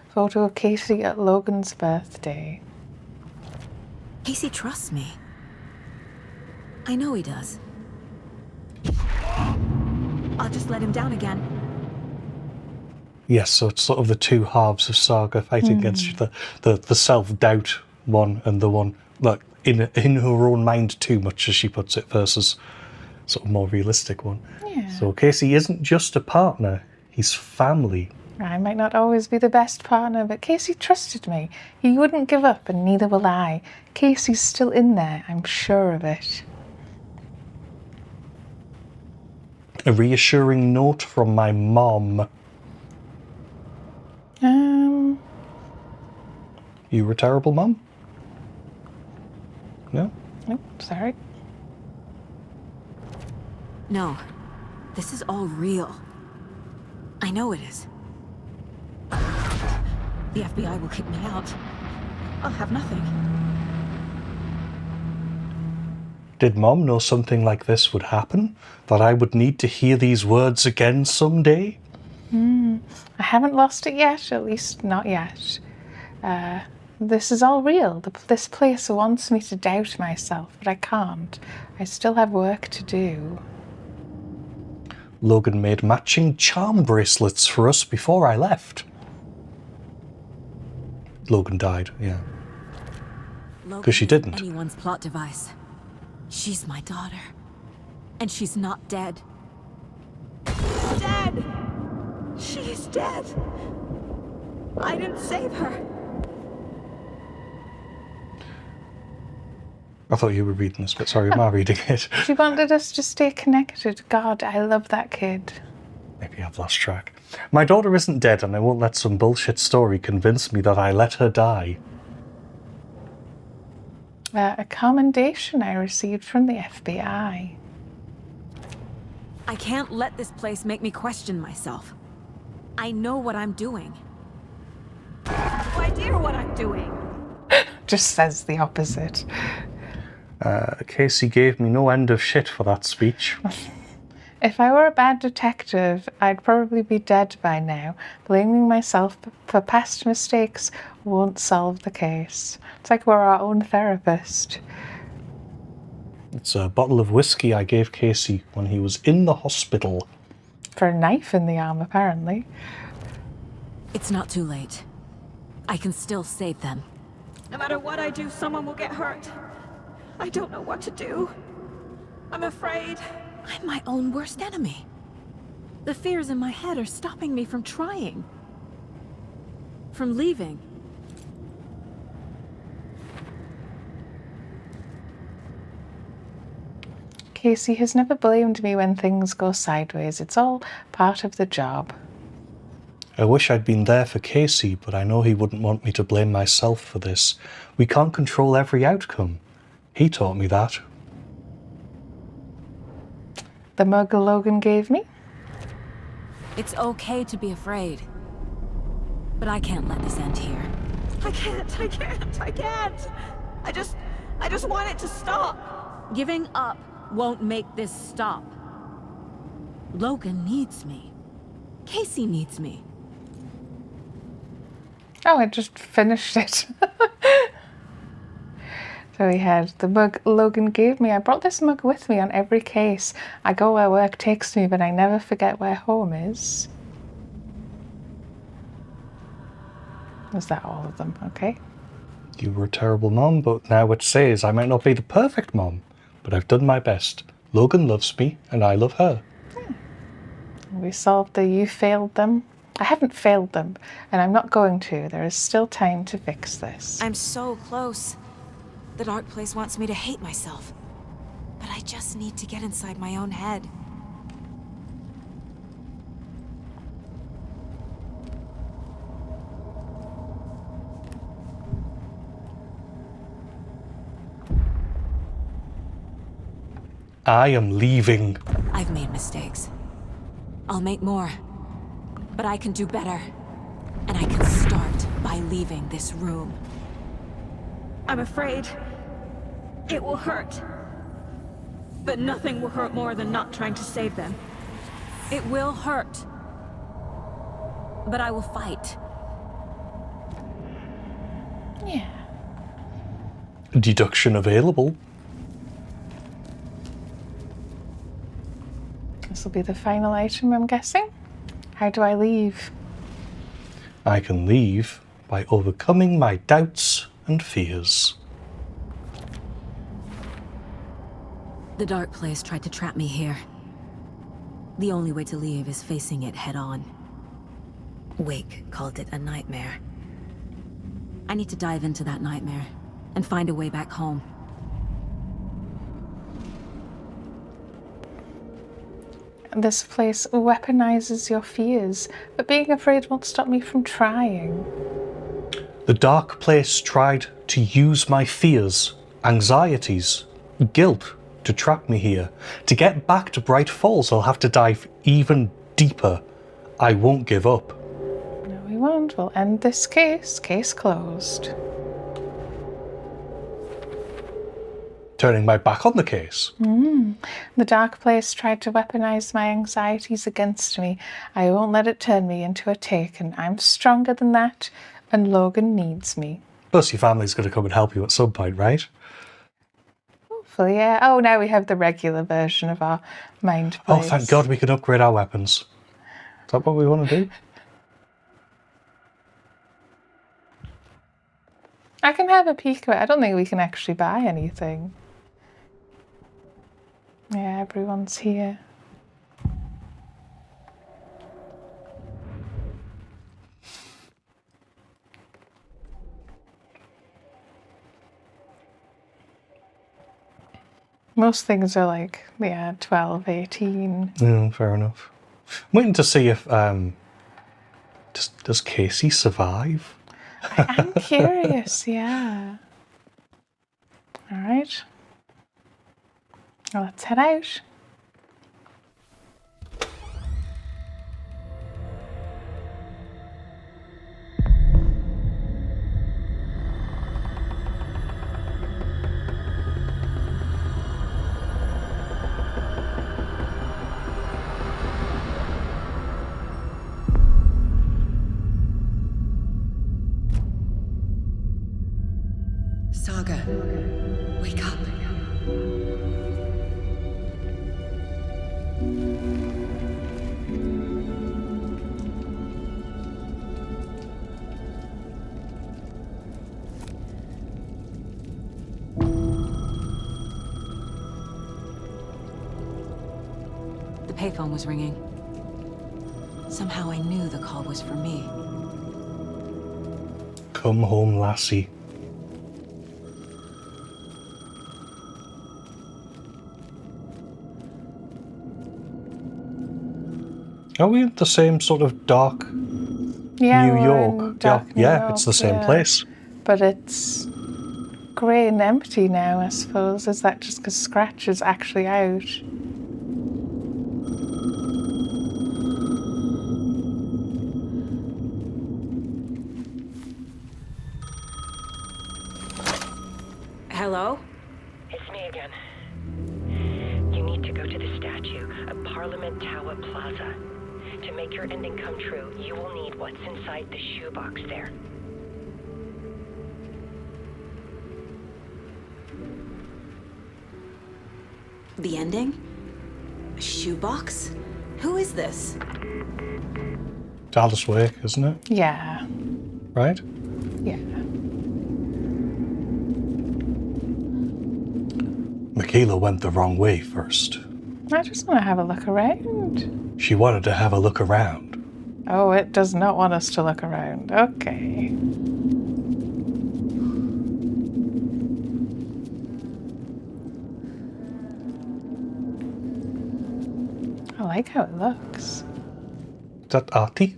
Photo of Casey at Logan's birthday. Casey trusts me. I know he does. I'll just let him down again. Yes, so it's sort of the two halves of Saga fighting against each other. The self-doubt one and the one like in her own mind too much, as she puts it, versus sort of more realistic one. Yeah. So Casey isn't just a partner, he's family. I might not always be the best partner, but Casey trusted me. He wouldn't give up, and neither will I. Casey's still in there, I'm sure of it. A reassuring note from my mom. You were a terrible mom? No? Nope, sorry. No. This is all real. I know it is. The FBI will kick me out. I'll have nothing. Did Mom know something like this would happen? That I would need to hear these words again someday? I haven't lost it yet, at least not yet. This is all real. This place wants me to doubt myself, but I can't. I still have work to do. Logan made matching charm bracelets for us before I left. Logan died, yeah. Because she didn't. Anyone's plot device. She's my daughter. And she's not dead. Dead! She's dead. I didn't save her. I thought you were reading this, but sorry, I'm not reading it. She wanted us to stay connected. God, I love that kid. Maybe I've lost track. My daughter isn't dead, and I won't let some bullshit story convince me that I let her die. A commendation I received from the FBI. I can't let this place make me question myself. I know what I'm doing. No idea what I'm doing. Just says the opposite. Casey gave me no end of shit for that speech. If I were a bad detective, I'd probably be dead by now. Blaming myself for past mistakes won't solve the case. It's like we're our own therapist. It's a bottle of whiskey I gave Casey when he was in the hospital. For a knife in the arm, apparently. It's not too late. I can still save them. No matter what I do, someone will get hurt. I don't know what to do. I'm afraid. I'm my own worst enemy. The fears in my head are stopping me from trying. From leaving. Casey has never blamed me when things go sideways. It's all part of the job. I wish I'd been there for Casey, but I know he wouldn't want me to blame myself for this. We can't control every outcome. He taught me that. The mug Logan gave me? It's okay to be afraid. But I can't let this end here. I can't. I just want it to stop. Giving up won't make this stop. Logan needs me. Casey needs me. Oh, I just finished it. So we had the mug Logan gave me. I brought this mug with me on every case. I go where work takes me, but I never forget where home is. Is that all of them? Okay. You were a terrible mom, but now it says I might not be the perfect mom, but I've done my best. Logan loves me, and I love her. We solved the you failed them. I haven't failed them, and I'm not going to. There is still time to fix this. I'm so close. The dark place wants me to hate myself. But I just need to get inside my own head. I am leaving. I've made mistakes. I'll make more. But I can do better. And I can start by leaving this room. I'm afraid it will hurt. But nothing will hurt more than not trying to save them. It will hurt. But I will fight. Yeah. Deduction available. This will be the final item, I'm guessing. How do I leave? I can leave by overcoming my doubts and fears. The dark place tried to trap me here. The only way to leave is facing it head on. Wake called it a nightmare. I need to dive into that nightmare and find a way back home. This place weaponizes your fears, but being afraid won't stop me from trying. The dark place tried to use my fears, anxieties, guilt to trap me here. To get back to Bright Falls, I'll have to dive even deeper. I won't give up. No, we won't. We'll end this case. Case closed. Turning my back on the case. The dark place tried to weaponize my anxieties against me. I won't let it turn me into a taken. I'm stronger than that, and Logan needs me. Plus, your family's going to come and help you at some point, right? Hopefully, yeah. Oh, now we have the regular version of our mind Oh, place. thank God we can upgrade our weapons. Is that what we want to do? I can have a peek at it. I don't think we can actually buy anything. Yeah, everyone's here. Most things are like, yeah, 12, 18. Yeah, fair enough. I'm waiting to see if, does Casey survive? I'm curious, yeah. All right. Well, let's head out. Saga, wake up. The payphone was ringing. Somehow I knew the call was for me. Come home, lassie. Are we in the same sort of dark Yeah, New we're York? in dark New yeah, York, it's the same yeah. place. But it's grey and empty now, I suppose. Is that just because Scratch is actually out? Hello? It's me again. You need to go to the statue of Parliament Tower Plaza. To make your ending come true, you will need what's inside the shoebox there. The ending? A shoebox? Who is this? Alice Wake, isn't it? Yeah. Right? Yeah. Michaela went the wrong way first. I just want to have a look around. She wanted to have a look around. Oh, it does not want us to look around. Okay. I like how it looks. Is that arty?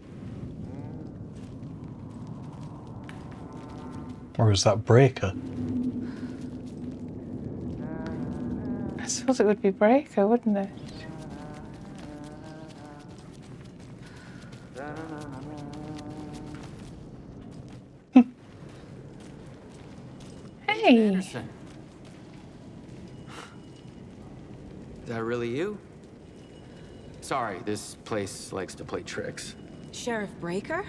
Or is that Breaker? I suppose it would be Breaker, wouldn't it? Hey! Anderson. Is that really you? Sorry, this place likes to play tricks. Sheriff Breaker?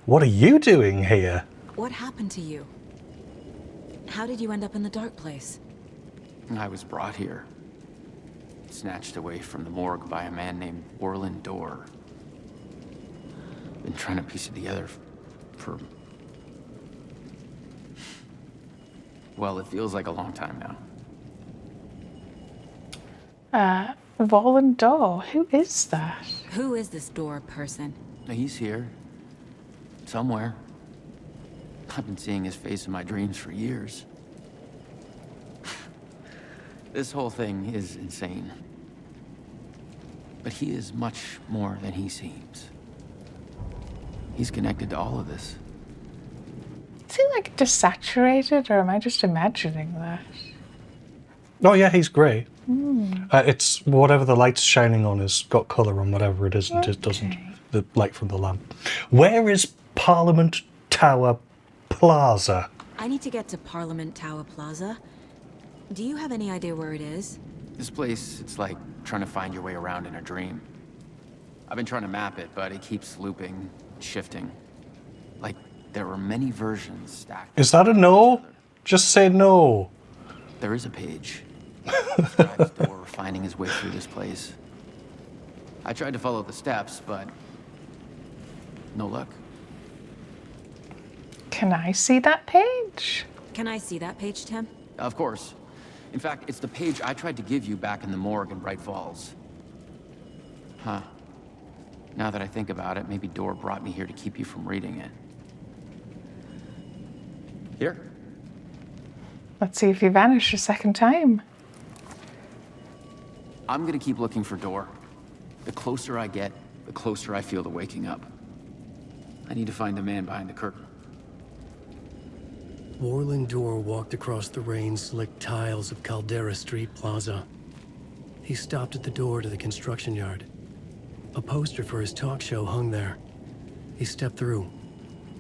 What are you doing here? What happened to you? How did you end up in the dark place? I was brought here. Snatched away from the morgue by a man named Orland Dorr. Been trying to piece it together for... Well, it feels like a long time now. Orland Dorr. Who is that? Who is this Dorr person? He's here. Somewhere. I've been seeing his face in my dreams for years. This whole thing is insane. But he is much more than he seems. He's connected to all of this. Is he like desaturated, or am I just imagining that? Oh yeah, he's grey. Hmm. It's whatever the light's shining on has got colour on whatever it is, and it doesn't. The light from the lamp. Where is Parliament Tower Plaza? I need to get to Parliament Tower Plaza. Do you have any idea where it is? This place, it's like trying to find your way around in a dream. I've been trying to map it, but it keeps looping, shifting. Like there are many versions stacked. Is that a no? Just say no. There is a page. Describes Dorr finding his way through this place. I tried to follow the steps, but no luck. Can I see that page? Can I see that page, Tim? Of course. In fact, it's the page I tried to give you back in the morgue in Bright Falls. Huh. Now that I think about it, maybe Dorr brought me here to keep you from reading it. Here. Let's see if you vanish a second time. I'm gonna keep looking for Dorr. The closer I get, the closer I feel to waking up. I need to find the man behind the curtain. Orland Dorr walked across the rain-slicked tiles of Caldera Street Plaza. He stopped at the door to the construction yard. A poster for his talk show hung there. He stepped through,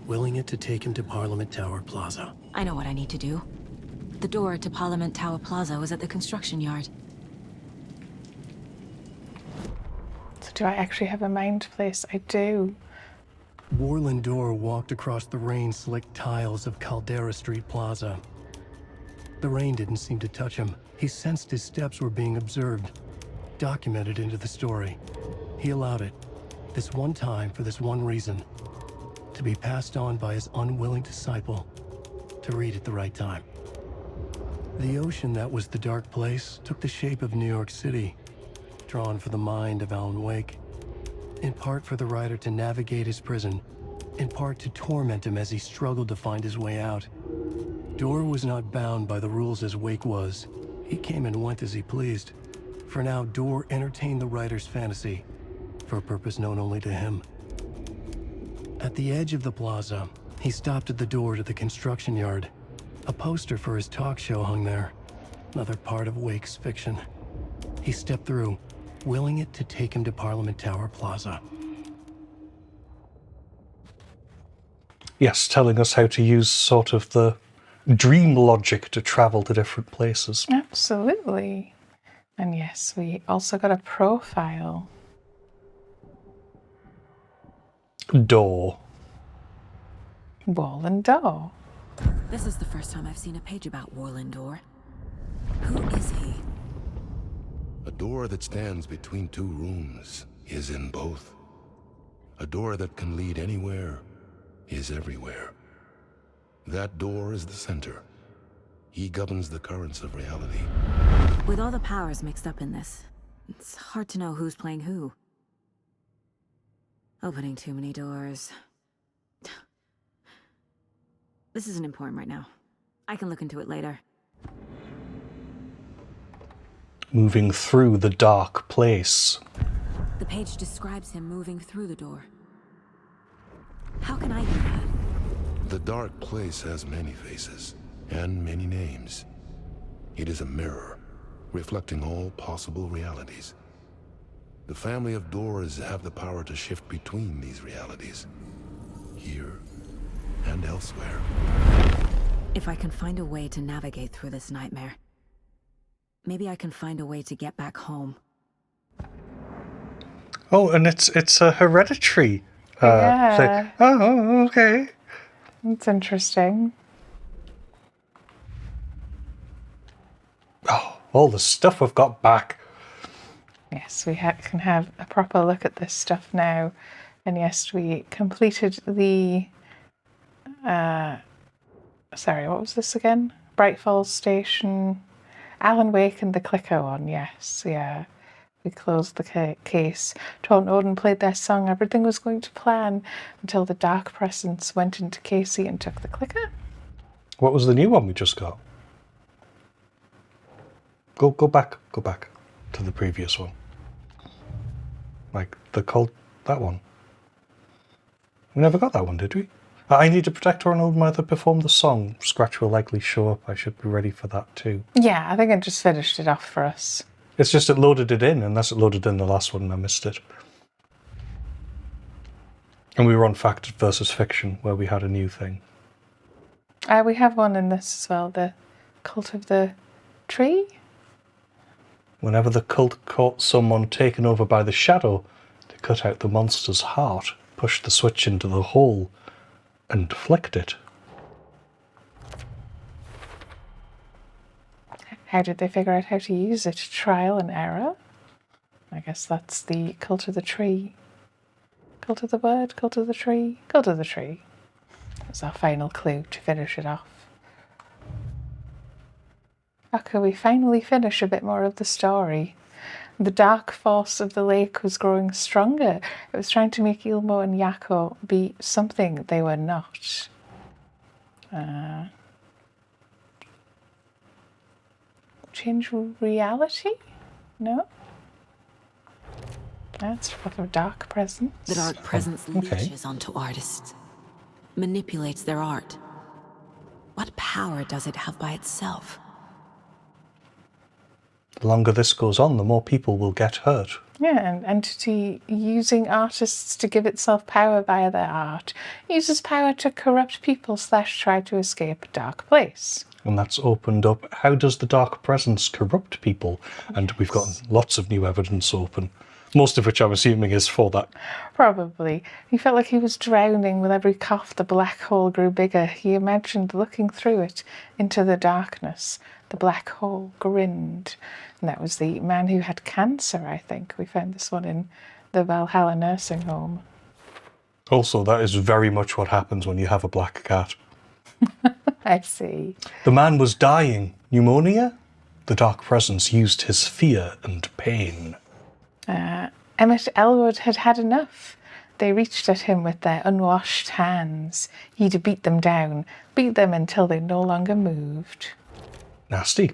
willing it to take him to Parliament Tower Plaza. I know what I need to do. The door to Parliament Tower Plaza was at the construction yard. So do I actually have a mind place? I do. Orland Dorr walked across the rain-slicked tiles of Caldera Street Plaza. The rain didn't seem to touch him. He sensed his steps were being observed, documented into the story. He allowed it, this one time for this one reason, to be passed on by his unwilling disciple, to read at the right time. The ocean that was the dark place took the shape of New York City, drawn for the mind of Alan Wake. In part for the writer to navigate his prison, in part to torment him as he struggled to find his way out. Dorr was not bound by the rules as Wake was. He came and went as he pleased. For now, Dorr entertained the writer's fantasy, for a purpose known only to him. At the edge of the plaza, he stopped at the door to the construction yard. A poster for his talk show hung there, another part of Wake's fiction. He stepped through, willing it to take him to Parliament Tower Plaza. Yes, telling us how to use sort of the dream logic to travel to different places. Absolutely. And yes, we also got a profile. Door. Orland Dorr. This is the first time I've seen a page about Orland Dorr. Who is he? A door that stands between two rooms is in both. A door that can lead anywhere is everywhere. That door is the center. He governs the currents of reality. With all the powers mixed up in this, it's hard to know who's playing who. Opening too many doors. This isn't important right now. I can look into it later. Moving through the dark place. The page describes him moving through the door. How can I do that? The dark place has many faces and many names. It is a mirror, reflecting all possible realities. The family of doors have the power to shift between these realities, here and elsewhere. If I can find a way to navigate through this nightmare, maybe I can find a way to get back home. Oh, and it's a hereditary. Yeah. Thing. Oh, okay. That's interesting. Oh, all the stuff we've got back. Yes, we can have a proper look at this stuff now. And yes, we completed the... sorry, what was this again? Bright Falls Station, Alan Wake and the Clicker one, yes, yeah. We closed the case. Taunt and Odin played their song. Everything was going to plan until the Dark Presence went into Casey and took the Clicker. What was the new one we just got? Go back to the previous one. Like the cult, that one. We never got that one, did we? I need to protect our old mother, perform the song. Scratch will likely show up. I should be ready for that too. Yeah, I think I just finished it off for us. It's just it loaded it in, unless it loaded in the last one and I missed it. And we were on Fact versus Fiction, where we had a new thing. We have one in this as well, the Cult of the Tree. Whenever the cult caught someone taken over by the shadow, they cut out the monster's heart, pushed the switch into the hole, and flicked it. How did they figure out how to use it? Trial and error? I guess that's the Cult of the Tree. Cult of the Bird, Cult of the Tree, Cult of the Tree. That's our final clue to finish it off. Okay, we finally finish a bit more of the story. The dark force of the lake was growing stronger. It was trying to make Ilmo and Yako be something they were not. Change reality? No? That's for the Dark Presence. The Dark Presence leeches onto artists, manipulates their art. What power does it have by itself? The longer this goes on, the more people will get hurt. Yeah, an entity using artists to give itself power via their art uses power to corrupt people / try to escape a dark place. And that's opened up. How does the Dark Presence corrupt people? And we've got lots of new evidence open. Most of which I'm assuming is for that. Probably. He felt like he was drowning. With every cough, the black hole grew bigger. He imagined looking through it into the darkness. The black hole grinned. And that was the man who had cancer, I think. We found this one in the Valhalla nursing home. Also, that is very much what happens when you have a black cat. I see. The man was dying. Pneumonia? The Dark Presence used his fear and pain. Emmett Elwood had had enough. They reached at him with their unwashed hands. He'd beat them down, beat them until they no longer moved. Nasty.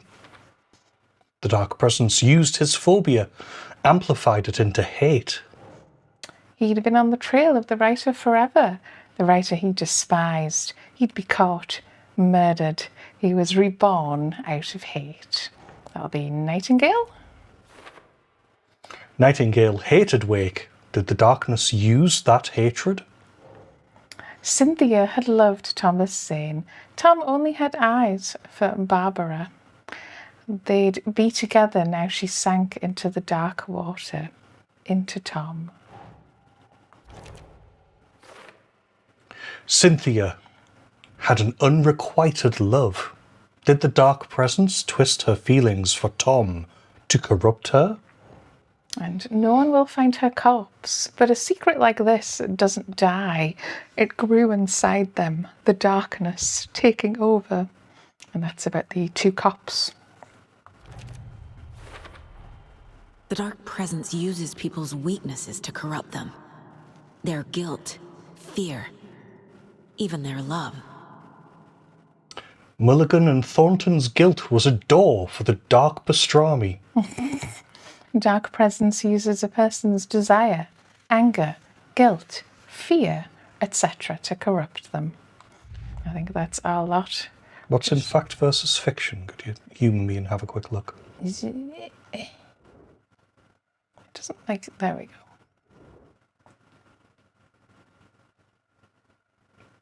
The Dark Presence used his phobia, amplified it into hate. He'd been on the trail of the writer forever, the writer he despised. He'd be caught, murdered. He was reborn out of hate. That'll be Nightingale? Nightingale hated Wake. Did the darkness use that hatred? Cynthia had loved Thomas Zane. Tom only had eyes for Barbara. They'd be together now she sank into the dark water, into Tom. Cynthia had an unrequited love. Did the Dark Presence twist her feelings for Tom to corrupt her? And no one will find her corpse, but a secret like this doesn't die. It grew inside them, the darkness taking over. And that's about the 2 cops. The Dark Presence uses people's weaknesses to corrupt them. Their guilt, fear, even their love. Mulligan and Thornton's guilt was a door for the Dark Pastrami. Dark Presence uses a person's desire, anger, guilt, fear, etc. to corrupt them. I think that's our lot. What's in fact versus fiction? Could you humour me and have a quick look? It doesn't like... There we go.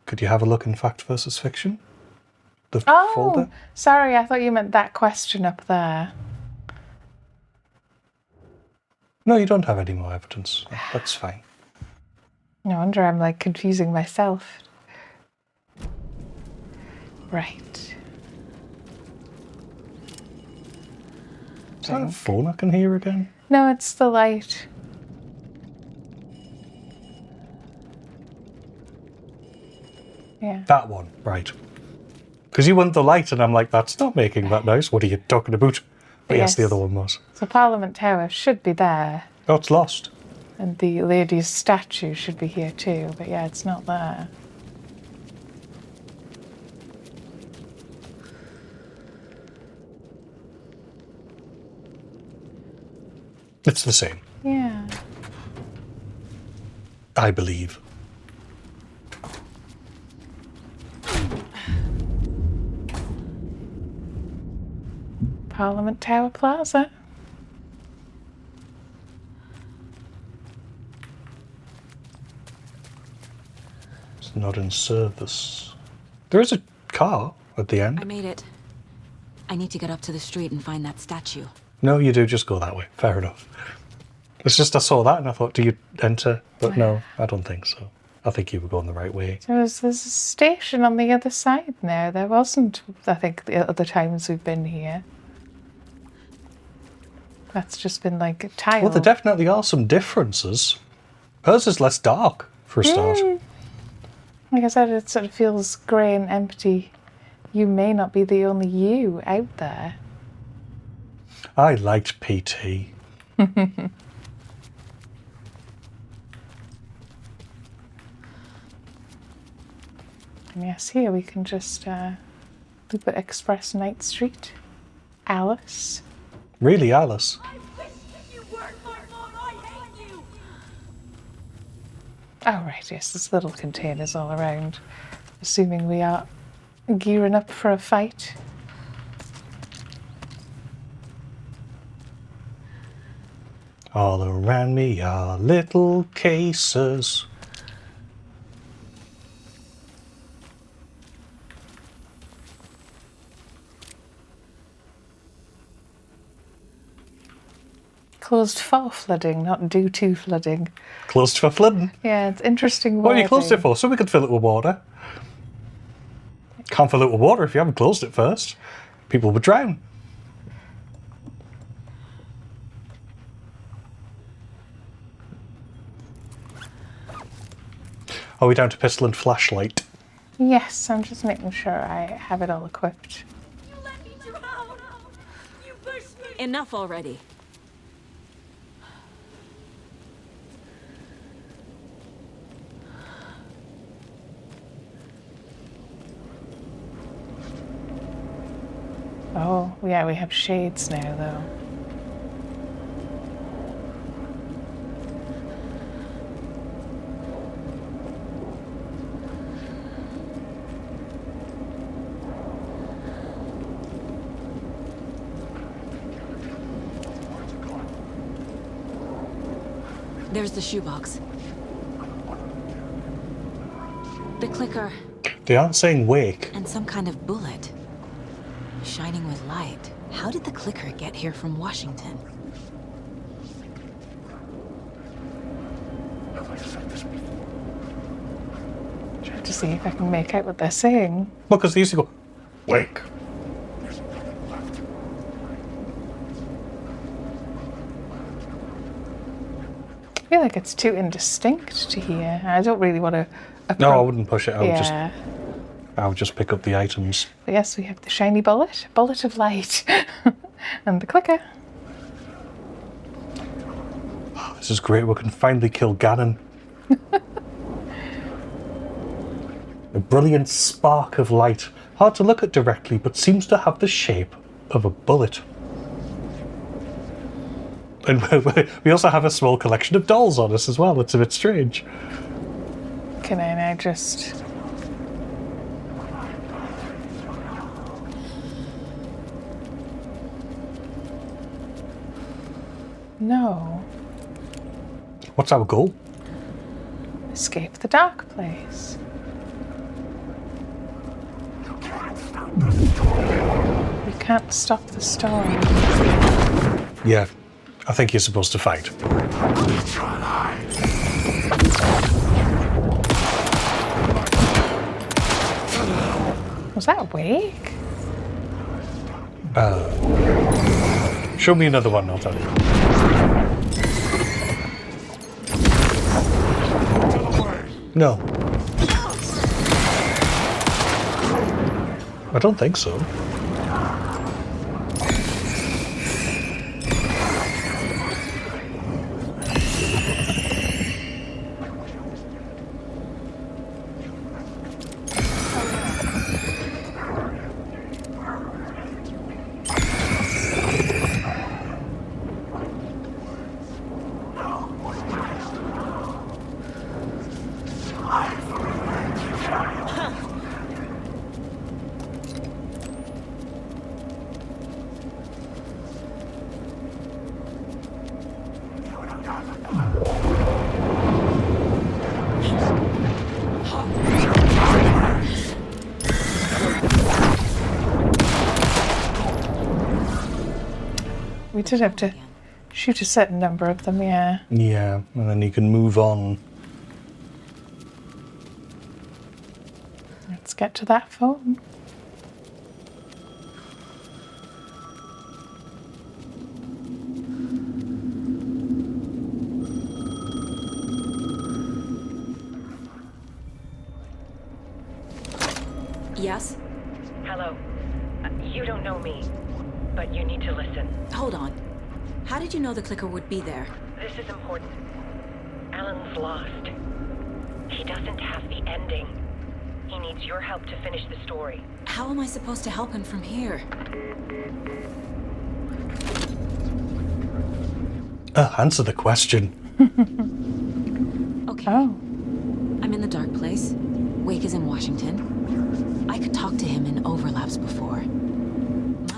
Could you have a look in fact versus fiction? The Oh, folder? sorry, I thought you meant that question up there. No, you don't have any more evidence. That's fine. No wonder I'm like confusing myself. Right. Is that a phone I can hear again? No, it's the light. Yeah. That one, right. Because you went the light and I'm like, that's not making that noise. What are you talking about? But yes, the other one was. So Parliament Tower should be there. Oh, it's lost. And the lady's statue should be here too, but yeah, it's not there. It's the same, Yeah. I believe. Parliament Tower Plaza. It's not in service. There is a car at the end. I made it. I need to get up to the street and find that statue. No, you do just go that way. Fair enough. It's just I saw that and I thought, do you enter? But no, I don't think so. I think you were going the right way. So there's a station on the other side now. There wasn't, I think, the other times we've been here. That's just been like a tile. Well, there definitely are some differences. Hers is less dark, for a start. Like I said, it sort of feels grey and empty. You may not be the only you out there. I liked PT. And yes, here we can just loop at Express Night Street. Alice. Really, Alice? Oh, right, yes, there's little containers all around. Assuming we are gearing up for a fight. All around me are little cases. Closed for flooding, not due to flooding. Closed for flooding. Yeah, it's interesting. What have you closed it for? So we could fill it with water. Can't fill it with water if you haven't closed it first. People would drown. Are we down to pistol and flashlight? Yes, I'm just making sure I have it all equipped. Enough already. Oh, yeah, we have shades now, though. There's the shoebox. The clicker. They aren't saying wake. And some kind of bullet. Shining with light. How did the clicker get here from Washington? Trying to see if I can make out what they're saying. Well, because they used to go, wake. I feel like it's too indistinct to hear. I don't really want to approach. No, I wouldn't push it. I would just... Yeah. I'll just pick up the items. But yes, we have the shiny bullet, bullet of light, and the clicker. Oh, this is great. We can finally kill Ganon. A brilliant spark of light. Hard to look at directly, but seems to have the shape of a bullet. And we also have a small collection of dolls on us as well. It's a bit strange. Can I now just... No. What's our goal? Escape the dark place. We can't stop the story. Yeah, I think you're supposed to fight. Was that Wake? Show me another one, I'll tell you. No. I don't think so. We did have to shoot a certain number of them, yeah. Yeah, and then you can move on. Let's get to that phone. Yes? Hello. You don't know me, but you need to listen. Hold on. How did you know the clicker would be there? This is important. Alan's lost. He doesn't have the ending. He needs your help to finish the story. How am I supposed to help him from here? Answer the question. Okay. I'm in the dark place. Wake is in Washington. I could talk to him in overlaps before.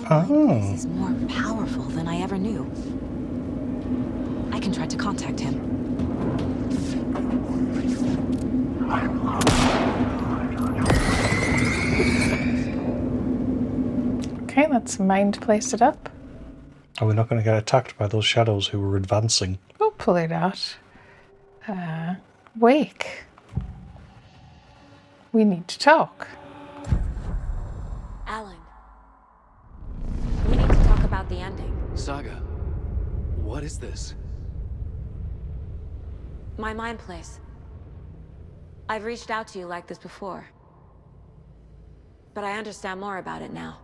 My mind is more powerful than I ever knew. I can try to contact him. Okay, let's mind place it up. Are we not going to get attacked by those shadows who were advancing? Hopefully not. Wake. We need to talk. Alan. We need to talk about the ending. Saga, what is this? My mind place. I've reached out to you like this before. But I understand more about it now.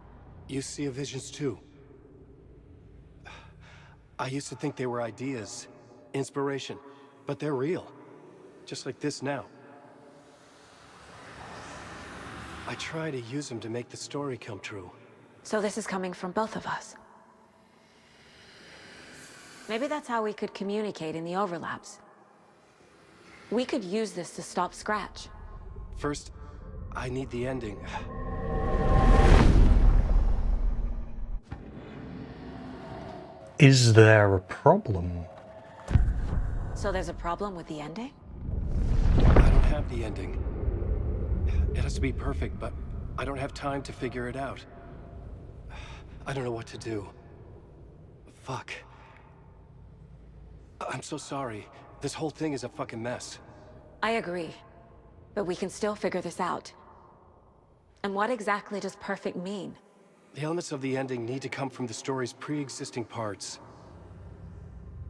You see visions too. I used to think they were ideas, inspiration, but they're real. Just like this now. I try to use them to make the story come true. So this is coming from both of us. Maybe that's how we could communicate in the overlaps. We could use this to stop Scratch. First, I need the ending. Is there a problem? So there's a problem with the ending? I don't have the ending. It has to be perfect, but I don't have time to figure it out. I don't know what to do. Fuck. I'm so sorry. This whole thing is a fucking mess. I agree. But we can still figure this out. And what exactly does perfect mean? The elements of the ending need to come from the story's pre-existing parts.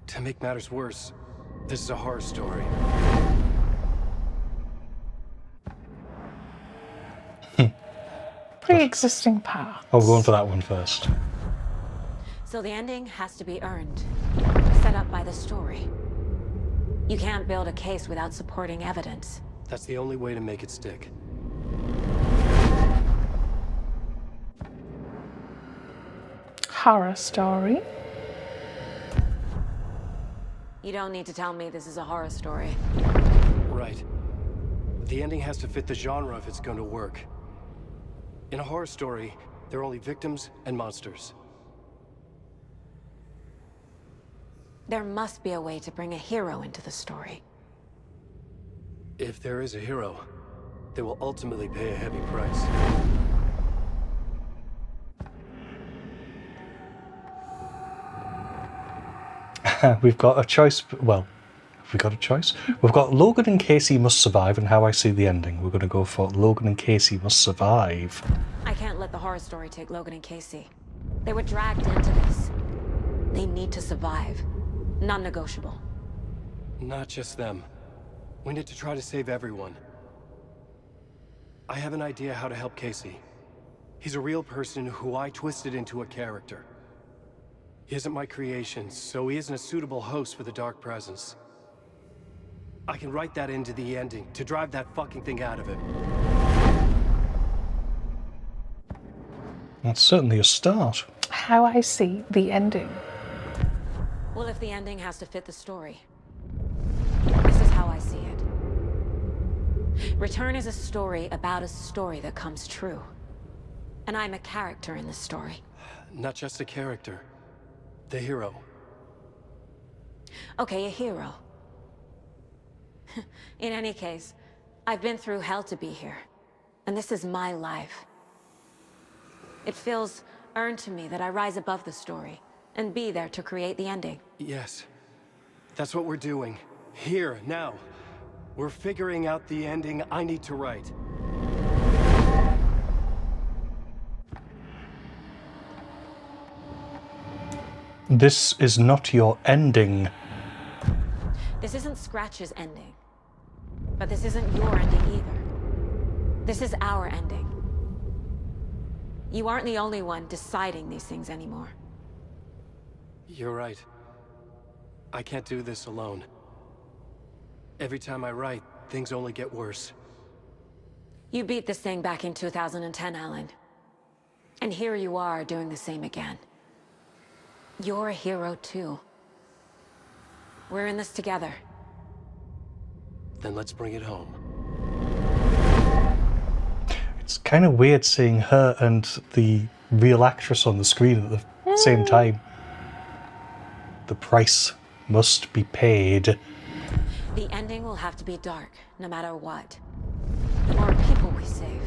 To make matters worse, this is a horror story. Pre-existing path. Oh, we're going for that one first. So the ending has to be earned, set up by the story. You can't build a case without supporting evidence. That's the only way to make it stick. Horror story. You don't need to tell me this is a horror story. Right. The ending has to fit the genre if it's going to work. In a horror story, there are only victims and monsters. There must be a way to bring a hero into the story. If there is a hero, they will ultimately pay a heavy price. We've got a choice. Well, have we got a choice? We've got Logan and Casey must survive, and how I see the ending. We're going to go for Logan and Casey must survive. I can't let the horror story take Logan and Casey. They were dragged into this. They need to survive. Non-negotiable. Not just them. We need to try to save everyone. I have an idea how to help Casey. He's a real person who I twisted into a character. He isn't my creation, so he isn't a suitable host for the Dark Presence. I can write that into the ending to drive that fucking thing out of him. That's certainly a start. How I see the ending. Well, if the ending has to fit the story, this is how I see it. Return is a story about a story that comes true. And I'm a character in this story. Not just a character. The hero. Okay, a hero. In any case, I've been through hell to be here. And this is my life. It feels earned to me that I rise above the story and be there to create the ending. Yes. That's what we're doing. Here, now. We're figuring out the ending I need to write. This is not your ending. This isn't Scratch's ending. But this isn't your ending either. This is our ending. You aren't the only one deciding these things anymore. You're right. I can't do this alone. Every time I write, things only get worse. You beat this thing back in 2010, Alan. And here you are doing the same again. You're a hero too. We're in this together. Then let's bring it home. It's kind of weird seeing her and the real actress on the screen at the same time. The price must be paid. The ending will have to be dark, no matter what. The more people we save,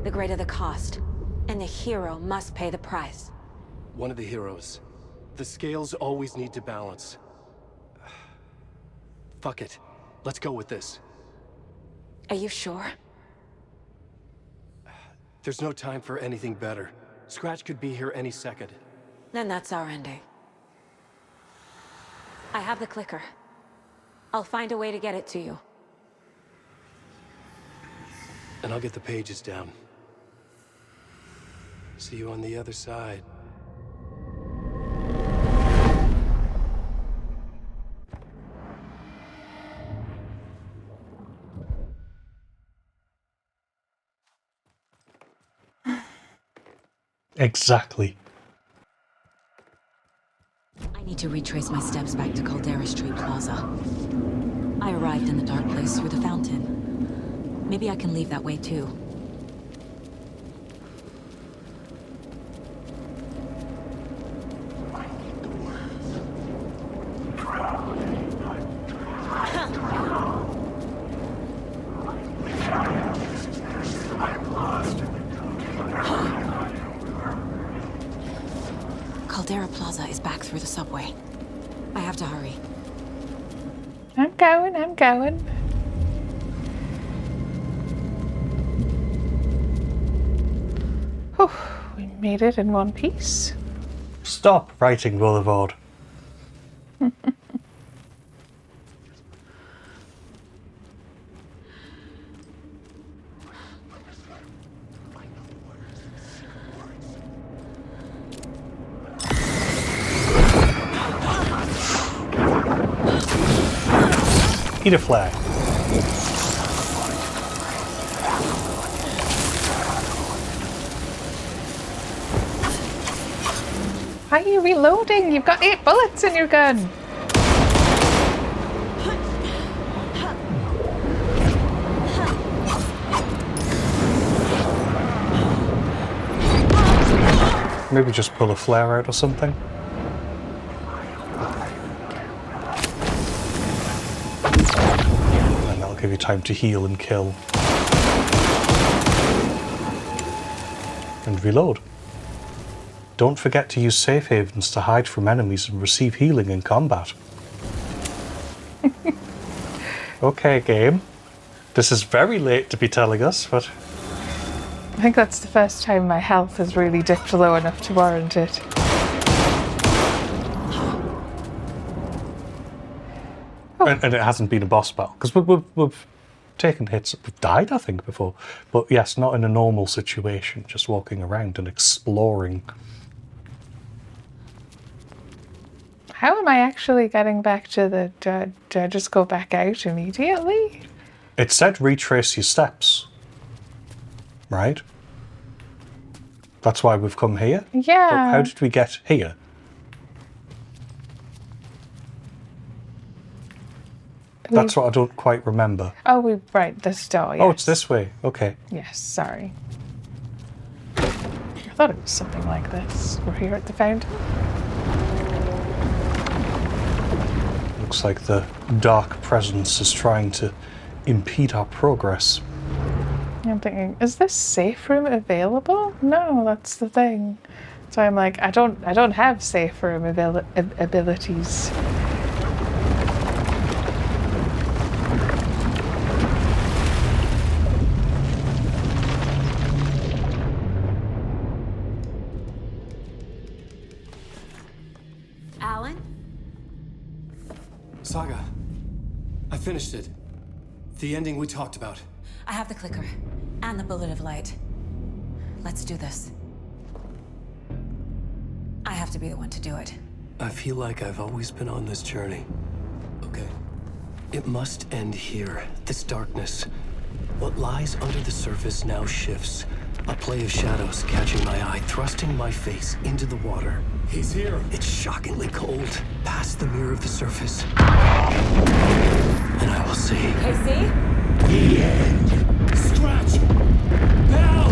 the greater the cost. And the hero must pay the price. One of the heroes. The scales always need to balance. Fuck it. Let's go with this. Are you sure? There's no time for anything better. Scratch could be here any second. Then that's our ending. I have the clicker. I'll find a way to get it to you. And I'll get the pages down. See you on the other side. Exactly. I need to retrace my steps back to Caldera Street Plaza. I arrived in the dark place through the fountain. Maybe I can leave that way too. Caldera Plaza is back through the subway. I have to hurry. I'm going. Whew, we made it in one piece. Stop writing Boulevard. Eat a fly. Why are you reloading? You've got 8 bullets in your gun. Maybe just pull a flare out or something. And that'll give you time to heal and kill. And reload. Don't forget to use safe havens to hide from enemies and receive healing in combat. Okay, game. This is very late to be telling us, but... I think that's the first time my health has really dipped low enough to warrant it. And it hasn't been a boss battle, because we've taken hits, we've died, I think, before. But yes, not in a normal situation, just walking around and exploring. How am I actually getting back to the... Do I just go back out immediately? It said retrace your steps. Right? That's why we've come here? Yeah. But how did we get here? That's what I don't quite remember. Oh, right, this door, yes. Oh, it's this way. Okay. Yes, sorry. I thought it was something like this. We're here at the fountain. Looks like the dark presence is trying to impede our progress. I'm thinking, is this safe room available? No, that's the thing. So I'm like, I don't have safe room abilities. Alan? Saga, I finished it. The ending we talked about. I have the clicker and the bullet of light. Let's do this. I have to be the one to do it. I feel like I've always been on this journey. Okay. It must end here. This darkness. What lies under the surface now shifts. A play of shadows catching my eye, thrusting my face into the water. He's here. It's shockingly cold, past the mirror of the surface. And I will see. Casey? Scratch! Bell!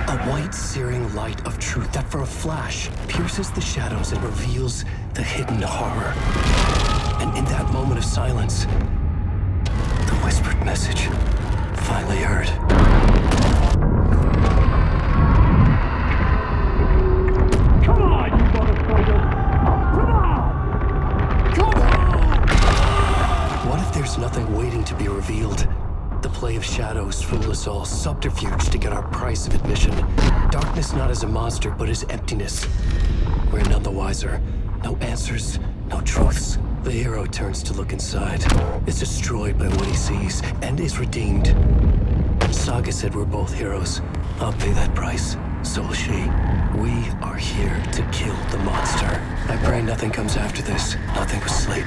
A white, searing light of truth that for a flash pierces the shadows and reveals the hidden horror. And in that moment of silence, the whispered message finally heard. Come on, you motherfucker! Come on! Come on! What if there's nothing waiting to be revealed? The play of shadows fool us all, subterfuge to get our price of admission. Darkness not as a monster, but as emptiness. We're none the wiser. No answers, no truths. The hero turns to look inside, is destroyed by what he sees, and is redeemed. Saga said we're both heroes. I'll pay that price. So will she. We are here to kill the monster. I pray nothing comes after this. Nothing but sleep.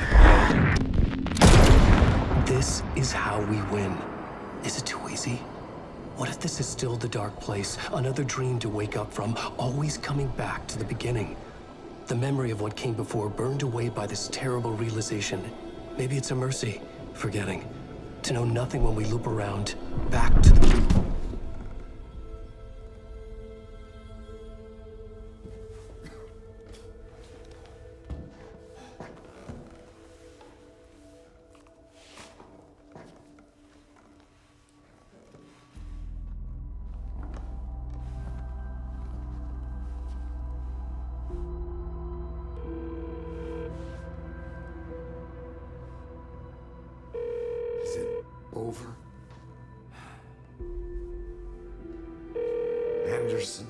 This is how we win. Is it too easy? What if this is still the dark place? Another dream to wake up from, always coming back to the beginning. The memory of what came before burned away by this terrible realization. Maybe it's a mercy, forgetting. To know nothing when we loop around, back to the... Is it over? Anderson?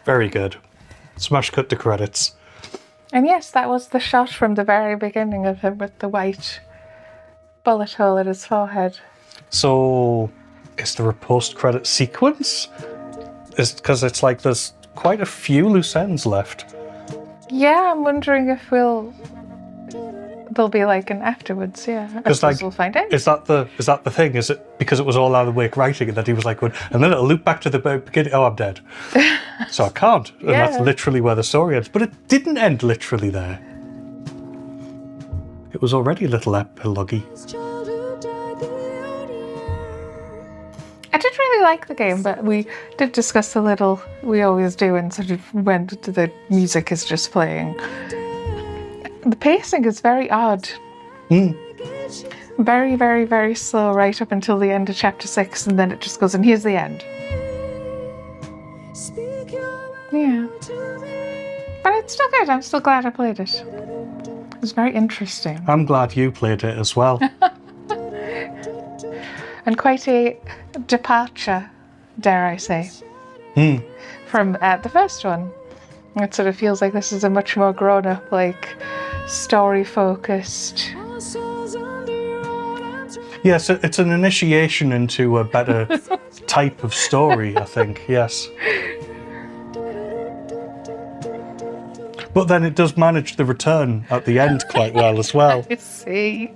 Very good. Smash cut to credits. And yes, that was the shot from the very beginning of him with the white bullet hole in his forehead. So, is there a post-credit sequence? Because it's like there's quite a few loose ends left. Yeah, I'm wondering if there'll be like an afterwards, yeah. I Because suppose we'll find out. is that the thing? Is it because it was all Alan Wake writing and that he was like, and then it'll loop back to the beginning. Oh, I'm dead. So I can't. And that's Yeah. literally where the story ends. But it didn't end literally there. It was already a little epilogue-y. I did really like the game, but we did discuss a little, we always do, and sort of when the music is just playing. The pacing is very odd. Very, very, very slow right up until the end of chapter 6, and then it just goes, and here's the end. Yeah. But it's still good. I'm still glad I played it. It was very interesting. I'm glad you played it as well. And quite a departure, dare I say, from the first one. It sort of feels like this is a much more grown-up, like, story-focused. Yes, it's an initiation into a better type of story, I think, yes. But then it does manage the return at the end quite well as well. I see.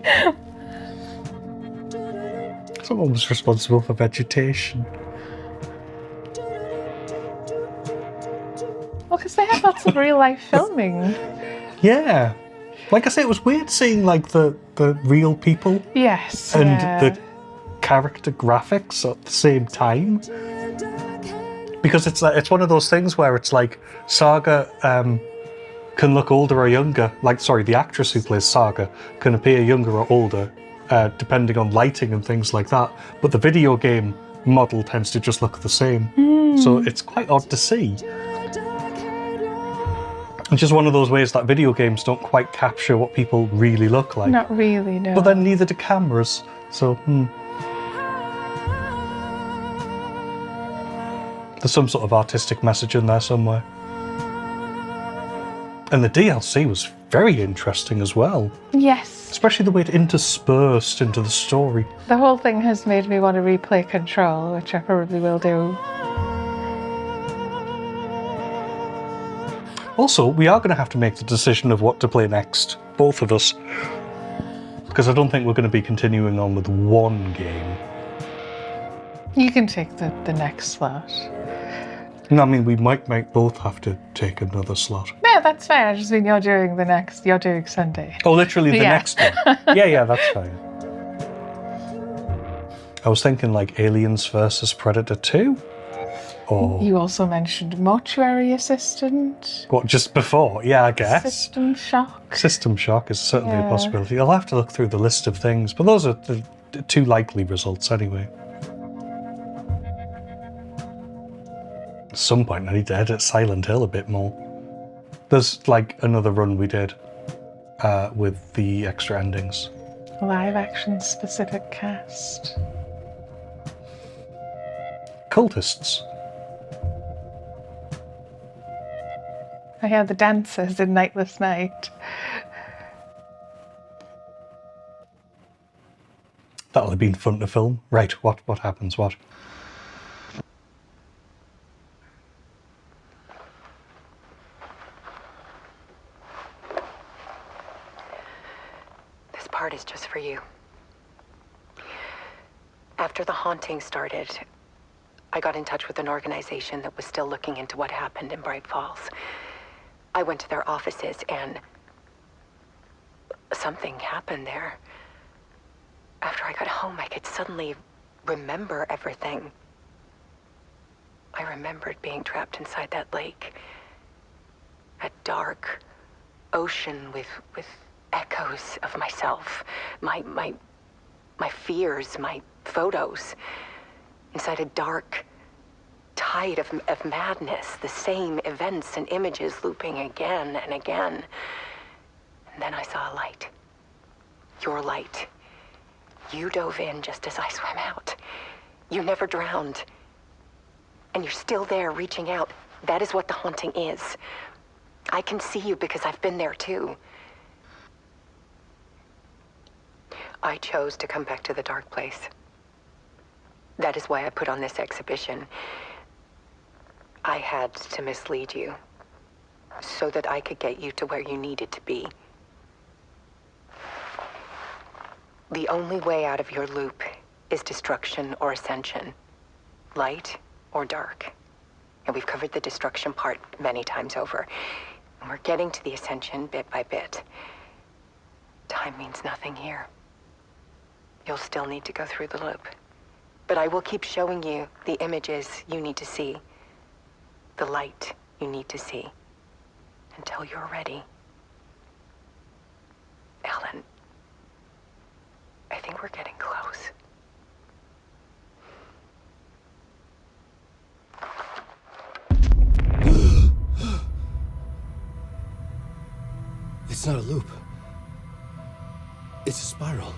Someone was responsible for vegetation. Well, because they have lots of real-life filming. Yeah. Like I say, it was weird seeing like the real people Yes. and yeah. the character graphics at the same time. Because it's one of those things where it's like Saga can look older or younger. Like, sorry, the actress who plays Saga can appear younger or older, depending on lighting and things like that. But the video game model tends to just look the same. So it's quite odd to see. It's just one of those ways that video games don't quite capture what people really look like. Not really, no. But then neither do cameras. So, There's some sort of artistic message in there somewhere. And the DLC was very interesting as well. Yes. Especially the way it interspersed into the story. The whole thing has made me want to replay Control, which I probably will do. Also, we are going to have to make the decision of what to play next, both of us. Because I don't think we're going to be continuing on with one game. You can take the next slot. No, I mean, we might both have to take another slot. Yeah, that's fine. I just mean you're doing Sunday. Oh, literally the Yeah. next one. Yeah, that's fine. I was thinking like Aliens versus Predator 2. Or You also mentioned Mortuary Assistant. what, just before? Yeah, I guess. System Shock. System Shock is certainly a Yeah. possibility. I'll have to look through the list of things, but those are the two likely results anyway. At some point I need to edit Silent Hill a bit more. There's like another run we did with the extra endings. Live action specific cast. Cultists. I hear the dancers in Nightless Night. That'll have been fun to film. Right, what happens, what? This part is just for you. After the haunting started, I got in touch with an organization that was still looking into what happened in Bright Falls. I went to their offices and something happened there. After I got home, I could suddenly remember everything. I remembered being trapped inside that lake. A dark ocean with echoes of myself, my fears, my photos. Inside a dark tide of madness, the same events and images looping again and again. And then I saw a light. Your light. You dove in just as I swam out. You never drowned. And you're still there reaching out, That is what the haunting is. I can see you because I've been there too. I chose to come back to the dark place. That is why I put on this exhibition. I had to mislead you, so that I could get you to where you needed to be. The only way out of your loop is destruction or ascension, light or dark. And we've covered the destruction part many times over. And we're getting to the ascension bit by bit. Time means nothing here. You'll still need to go through the loop. But I will keep showing you the images you need to see, the light you need to see, until you're ready. Alan, I think we're getting close. It's not a loop. It's a spiral.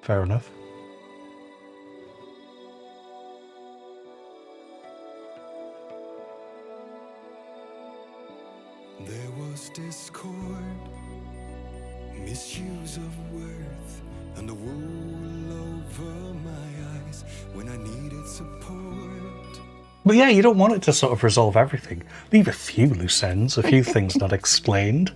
Fair enough. There was discord, misuse of worth, and the wool over my eyes when I needed support. But yeah, you don't want it to sort of resolve everything. Leave a few loose ends, a few things not explained.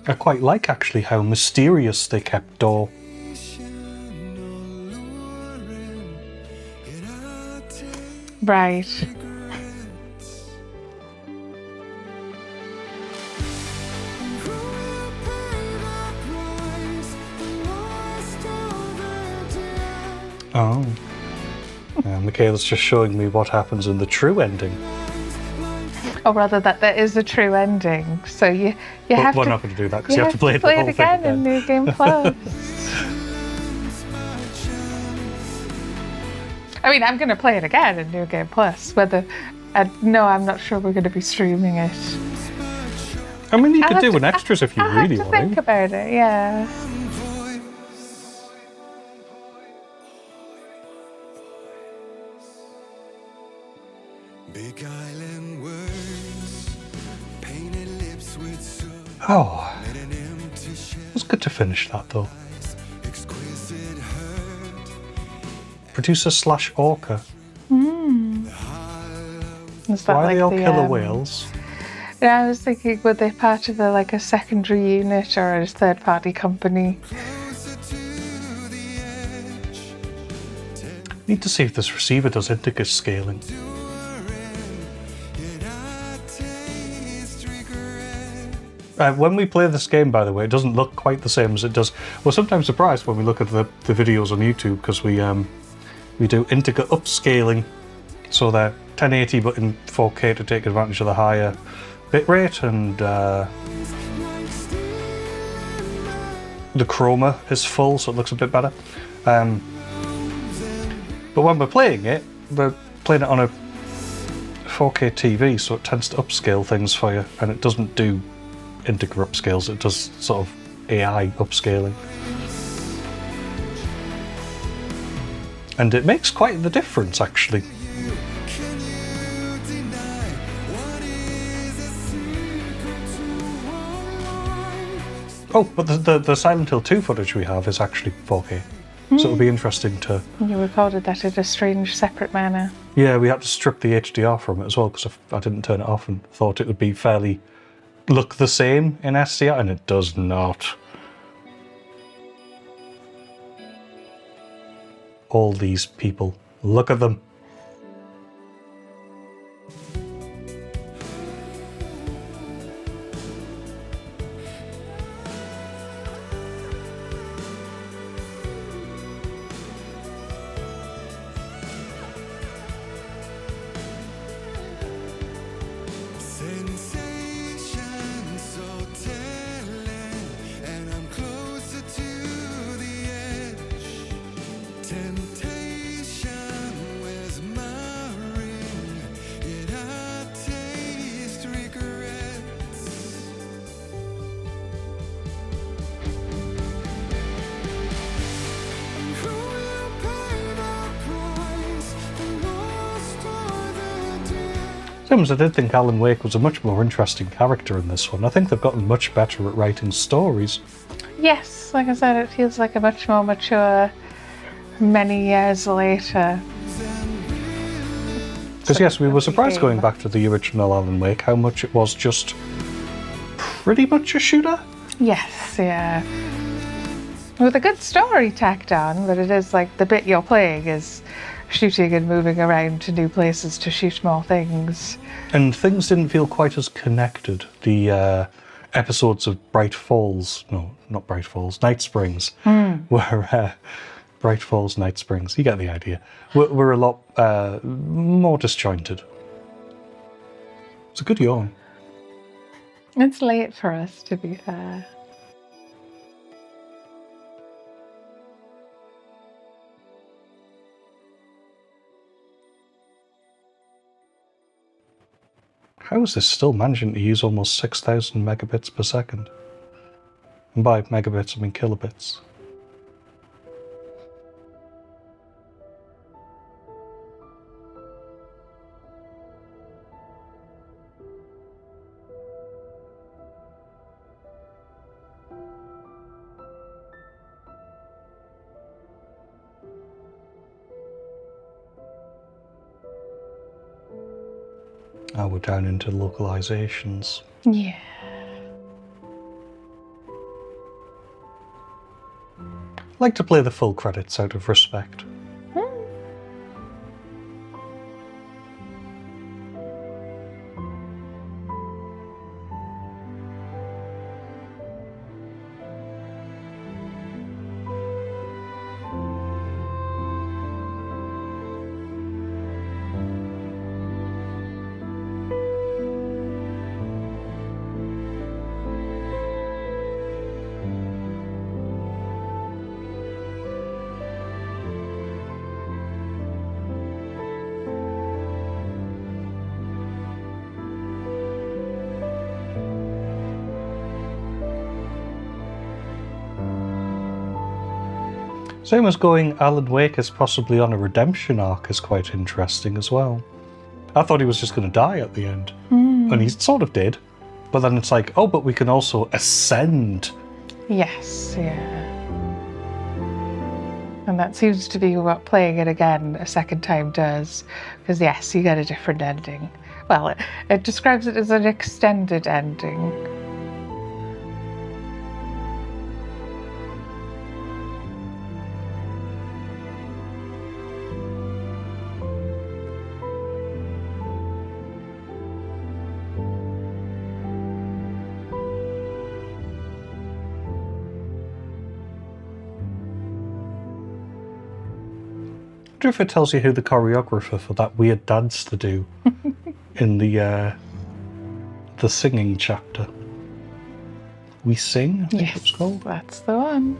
I quite like, actually, how mysterious they kept Door. Right. Oh. Yeah, Michaela's just showing me what happens in the true ending. Or rather, that there is a true ending. So you But have we're to. not going to do that because you have to play the whole it thing again in New Game Plus. I mean, I'm going to play it again in New Game Plus. Whether, no, I'm not sure we're going to be streaming it. I mean, you I'll could have do to- an extras if you I'll really have to want think to. about it. Yeah. Beguiling words, painted lips with soot, Oh, made an empty shell, it was good to finish that though. exquisite hurt. Producer / Orca. Is that Why like are they all the, killer whales? Yeah, I was thinking, were they part of the like a secondary unit or a third party company? Need to see if this receiver does integer scaling. When we play this game, by the way, it doesn't look quite the same as it does. We're sometimes surprised when we look at the videos on YouTube because we do integer upscaling, so they're 1080 but in 4K to take advantage of the higher bitrate, and the chroma is full, so it looks a bit better. But when we're playing it on a 4K TV, so it tends to upscale things for you, and it doesn't do integer upscales, it does sort of AI upscaling. And it makes quite the difference, actually. Oh, but the Silent Hill 2 footage we have is actually 4K. So it'll be interesting to... You recorded that in a strange, separate manner. Yeah, we had to strip the HDR from it as well because I didn't turn it off and thought it would be fairly... look the same in SDR, and it does not. All these people. Look at them. Sensation so telling, and I'm closer to the Sims, I did think Alan Wake was a much more interesting character in this one. I think they've gotten much better at writing stories. Yes, like I said, it feels like a much more mature, many years later. Because yes, we were surprised going back to the original Alan Wake how much it was just pretty much a shooter. Yes, yeah. With a good story tacked on, but it is like the bit you're playing is shooting and moving around to new places to shoot more things. And things didn't feel quite as connected. The episodes of Bright Falls, no, not Bright Falls, Night Springs, were Bright Falls, Night Springs, you get the idea, were a lot more disjointed. It's a good yawn. It's late for us, to be fair. How is this still managing to use almost 6,000 megabits per second? And by megabits, I mean kilobits. Now we're down into localizations. Yeah. I like to play the full credits out of respect. Same as going Alan Wake is possibly on a redemption arc is quite interesting as well. I thought he was just going to die at the end. And he sort of did. But then it's like, oh, but we can also ascend. Yes, yeah. And that seems to be what playing it again a second time does. Because yes, you get a different ending. Well, it describes it as an extended ending. I wonder if it tells you who the choreographer for that weird dance to do in the singing chapter. We Sing, I think it's called. That's the one.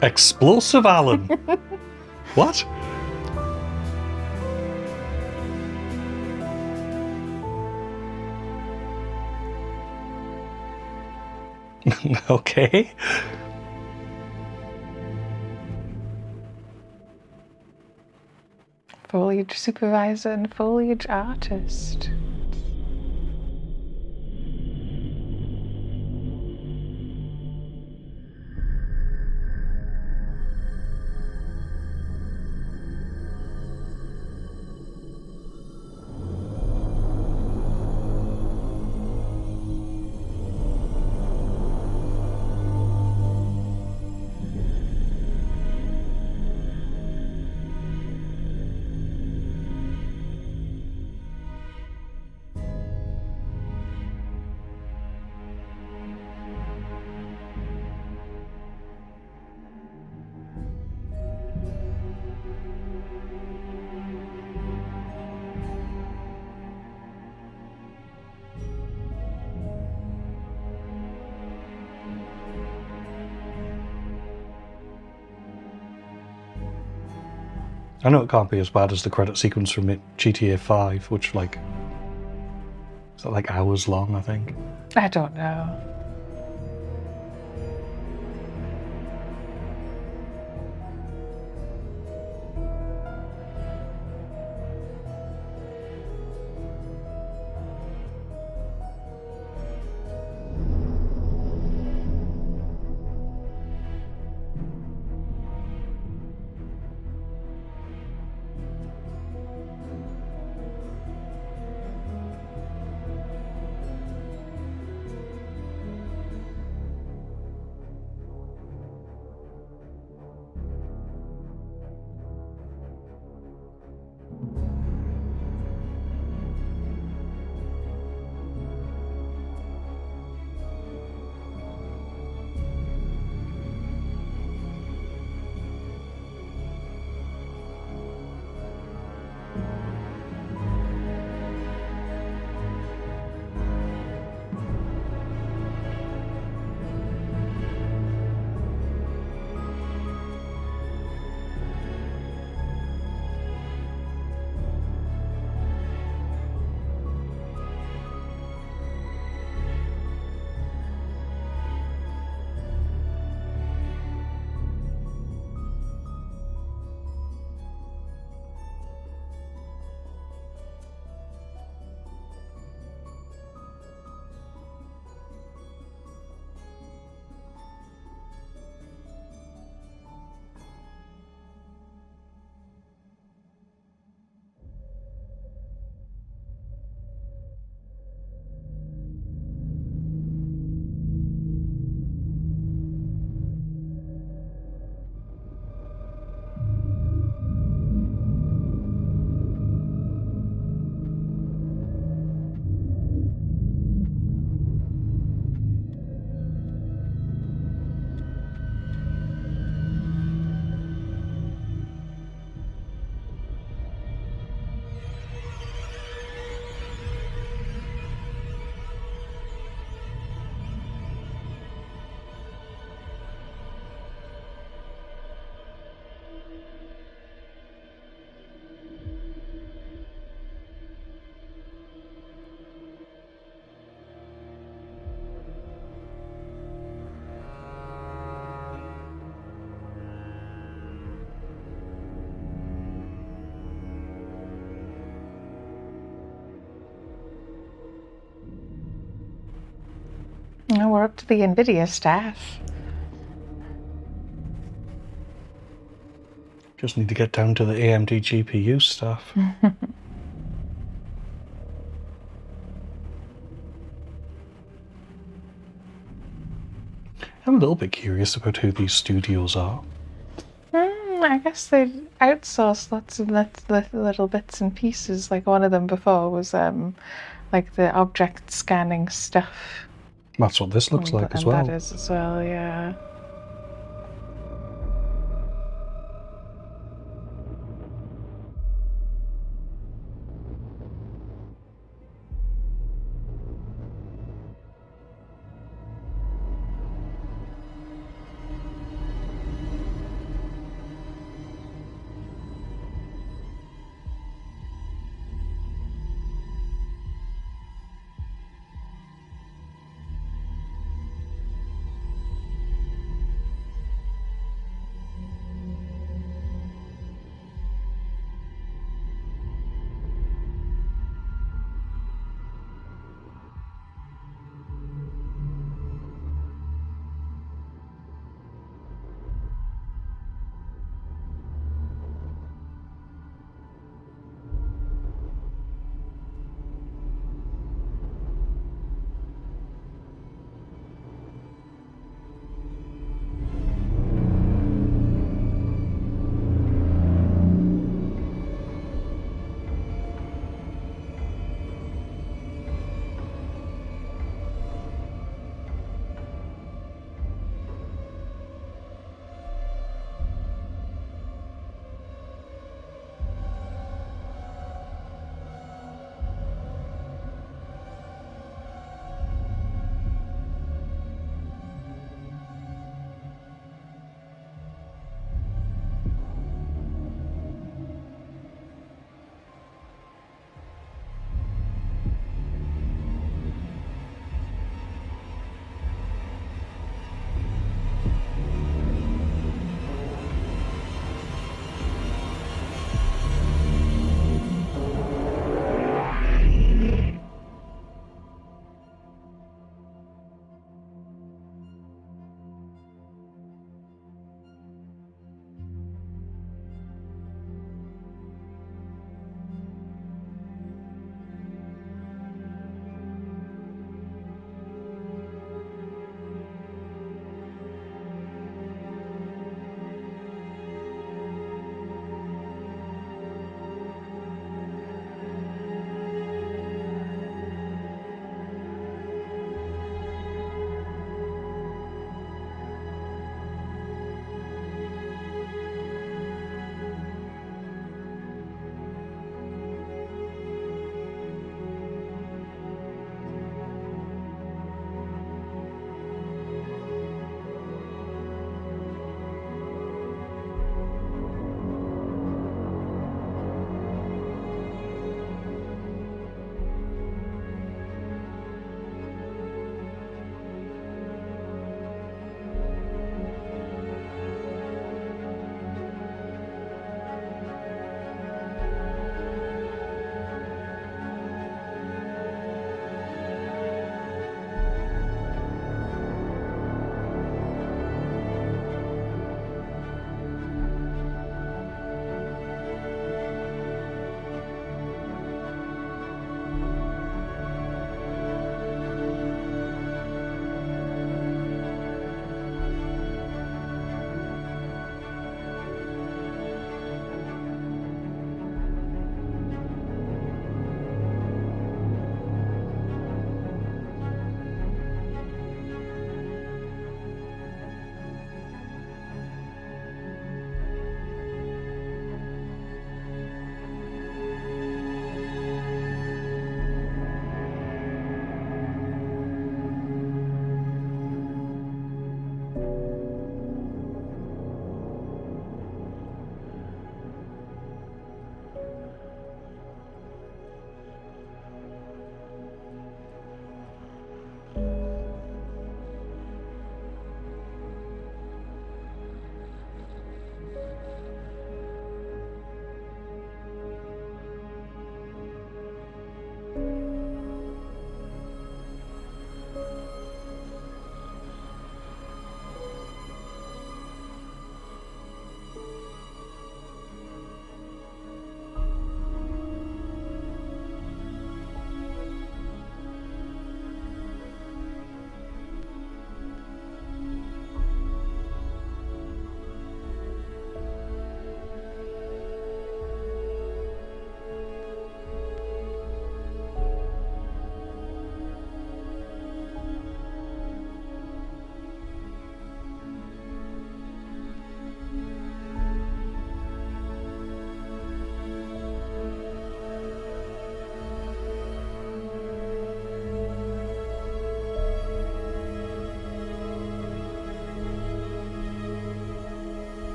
Explosive Alan. What? Okay. Foliage supervisor and foliage artist. I know it can't be as bad as the credit sequence from GTA 5, which, like, is that like hours long, I think? I don't know. Now we're up to the NVIDIA staff. Just need to get down to the AMD GPU stuff. I'm a little bit curious about who these studios are. I guess they outsource lots of little bits and pieces. Like one of them before was like the object scanning stuff. That's what this looks like as well. That is as well, yeah.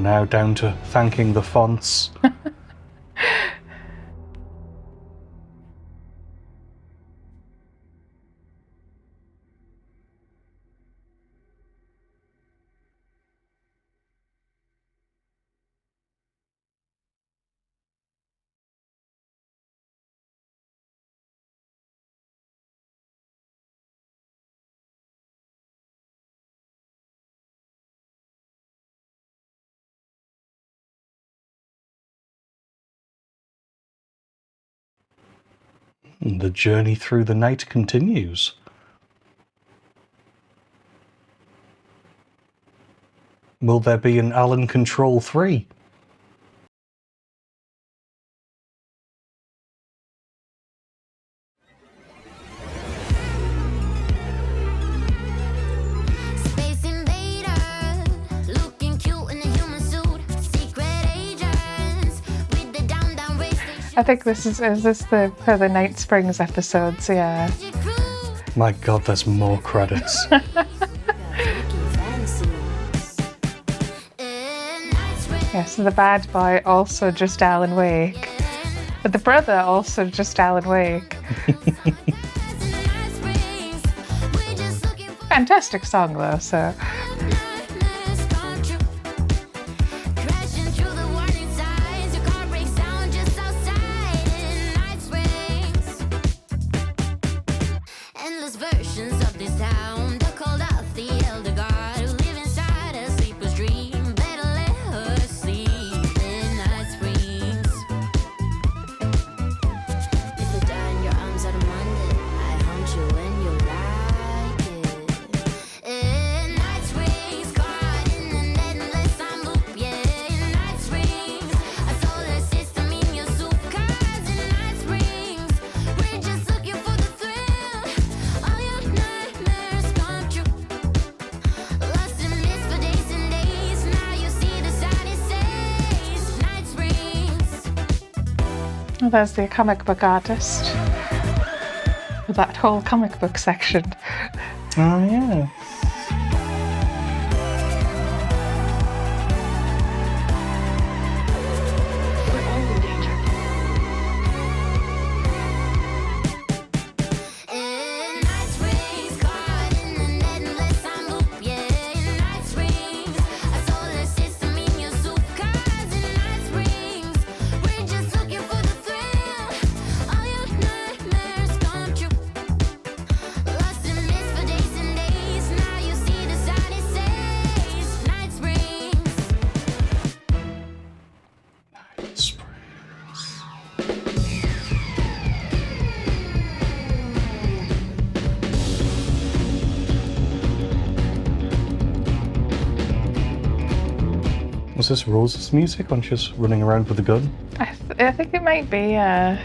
now down to thanking the fonts. And the journey through the night continues. Will there be an Allen Control 3? I think this is this the for the Night Springs episodes, yeah. My god, there's more credits. Yes, the bad boy also just Alan Wake. But the brother also just Alan Wake. Fantastic song though, so. Well, there's the comic book artist. With that whole comic book section. Oh, yeah. Was this Rose's music when she was running around with a gun? I think it might be, And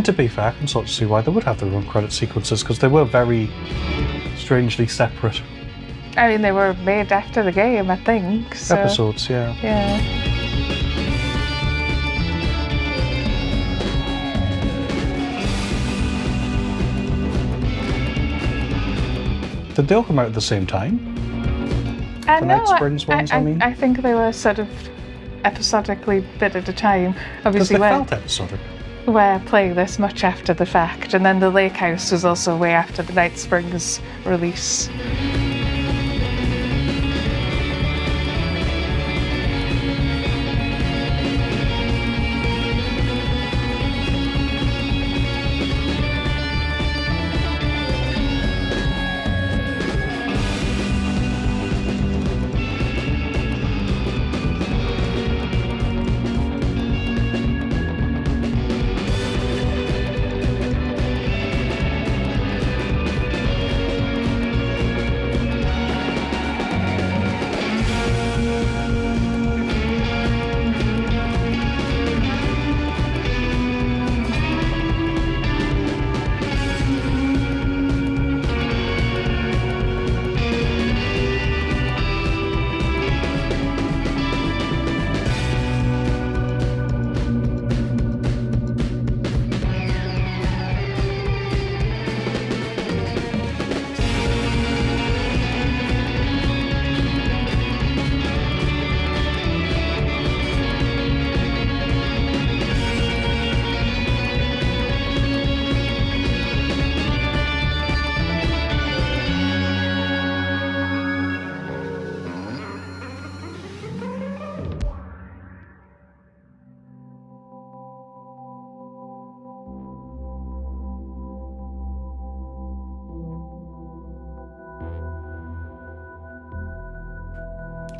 to be fair, I can sort of see why they would have their own credit sequences, because they were very strangely separate. I mean, they were made after the game, I think. So. Episodes, yeah. Yeah. Did they all come out at the same time? The Night Springs ones, I mean? I think they were sort of episodically bit at a time. Because Obviously, they felt episodic. we're playing this much after the fact, and then the Lake House was also way after the Night Springs release.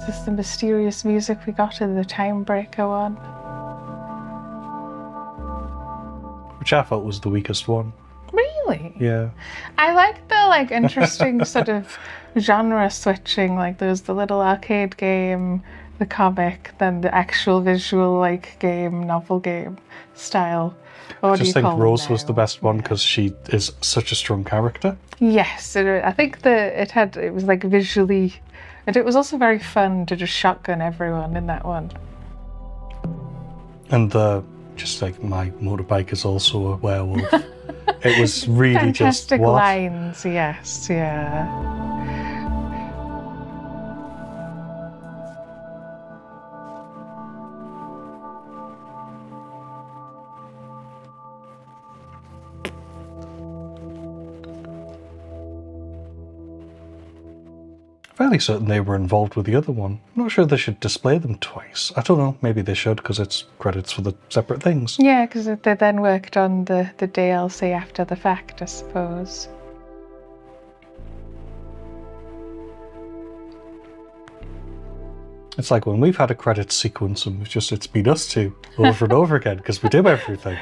Is this the mysterious music we got in the Timebreaker one? Which I felt was the weakest one. Really? Yeah. I like the interesting sort of genre switching, like there's the little arcade game, the comic, then the actual visual game, novel game style. I just think Rose was the best one because she is such a strong character. Yes, I think it was visually, and it was also very fun to just shotgun everyone in that one. And my motorbike is also a werewolf. It was really fantastic just what? lines, yes, yeah. Fairly certain they were involved with the other one. I'm not sure they should display them twice. I don't know, maybe they should because it's credits for the separate things. Yeah, because they then worked on the DLC after the fact, I suppose. It's like when we've had a credits sequence and it's been us two over and over again because we do everything.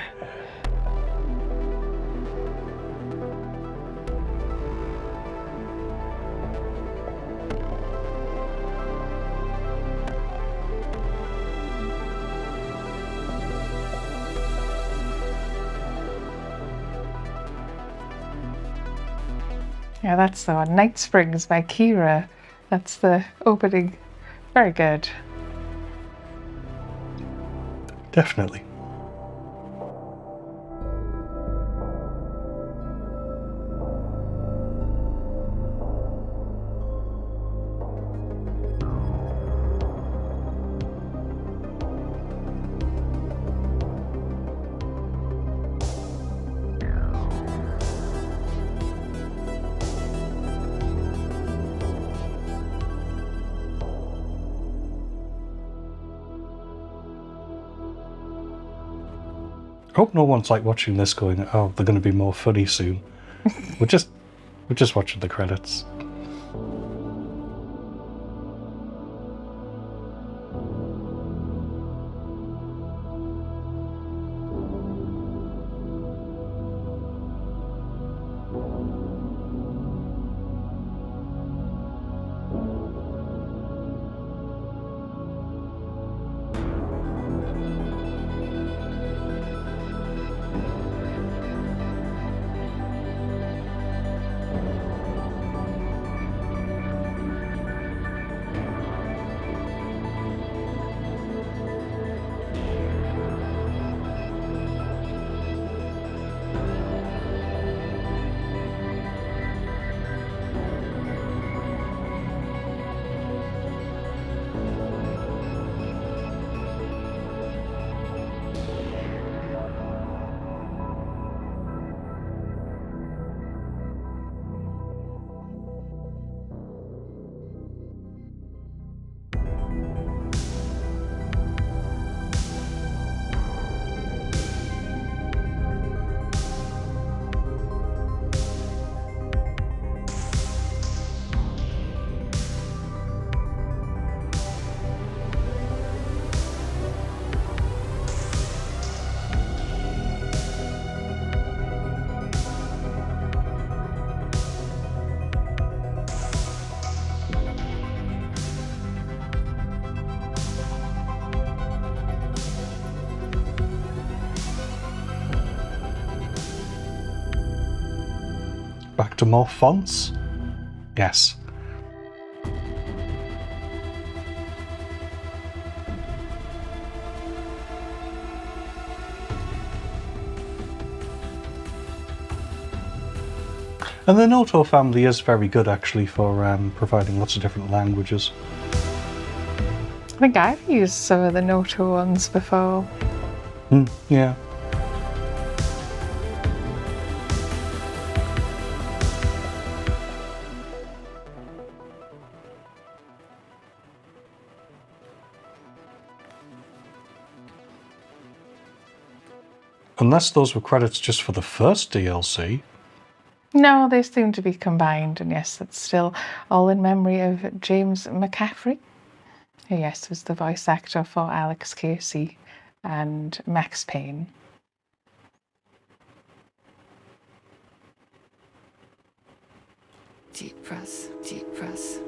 Yeah, that's the one. Night Springs by Kira. That's the opening. Very good. Definitely. I hope no one's watching this going, oh, they're going to be more funny soon. we're just watching the credits. Back to more fonts? Yes. And the Noto family is very good actually for providing lots of different languages. I think I've used some of the Noto ones before. Yeah. Unless those were credits just for the first DLC. No, they seem to be combined, and yes, it's still all in memory of James McCaffrey. who, yes, was the voice actor for Alex Casey and Max Payne. Deep press, deep press.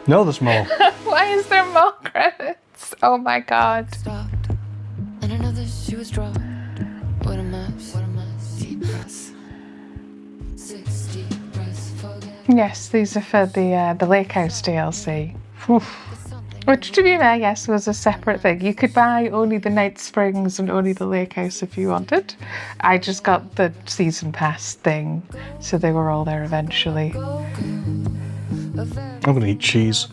No, there's more. Why is there more credits? Oh my god. Stopped, and another shoe was dropped. What a mess, what a mess. Deep press. 6 deep press, forget. Yes, these are for the Lake House DLC. Oof. Which, to be fair, yes, was a separate thing. You could buy only the Night Springs and only the Lake House if you wanted. I just got the season pass thing, so they were all there eventually. I'm gonna eat cheese.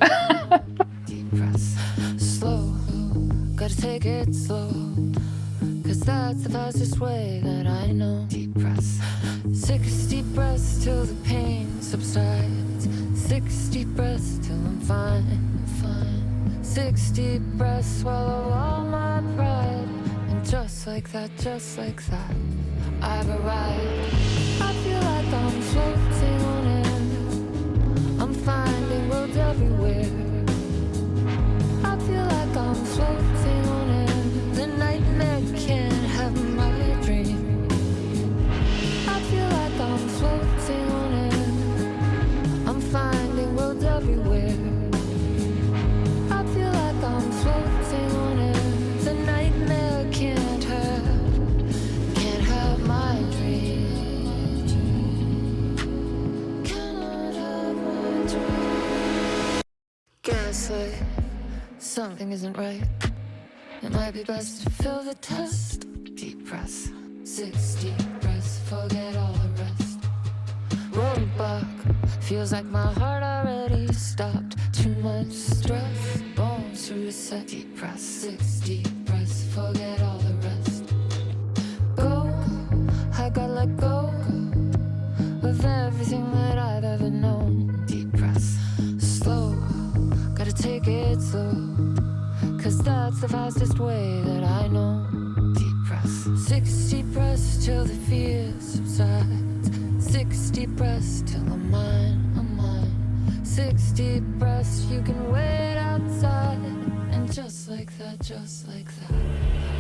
Deep press, slow. Gotta take it slow. Cause that's the fastest way that I know. Deep press. 6 deep breaths till the pain subsides. 6 deep breaths till I'm fine, fine. 6 deep breaths, swallow all my pride. And just like that, I've arrived. I feel like I'm floating on air. I'm finding roads everywhere. I feel like I'm floating on air. The nightmare can't have my dream. I feel like I'm floating on air. I'm finding roads everywhere. I feel like I'm floating on air. The nightmare can't have my dream. Cannot have my dream. Gaslight, something isn't right. It might be best to fill the test. Deep press, 6 deep breaths, forget all the rest. Roadblock, feels like my heart already stopped. Too much stress, bones to reset. Deep press, 6 deep breaths, forget all the rest. Go, I gotta let go of everything that I've ever known. Deep press, slow, gotta take it slow. Cause that's the fastest way that I know. Deep press, 6 deep breaths till the fear subsides. 6 deep breaths till I'm mine, I'm mine. 6 deep breaths, you can wait outside. And just like that,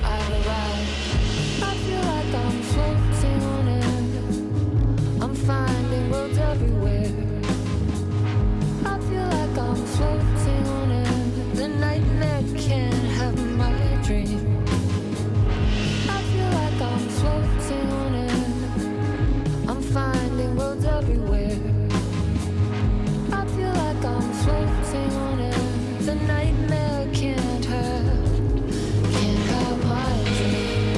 I've arrived. I feel like I'm floating on air. I'm finding roads everywhere. I feel like I'm floating on air. The nightmare can't have my dream. I feel like I'm floating on air. I'm finding roads everywhere. I feel like I'm floating on air. The nightmare can't have my dream.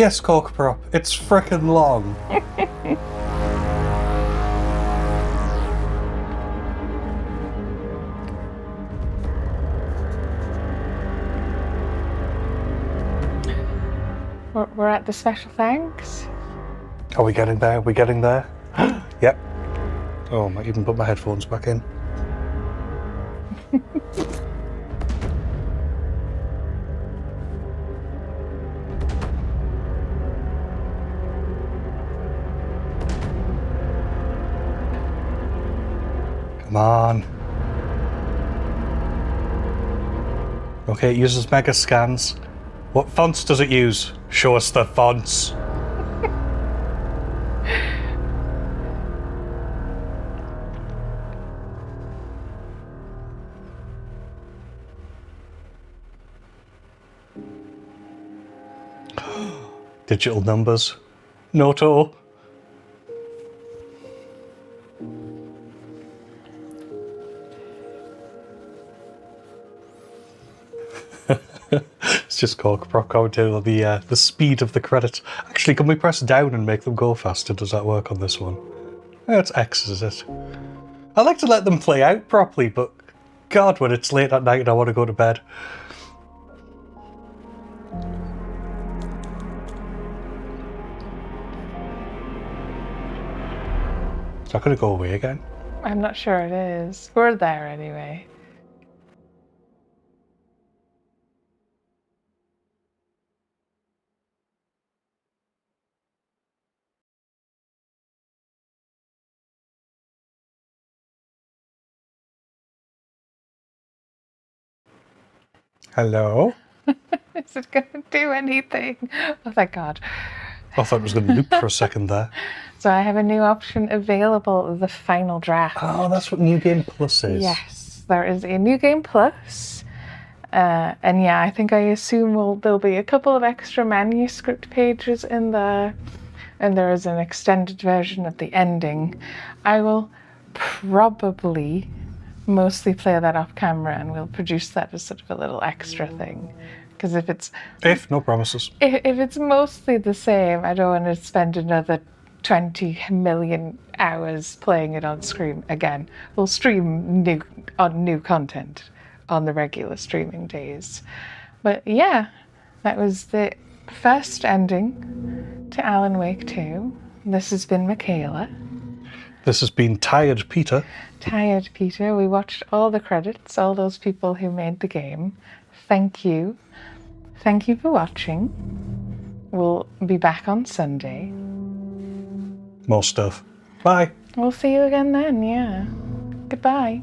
Yes, Cork Prop. It's frickin' long. We're at the special thanks. Are we getting there? Are we getting there? Yep. Oh, I might even put my headphones back in. Come on. Okay, it uses mega scans. What fonts does it use? Show us the fonts. Digital numbers. Noto. It's just Cork Prop commenting on the speed of the credits. Actually, can we press down and make them go faster? Does that work on this one? It's X, is it? I like to let them play out properly, but God, when it's late at night and I want to go to bed. Is that going to go away again? I'm not sure it is. We're there anyway. Hello? Is it going to do anything? Oh, thank God. I thought it was going to loop for a second there. So I have a new option available, the final draft. Oh, that's what New Game Plus is. Yes, there is a New Game Plus. And yeah, I think I assume there'll be a couple of extra manuscript pages in there. And there is an extended version of the ending. I will probably mostly play that off camera and we'll produce that as sort of a little extra thing. Because if no promises. If it's mostly the same, I don't want to spend another 20 million hours playing it on screen again. We'll stream new content on the regular streaming days. But yeah, that was the first ending to Alan Wake 2. This has been Michaela. This has been Tired Peter. Tired Peter. We watched all the credits, all those people who made the game. Thank you. Thank you for watching. We'll be back on Sunday. More stuff. Bye. We'll see you again then, yeah. Goodbye.